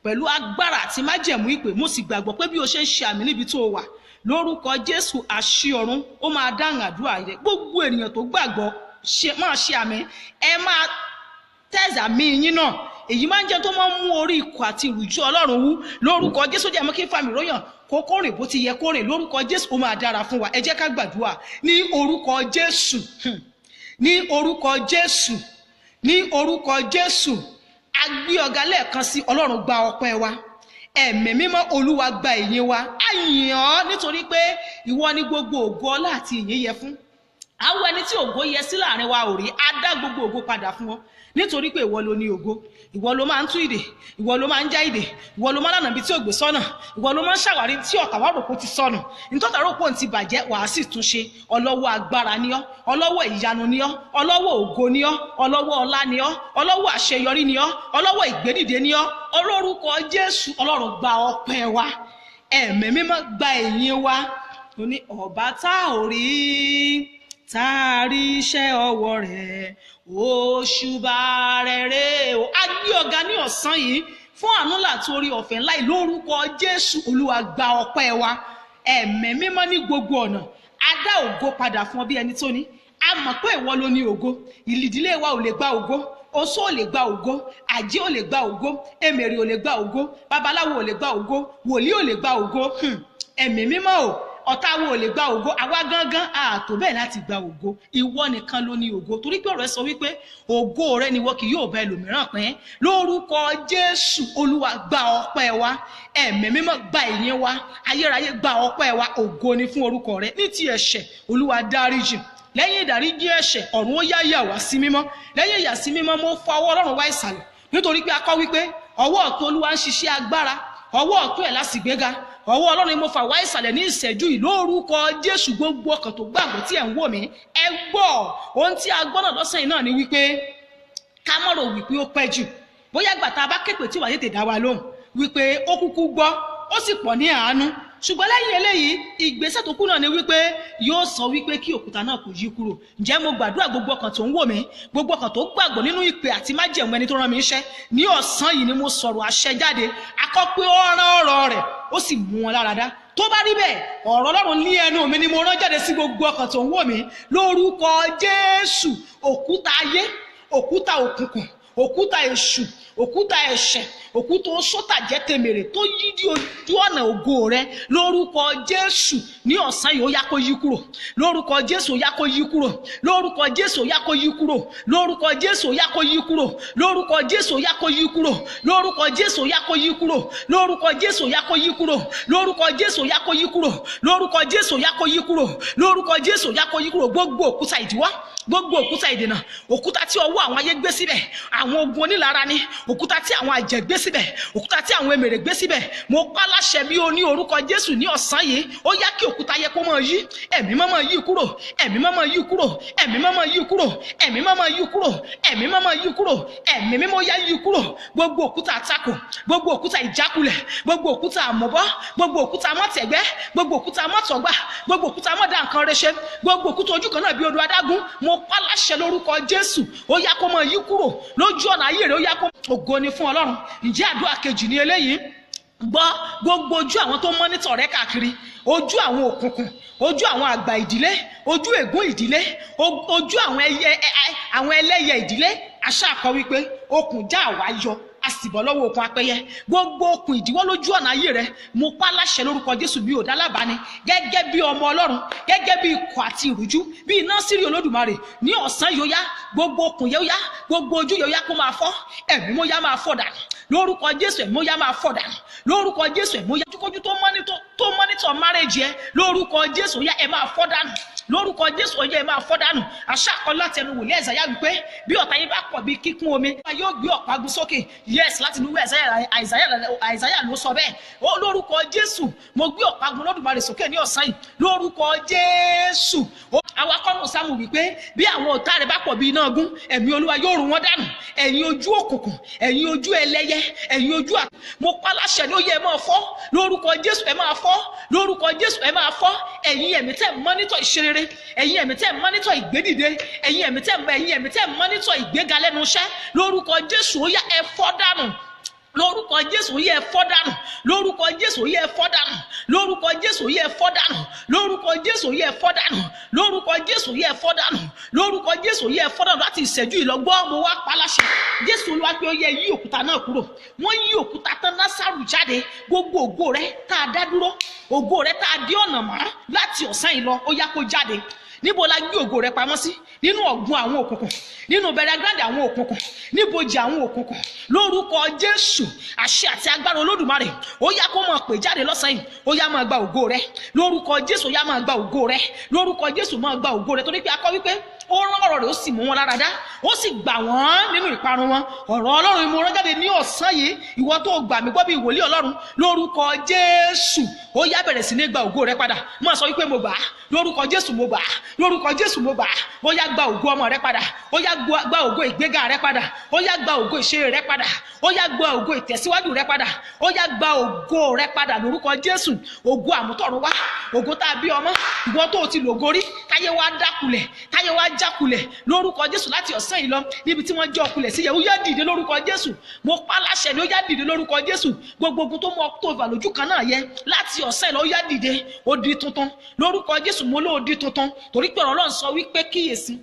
pẹ̀lú agbára àti májẹ̀mú ìpè. Mo sì gbàgbọ́ pé bí o ṣe ń ṣe àmì níbi tó wà, lórúkọ Jésù àṣì ọ̀run ó máa dáhùn àdúrà rẹ. Gbogbo ènìyàn tó gbàgbọ́ máa ṣe àmì, ẹ máa tẹ̀sà mí yín náà. Èyí máa ń jẹ́ tó máa ń mú orí ikọ̀ àti ìrújú Ọlọ́run wú. Lórúkọ Jésù jẹ́ mọ́ kí fàmì ròyàn kókó rìn bó ti yẹ kó rìn. Lórúkọ Jésù ó máa dára fún wa. Ẹ jẹ́ ká gbàdúrà ní orúkọ Jésù, ní orúkọ Jésù, ní orúkọ Jésù. A gbé ọ̀gá lẹ́ẹ̀kan sí. Ọlọ́run gba ọpẹ́ wa. Ẹ̀mí mímọ́ Olúwa gba ìyìn wa. A yìn ọ́ nítorí pé ìwọ ni gbogbo ògo ọlá àti ìyìn yẹ fún. Àwọn ẹni tí ògo yẹ sí láàrin wa ò rí, a dá gbogbo ògo padà fún ọ nítorí pé ìwọ ló ní ògo. Ìwọ ló máa ń tú ìdè, ìwọ ló máa ń já ìdè, ìwọ ló máa ń lànà bí tí ò gbé sọ́nà, ìwọ ló máa ń ṣàwárí tí ọ̀tá wà rògbò ti sọnù. Nítorí rògbò ti bàjẹ́ wàá sì tún ṣe. Ọlọ́wọ́ agbára ni ọ́, ọlọ́wọ́ ìyanu ni ọ́, ọlọ́wọ́ ògo ni ọ́, ọlọ́wọ́ ọlá ni ọ́, ọlọ́wọ́ àṣeyọrí ni ọ́, ọlọ́wọ́ ìgbédìde ni ọ́. Olórúkọ Jésù, Ọlọ́run gba ọpẹ́ wa. Ẹ̀mí mímọ́ gba ìyìn wa. Ó ní ọba tá ò rí, tá a rí iṣẹ́ ọwọ́ rẹ̀, òṣùbà rẹ̀ rè o. A gbé ọ̀gá ní ọ̀sán yìí fún àánú láti orí ọ̀fẹ́ ńlá yìí. Lórúkọ Jésù, Olúwa gba ọpẹ́ wa. Ẹ̀mí mímọ́ ní gbogbo ọ̀nà, a dá ògo padà fún ọ bí ẹni tó ní. A mọ̀ pé ìwọ ló ní ògo. Ìdílé wa ò lè gba ògo, oṣó ò lè gba ògo, àjẹ́ ò lè gba ògo, èmèrè ò lè gba ògo, babaláwo ò lè gba ògo, wòlíì ò lè gba ògo. Ẹ̀mí mímọ́ o, ọ̀tá wo ò lè gba ògo. Àwa gangan ààtò bẹ́ẹ̀ láti gba ògo. Ìwọ nìkan ló ní ògo, torí pé ọ̀rọ̀ ẹ sọ wípé ògo rẹ ni wọ́n kì yóò bá ẹlòmíràn pín. Lórúkọ Jésù, Olúwa gba ọpẹ́ wa. Ẹ̀mí mímọ́ gba ìyìn wa. Ayérayé gba ọpẹ́ wa. Ògo ni fún orúkọ rẹ. Ní ti ẹ̀ṣẹ̀, Olúwa dáríjì. Lẹ́yìn ìdáríjì ẹ̀ṣẹ̀, ọ̀run ó yá wá sí mímọ́. Lẹ́yìn ìyà sí mímọ́, mo fa ọwọ́ Ọlọ́run wá ìsàlẹ̀, nítorí pé a kọ wípé ọwọ́ ọ̀tún Olúwa ń ṣiṣẹ́ agbára, ọwọ́ ọ̀tún ẹ̀ láti gbéga. Ọwọ́ Ọlọ́run ni mo fà wá ìsàlẹ̀ ní ìṣẹ́jú yìí. Lórúkọ Jésù, gbogbo ọkàn tó gbàgbọ́ tí ẹ̀ ń wò mí, ẹ gbọ́ ohun tí a gbọ́ náà lọ́sàn yìí náà ni wípé ká má rò wípé ó pẹ́ jù. Bóyá ìgbà tá a bá képe tí wàá tètè dá wa lóhùn wípé ó kúkú gbọ́, ó sì pọ̀ ní àánú. Ṣùgbọ́n lẹ́yìn eléyìí, ìgbésẹ̀ tó kù náà ni wípé yóò sọ wípé kí òkúta náà kò yí kúrò. Ǹjẹ́ mo gbàdúrà gbogbo ọkàn tó ń wò mí, gbogbo ọkàn tó gbàgbọ́ nínú ìpè àti májẹ̀mú ẹni tó rán mi iṣẹ́ ní ọ̀sán yìí ni mo sọ̀rọ̀ àṣẹ jáde. Akọ́ pé ó rán ọ̀rọ̀ rẹ̀, ó sì mú wọn lára dá. Tó bá rí bẹ́ẹ̀, ọ̀rọ̀ Ọlọ́run ní ẹnu mi ni mo rán jáde sí gbogbo ọkàn tó ń wò mí. Lórúkọ Jésù, òkúta ayé, òkúta òkùnkùn, òkúta èṣù, òkúta ẹ̀ṣẹ̀, òkúta oṣótà jẹ́ tèmèrè tó yí di ojú ọ̀nà ògo rẹ lórúkọ Jésù ní ọ̀sán yìí ó yá kó yí kúrò, lórúkọ Jésù ó yá kó yí kúrò, lórúkọ Jésù ó yá kó yí kúrò, lórúkọ Jésù ó yá kó yí kúrò, lórúkọ Jésù ó yá kó yí kúrò, lórúkọ Jésù ó yá kó yí kúrò, lórúkọ Jésù ó yá kó yí kúrò, lórúkọ Jésù ó yá kó yí kúrò, lórúkọ Jésù ó yá kó yí kúrò, lórúkọ Jésù ó yá kó yí kúrò. Gbogbo òkúta ìdíwọ́, gbogbo òkúta ìdènà, òkúta tí ọwọ́ àwọn ayé gbé síbẹ̀, àwọn ogun onílara ni, òkúta tí àwọn àjẹ́ gbé síbẹ̀, òkúta tí àwọn èmèrè gbé síbẹ̀, mo pa láṣẹ bí o ní orúkọ Jésù ní ọ̀sán yìí ó yá kí òkúta yẹ kó máa yí, ẹ̀mí máa yí kúrò, ẹ̀mí máa yí kúrò, ẹ̀mí máa yí kúrò, ẹ̀mí máa yí kúrò, ẹ̀mí máa yí kúrò, ẹ̀mí mímọ́ yá yí kúrò. Gbogbo òkúta àtakò, gbogbo òkúta ìjákulẹ̀, gbogbo òkúta àmọ̀bọ́, gbogbo òkúta mọ́tẹ̀gbẹ́, gbogbo òkúta mọ́tọ̀gbà, gbogbo òkúta mọ́dà nǹkan rẹ̀ ṣe, gbogbo òkúta ojú kan náà bí odò adágún, mo pa láṣẹ lórúkọ Jésù ó yá kó máa yí kúrò lójú ọ̀nà ayé rẹ̀ ó yá kó. Ògo ni fún Ọlọ́run. Ǹjẹ́ àdúrà kejì ní eléyìí? Gbọ́ gbogbo ojú àwọn tó mọ́nítọ̀ rẹ káàkiri, ojú àwọn òkùnkùn, ojú àwọn àgbà ìdílé, ojú ègún ìdílé, ojú àwọn ẹlẹ́yẹ ìdílé, àṣà kọ wípé okùn já àwa yọ a sì bọ́ lọ́wọ́ okùn apẹyẹ. Gbogbo okùn ìdíwọ́ lójú ọ̀nà ayé rẹ mo pa láṣẹ lórúkọ Jésù bí òdá lábàání gẹ́gẹ́ bí ọmọ Ọlọ́run, gẹ́gẹ́ bí ikọ̀ àti ìrújú, bí iná sírí Olódùmarè ní ọ̀sán yóò yá, gbogbo okùn yóò yá, gbogbo ojú yóò yá kó máa fọ́, ẹ̀mí mo yá máa fọ́ dànù lórúkọ Jésù, ẹ̀mí mo yá máa fọ́ dànù lórúkọ Jésù, ẹ̀mí mo yá ojúkójú tó mọ́nítọ̀ márẹ́jì ẹ lórúkọ Jésù ó yá ẹ máa fọ́ dànù lórúkọ Jésù ó yá ẹ máa fọ́ dànù. Àṣà kan láti ẹnu wòlíì Àìsáyà wípé bí ọ̀tá yín bá pọ̀ bí kíkún omi yóò gbé ọ̀págun sókè. Yes, láti inú Àìsáyà ló sọ bẹ́ẹ̀. Ó lórúkọ Jésù mo gbé ọ̀págun Olódùmarè sókè ní ọ̀sán yìí lórúkọ Jésù. Àwa kọ́nù Sámù wípé bí àwọn ọ̀tá rẹ̀ bá pọ̀ bí iná ogun, ẹ̀mí Olúwa yóò run wọ́n dànù. Ẹ̀yin ojú òkùnkùn, ẹ̀yin ojú ẹlẹ́yẹ, ẹ̀yin ojú àti mo pa láṣẹ ní ó yẹ ẹ máa fọ́ lórúkọ Jésù, ẹ máa fọ́ lórúkọ Jésù, ẹ máa fọ́. Ẹ̀yin ẹ̀mí tẹ́ mọ́nítọ̀ ìṣerere, ẹ̀yin ẹ̀mí tẹ́ mọ́nítọ̀ ìgbédìde, ẹ̀yin ẹ̀mí tẹ́ mọ́nítọ̀ ìgbéga lẹ́nu iṣẹ́ lórúkọ Jésù ó yá ẹ fọ́ dànù lórúkọ Jésù ó yá ẹ fọ́ dànù lórúkọ Jésù ó yá ẹ fọ́ dànù lórúkọ Jésù ó yá ẹ fọ́ dànù lórúkọ Jésù ó yá ẹ fọ́ dànù lórúkọ Jésù ó yá ẹ fọ́ dànù lórúkọ Jésù ó yá ẹ fọ́ dànù. Láti ìṣẹ́jú ìlọgbọ́ mo wá pa láṣẹ Jésù Olúwa pé ó yá yí òkúta náà kúrò. Wọ́n yí òkúta tán, Násárù jáde. Gbogbo ògo rẹ tá a dá dúró, ògo rẹ tá a dí ọ̀nà mọ́ láti ọ̀sán yìí lọ ó yá kó jáde. Níbo la gbé ògo rẹ pamọ́ sí? Nínú ọ̀gbun àwọn òkùnkùn, nínú bẹ̀rẹ̀gàdì àwọn òkùnkùn, níbojì àwọn òkùnkùn lórúkọ Jésù. Àṣẹ àti agbára Olódùmarè ó yá kó máa pè jáde lọ́sàn yìí, ó yá máa gba ògo rẹ lórúkọ Jésù, ó yá máa gba ògo rẹ lórúkọ Jésù, máa gba ògo rẹ. Torí pé a kọ wípé ó rán ọ̀rọ̀ rẹ̀ ó sì mú wọn lára dá, ó sì gbà wọ́n nínú ìparun wọn. Ọ̀rọ̀ Ọlọ́run mo rán jáde ní ọ̀sán yìí, ìwọ tó gbà mí gbọ́ bí ìwòlíì Ọlọ́run lórúkọ Jésù ó yá bẹ̀rẹ̀ sí ní gba ògo rẹ padà. Máa sọ wípé mo gbà á lórúkọ Jésù, mo gbà á lórúkọ Jésù, mo gbà á. Ó yá gba ògo ọmọ rẹ padà, ó yá gba ògo ìgbéga rẹ padà, ó yá gba ògo ìṣeré rẹ padà, ó yá gba ògo ìtẹ̀síwájú rẹ padà, ó yá gba ògo rẹ padà lórúkọ Jésù. Ògo àmútọ̀run wá, ògo tá a bí ọmọ, ìwọ tó ti lògo rí táyé wá dákulẹ̀, táyé wá jákulẹ̀ lórúkọ Jésù. Láti ọ̀sán yìí lọ níbi tí wọ́n jẹ́ ọkulẹ̀ sí yẹ ó yá dìde lórúkọ Jésù. Mo pa láṣẹ ni ó yá dìde lórúkọ Jésù. Gbogbo ogun tó mú ọ tó ìfà lójú kan náà yẹ láti ọ̀sán yìí lọ ó yá dìde, ó di tuntun lórúkọ Jésù. Mo ló di tuntun torí pé Ọlọ́run sọ wípé kíyèsí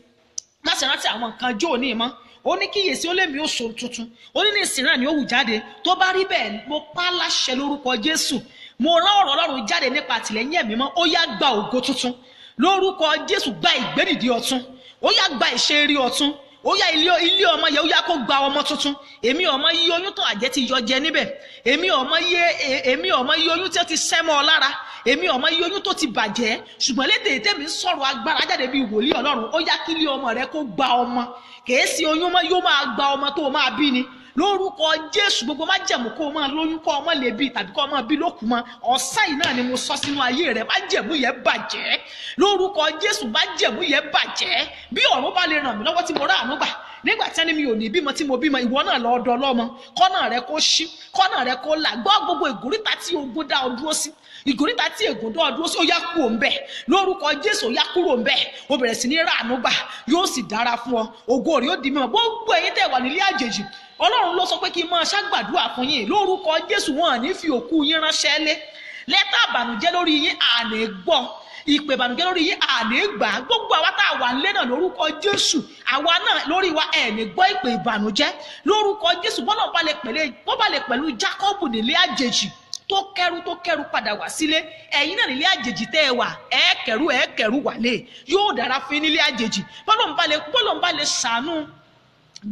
má ṣe rántí àwọn nǹkan jó ní ìmọ̀, ó ní kíyèsí ó lè mí ó so tuntun, ó ní ìsìn náà ni ó wù jáde. Tó bá rí bẹ́ẹ̀ mo pa láṣẹ lórúkọ Jésù, mo rán ọ̀rọ̀ Ọlọ́run jáde nípa àtìlẹ́yìn ẹ̀mí mọ́, ó yá gba ògo tuntun lórúkọ Jésù, gba ìgbédìde ọ̀tun, ó yá gba ìṣeré ọ̀tun, ó yá ilé ọmọ yẹ ó yá kó gba ọmọ tuntun. Èmi ọmọ yí oyún tó àjẹ́ ti yọ jẹ níbẹ̀, èmi ọmọ yí oyún tí ó ti sẹ́mọ́ ọ lára, èmi ọmọ yí oyún tó ti bàjẹ́, ṣùgbọ́n lédè tèmi sọ̀rọ̀ agbára jáde bí wòlíì Ọlọ́run. Ó yá kí ilé ọmọ rẹ kó gba ọmọ, kèé sí oyún mọ́ yóò máa gba ọmọ tó máa bí ni lórúkọ Jésù. Gbogbo má jẹ̀mú kó o máa lóyún kó ọmọ lè bí tàbí kó ọmọ bí lókùn mọ́ ọ̀sán yìí náà ni mo sọ sínú ayé rẹ̀. Má jẹ̀mú yẹn bàjẹ́ lórúkọ Jésù, má jẹ̀mú yẹn bàjẹ́. Bí ọ̀run bá lè ràn mí lọ́wọ́ tí mo rà àánú gbà nígbà tí ẹni mi ò ní bímọ tí mo bímọ, ìwọ náà lọ ọ̀dọ̀ ọlọ́mọ, kọ́nà rẹ kó ṣí, kọ́nà rẹ kó là. Gbọ́ gbogbo ìgòríta tí ogun dá ọ dúró sí, ìgòríta tí ègún dá ọ dúró sí, ó yá kúrò ń bẹ̀ lórúkọ Jésù, ó yá kúrò ń bẹ̀. Ó bẹ̀rẹ̀ sí ní rà àánú gbà, yóò sì dára fún ọ, ògo rẹ̀ ó di mímọ́. Gbogbo ẹ̀yin tẹ́ wà nílé àjèjì, Ọlọ́run ló sọ pé kí n máa ṣàgbàdúrà fún yín lórúkọ Jésù. Wọn ní fi òkú yín ránṣẹ́ lé lẹ́tà àbànújẹ́ lórí yín àní gbọ́ ìpè ìbànújẹ́ lórí yín àní gbà. Gbogbo àwa tá a wà nílé náà lórúkọ Jésù, àwa náà lórí wa ẹ̀ní gbọ́ ìpè ìbànújẹ́ lórúkọ Jésù. Bọ́lá bá lè pẹ̀lú Jákọ́bù nílé àjèjì tó kẹ́rù padà wá sílé, ẹ̀yin náà nílé àjèjì tẹ́ ẹ wà ẹ kẹ́rù wálé, yóò dára fún nílé àjèjì. Bọ́lá bá lè ṣàánú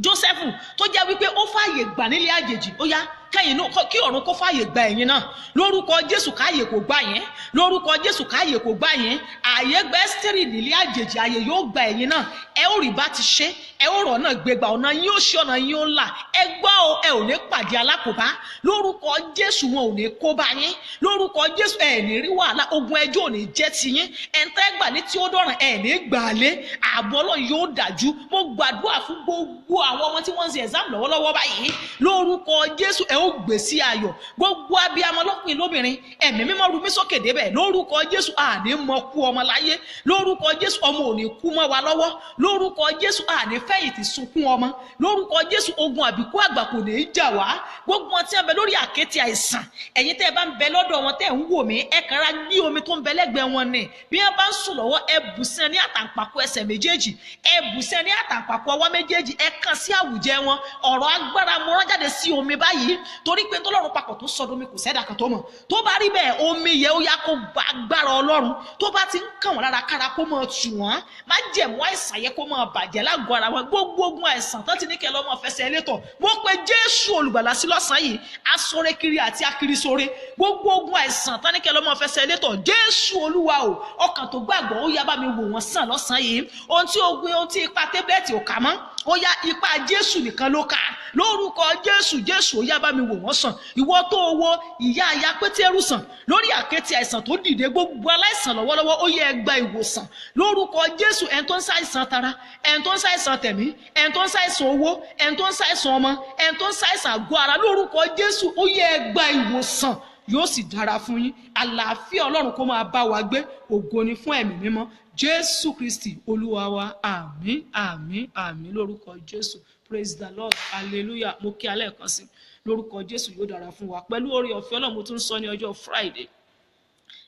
Jósẹ́fù tó jẹ́ wípé ó fààyè gbà nílé àjèjì, ó yá kẹ́yìn náà kí ọ̀run kó fààyè gba ẹ̀yin náà lórúkọ Jésù. Káyè kò gbà yẹn lórúkọ Jésù, káyè kò gbà yẹn. ààyè gba Ẹ́sítérì nílé àjèjì, ààyè yóò gba ẹ̀yin náà. ẹ ó rí bá ti ṣe, ẹ ó rọ̀ náà gbégbá, ọ̀nà yín ó ṣe, ọ̀nà yín ó là. ẹ gbọ́ o, ẹ ò ní pàdé alákòóbá lórúkọ Jésù. Wọn ò ní kó bá yín lórúkọ Jésù. ẹ ní rí wàhálà, ogun ẹjọ́ ò ní jẹ́ ti yín. ẹ̀ńtẹ́ gbà ní tí ó dọ̀ràn ẹ ní gbà lé. ààbò Ọlọ́run yóò dájú. Mo gbàdúrà fún gbogbo àwọn ọmọ tí wọ́n ń ṣe exam lọ́wọ́lọ́wọ́ báyìí lórúkọ Jésù. ẹ ó gbèsè ayọ̀. Gbogbo abiyamọ lọ́kùnrin lóbìnrin, ẹ̀mí mímọ́ ru mí sókè débẹ̀ lórúkọ Jésù. àní mọ kú ọmọ láyé lórúkọ Jésù. ọmọ ò ní kú mọ́ wa lọ́wọ́ lórúkọ Jésù. àní fẹ̀yìntì sunkún ọmọ lórúkọ Jésù. ogun àbíkú àgbà kò ní í jà wá. Gbogbo wọn tí ń bẹ lórí àkéte àìsàn, ẹ̀yin tẹ́ ẹ bá ń bẹ lọ́dọ̀ wọn tẹ́ ẹ ń wò mí, ẹ kàn ra gbé omi tó ń bẹ lẹ́gbẹ̀ẹ́ wọn ni. Bí wọ́n bá ń sùn lọ́wọ́, ẹ bù sí ẹ ní àtàǹpàkò ẹsẹ̀ méjèèjì, ẹ bù sí ẹ ní àtàǹpàkò ọwọ́ méjèèjì, ẹ kàn sí àwùjẹ wọn. ọ̀rọ̀ agbára mo rán jáde sí omi báyìí, torí pé tọ́lọ́run papọ̀ tó sọdọ̀ omi kò sẹ́dà kan tó mọ̀. Tó bá rí bẹ́ẹ̀, omi yẹ ó yá kó gba agbára Ọlọ́run. Tó bá ti ń kàn wọ́n lára kára kó máa tù wọ́n, má jẹ̀mú àìsàn yẹ kó máa bàjẹ́ lágọ̀ọ́ ara wọn. Gbogbo ogun àìsàn tó ti ní kẹ́ lọ́mọ fẹsẹ̀ elétọ̀, mo pe Jésù olùgbàlà sí lọ́sàn-án yìí, asọ̀rẹ́ kiri àti akirisore. Gbogbo ogun àìsàn tó ní kẹ́ lọ́mọ fẹsẹ̀ elétọ̀, Jésù Olúwa o, ọkàn tó gbàgbọ́ ó yá bá mi wò wọ́n sàn lọ́sàn-án yìí. Ohun tí ipa tébẹ̀tì ò kà mọ́, ó yá ipa Jésù nìkan ló kà lórúkọ Jésù. ó yá bá mi wò wọ́n sàn. Ìwọ tó wo ìyá aya Pétérù sàn lórí àkéte àìsàn tó dìde, gbogbo aláìsàn lọ́wọ́lọ́wọ́ ó yẹ ẹ gba ìwòsàn lórúkọ Jésù. ẹni tó ń ṣàìsàn tara, ẹni tó ń ṣàìsàn tẹ̀mí, ẹni tó ń ṣàìsàn owó, ẹni tó ń ṣàìsàn ọmọ, ẹni tó ń ṣàìsàn àgọ́ ara, lórúkọ Jésù ó yẹ ẹ gba ìwòsàn. Yóò sì dára fún yín. Àlàáfíà Ọlọ́run kó máa bá wa gbé. Ògo ni fún ẹ̀mí mímọ́ Jésù Kristi Olúwa wa. àmín àmín àmín lórúkọ Jésù. Praise the Lord, hallelujah. Mo kí alẹ́ kan sí lórúkọ Jésù. Yóò dára fún wa pẹ̀lú oore ọ̀fẹ́ Ọlọ́run. Mo tún sọ ní ọjọ́ Friday,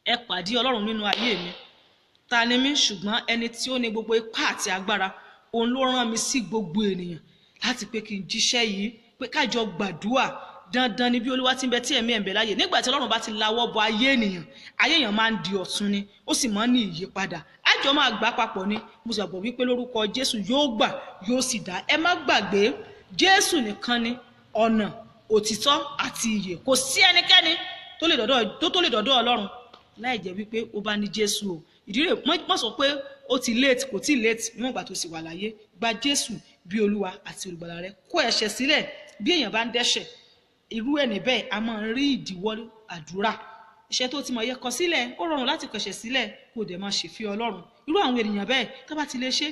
ẹ pàdé Ọlọ́run nínú ayé mi. Ta ni mí? Ṣùgbọ́n ẹni tí ó ní gbogbo ipá àti agbára, òun ló rán mi sí gbogbo ènìyàn láti pé kí n jíṣẹ́ yìí, pé kájọ gbàdúrà. Dandan ni bí Olúwa ti ń bẹ tí ẹ̀mí ẹ̀ ń bẹ láyé. Nígbà tí Ọlọ́run bá ti lawọ́ bọ ayé èèyàn máa ń di ọ̀tun ni, ó sì máa ń ní ìyípadà. Àjọ máa gbà papọ̀ ni. Mo sì gbàgbọ́ wípé lórúkọ Jésù yóò gbà, yóò sì dá. Ẹ má gbàgbé, Jésù nìkan ni ọ̀nà, òtítọ́ àti ìyè. Kò sí ẹnikẹ́ni tó lè dọ̀dọ̀ Ọlọ́run láì jẹ́ wípé ó bá ní Jésù o. Ìdí rẹ̀ mọ́ sọ pé ó ti late, kò tí late níwọ̀n ìgbà tó sì wà láyé. Gba Jésù bí Olúwa àti olùgbàlà rẹ. Kó ẹ̀ṣẹ̀ sílẹ̀. Bí èèyàn bá ń dẹ́ṣẹ̀, irú ẹni bẹ́ẹ̀ a máa ń rí ìdíwọ́ àdúrà. Iṣẹ́ tó ti mọ̀ yẹ kọ sílẹ̀, ó rọrùn láti kọ̀ṣẹ̀ sílẹ̀, kò dẹ̀ máa ṣèfẹ́ Ọlọ́run. Irú àwọn ènìyàn bẹ́ẹ̀ tó bá ti lè ṣe,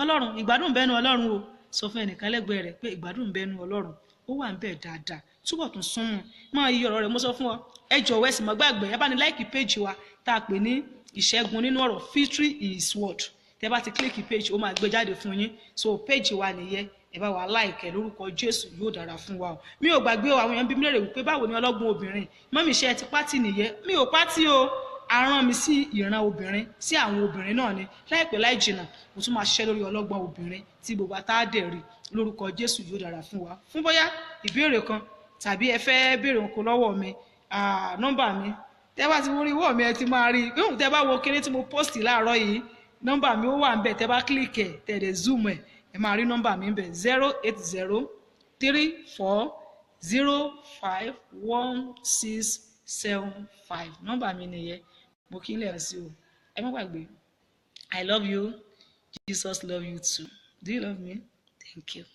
Ọlọ́run, ìgbádùn bẹ́nu Ọlọ́run o. Sọ fún ẹnìkan lẹ́gbẹ̀ẹ́ rẹ̀ pé ìgbádùn bẹ́nu Ọlọ́run, ó wà ń bẹ dáadáa. Túbọ̀ tún súnmọ́, máa yí ọ̀rọ̀ rẹ̀. Mo sọ fún ọ, ẹ jọ̀wọ́ ẹ sì má gbàgbé, ẹ bá ní like page wa tá a pè ní ìṣẹ́gun nínú ọ̀rọ̀, Victory in His Word. Tẹ́ bá ti click page, ó máa gbé jáde fún yín. So page wa nìyẹn, ẹ bá wa like lórúkọ Jésù. Yóò dára fún wa o. Mi ò gbàgbé o, àwọn èèyàn bí mi lérè wípé báwo ni ọlọ́gbọ́n obìnrin mọ́mì ṣe ti pátì nìyẹn. Mi ò pátì o, aràn mi sí ìran obìnrin, sí àwọn obìnrin náà ni. Láìpẹ́ láì jìnnà mo tún máa ṣiṣẹ́ lórí ọlọ́gbọ́n obìnrin tí gbogbo àtàdé rí lórúkọ Jésù. Yóò dára fún wa. Fún bóyá ìbéèrè kan tàbí ẹ fẹ́ béèrè nǹkan lọ́wọ́ mi, nọ́mbà mi tẹ́ bá ti rí wọ́ mi ẹ ti máa rí. Tẹ́ bá wo kéré tí mo post láàárọ̀ yìí, nọ́mbà mi ó wà ń bẹ̀. Tẹ́ bá click ẹ̀, tẹ́ dẹ̀ zoom ẹ̀, ẹ máa rí nọ́mbà mi ń bẹ̀ 08034051675. nọ́mbà mi nìyẹn. Mo kí n lè sí o. Ẹ má gbàgbé, I love you, Jesus love you too. Do you love me? Thank you.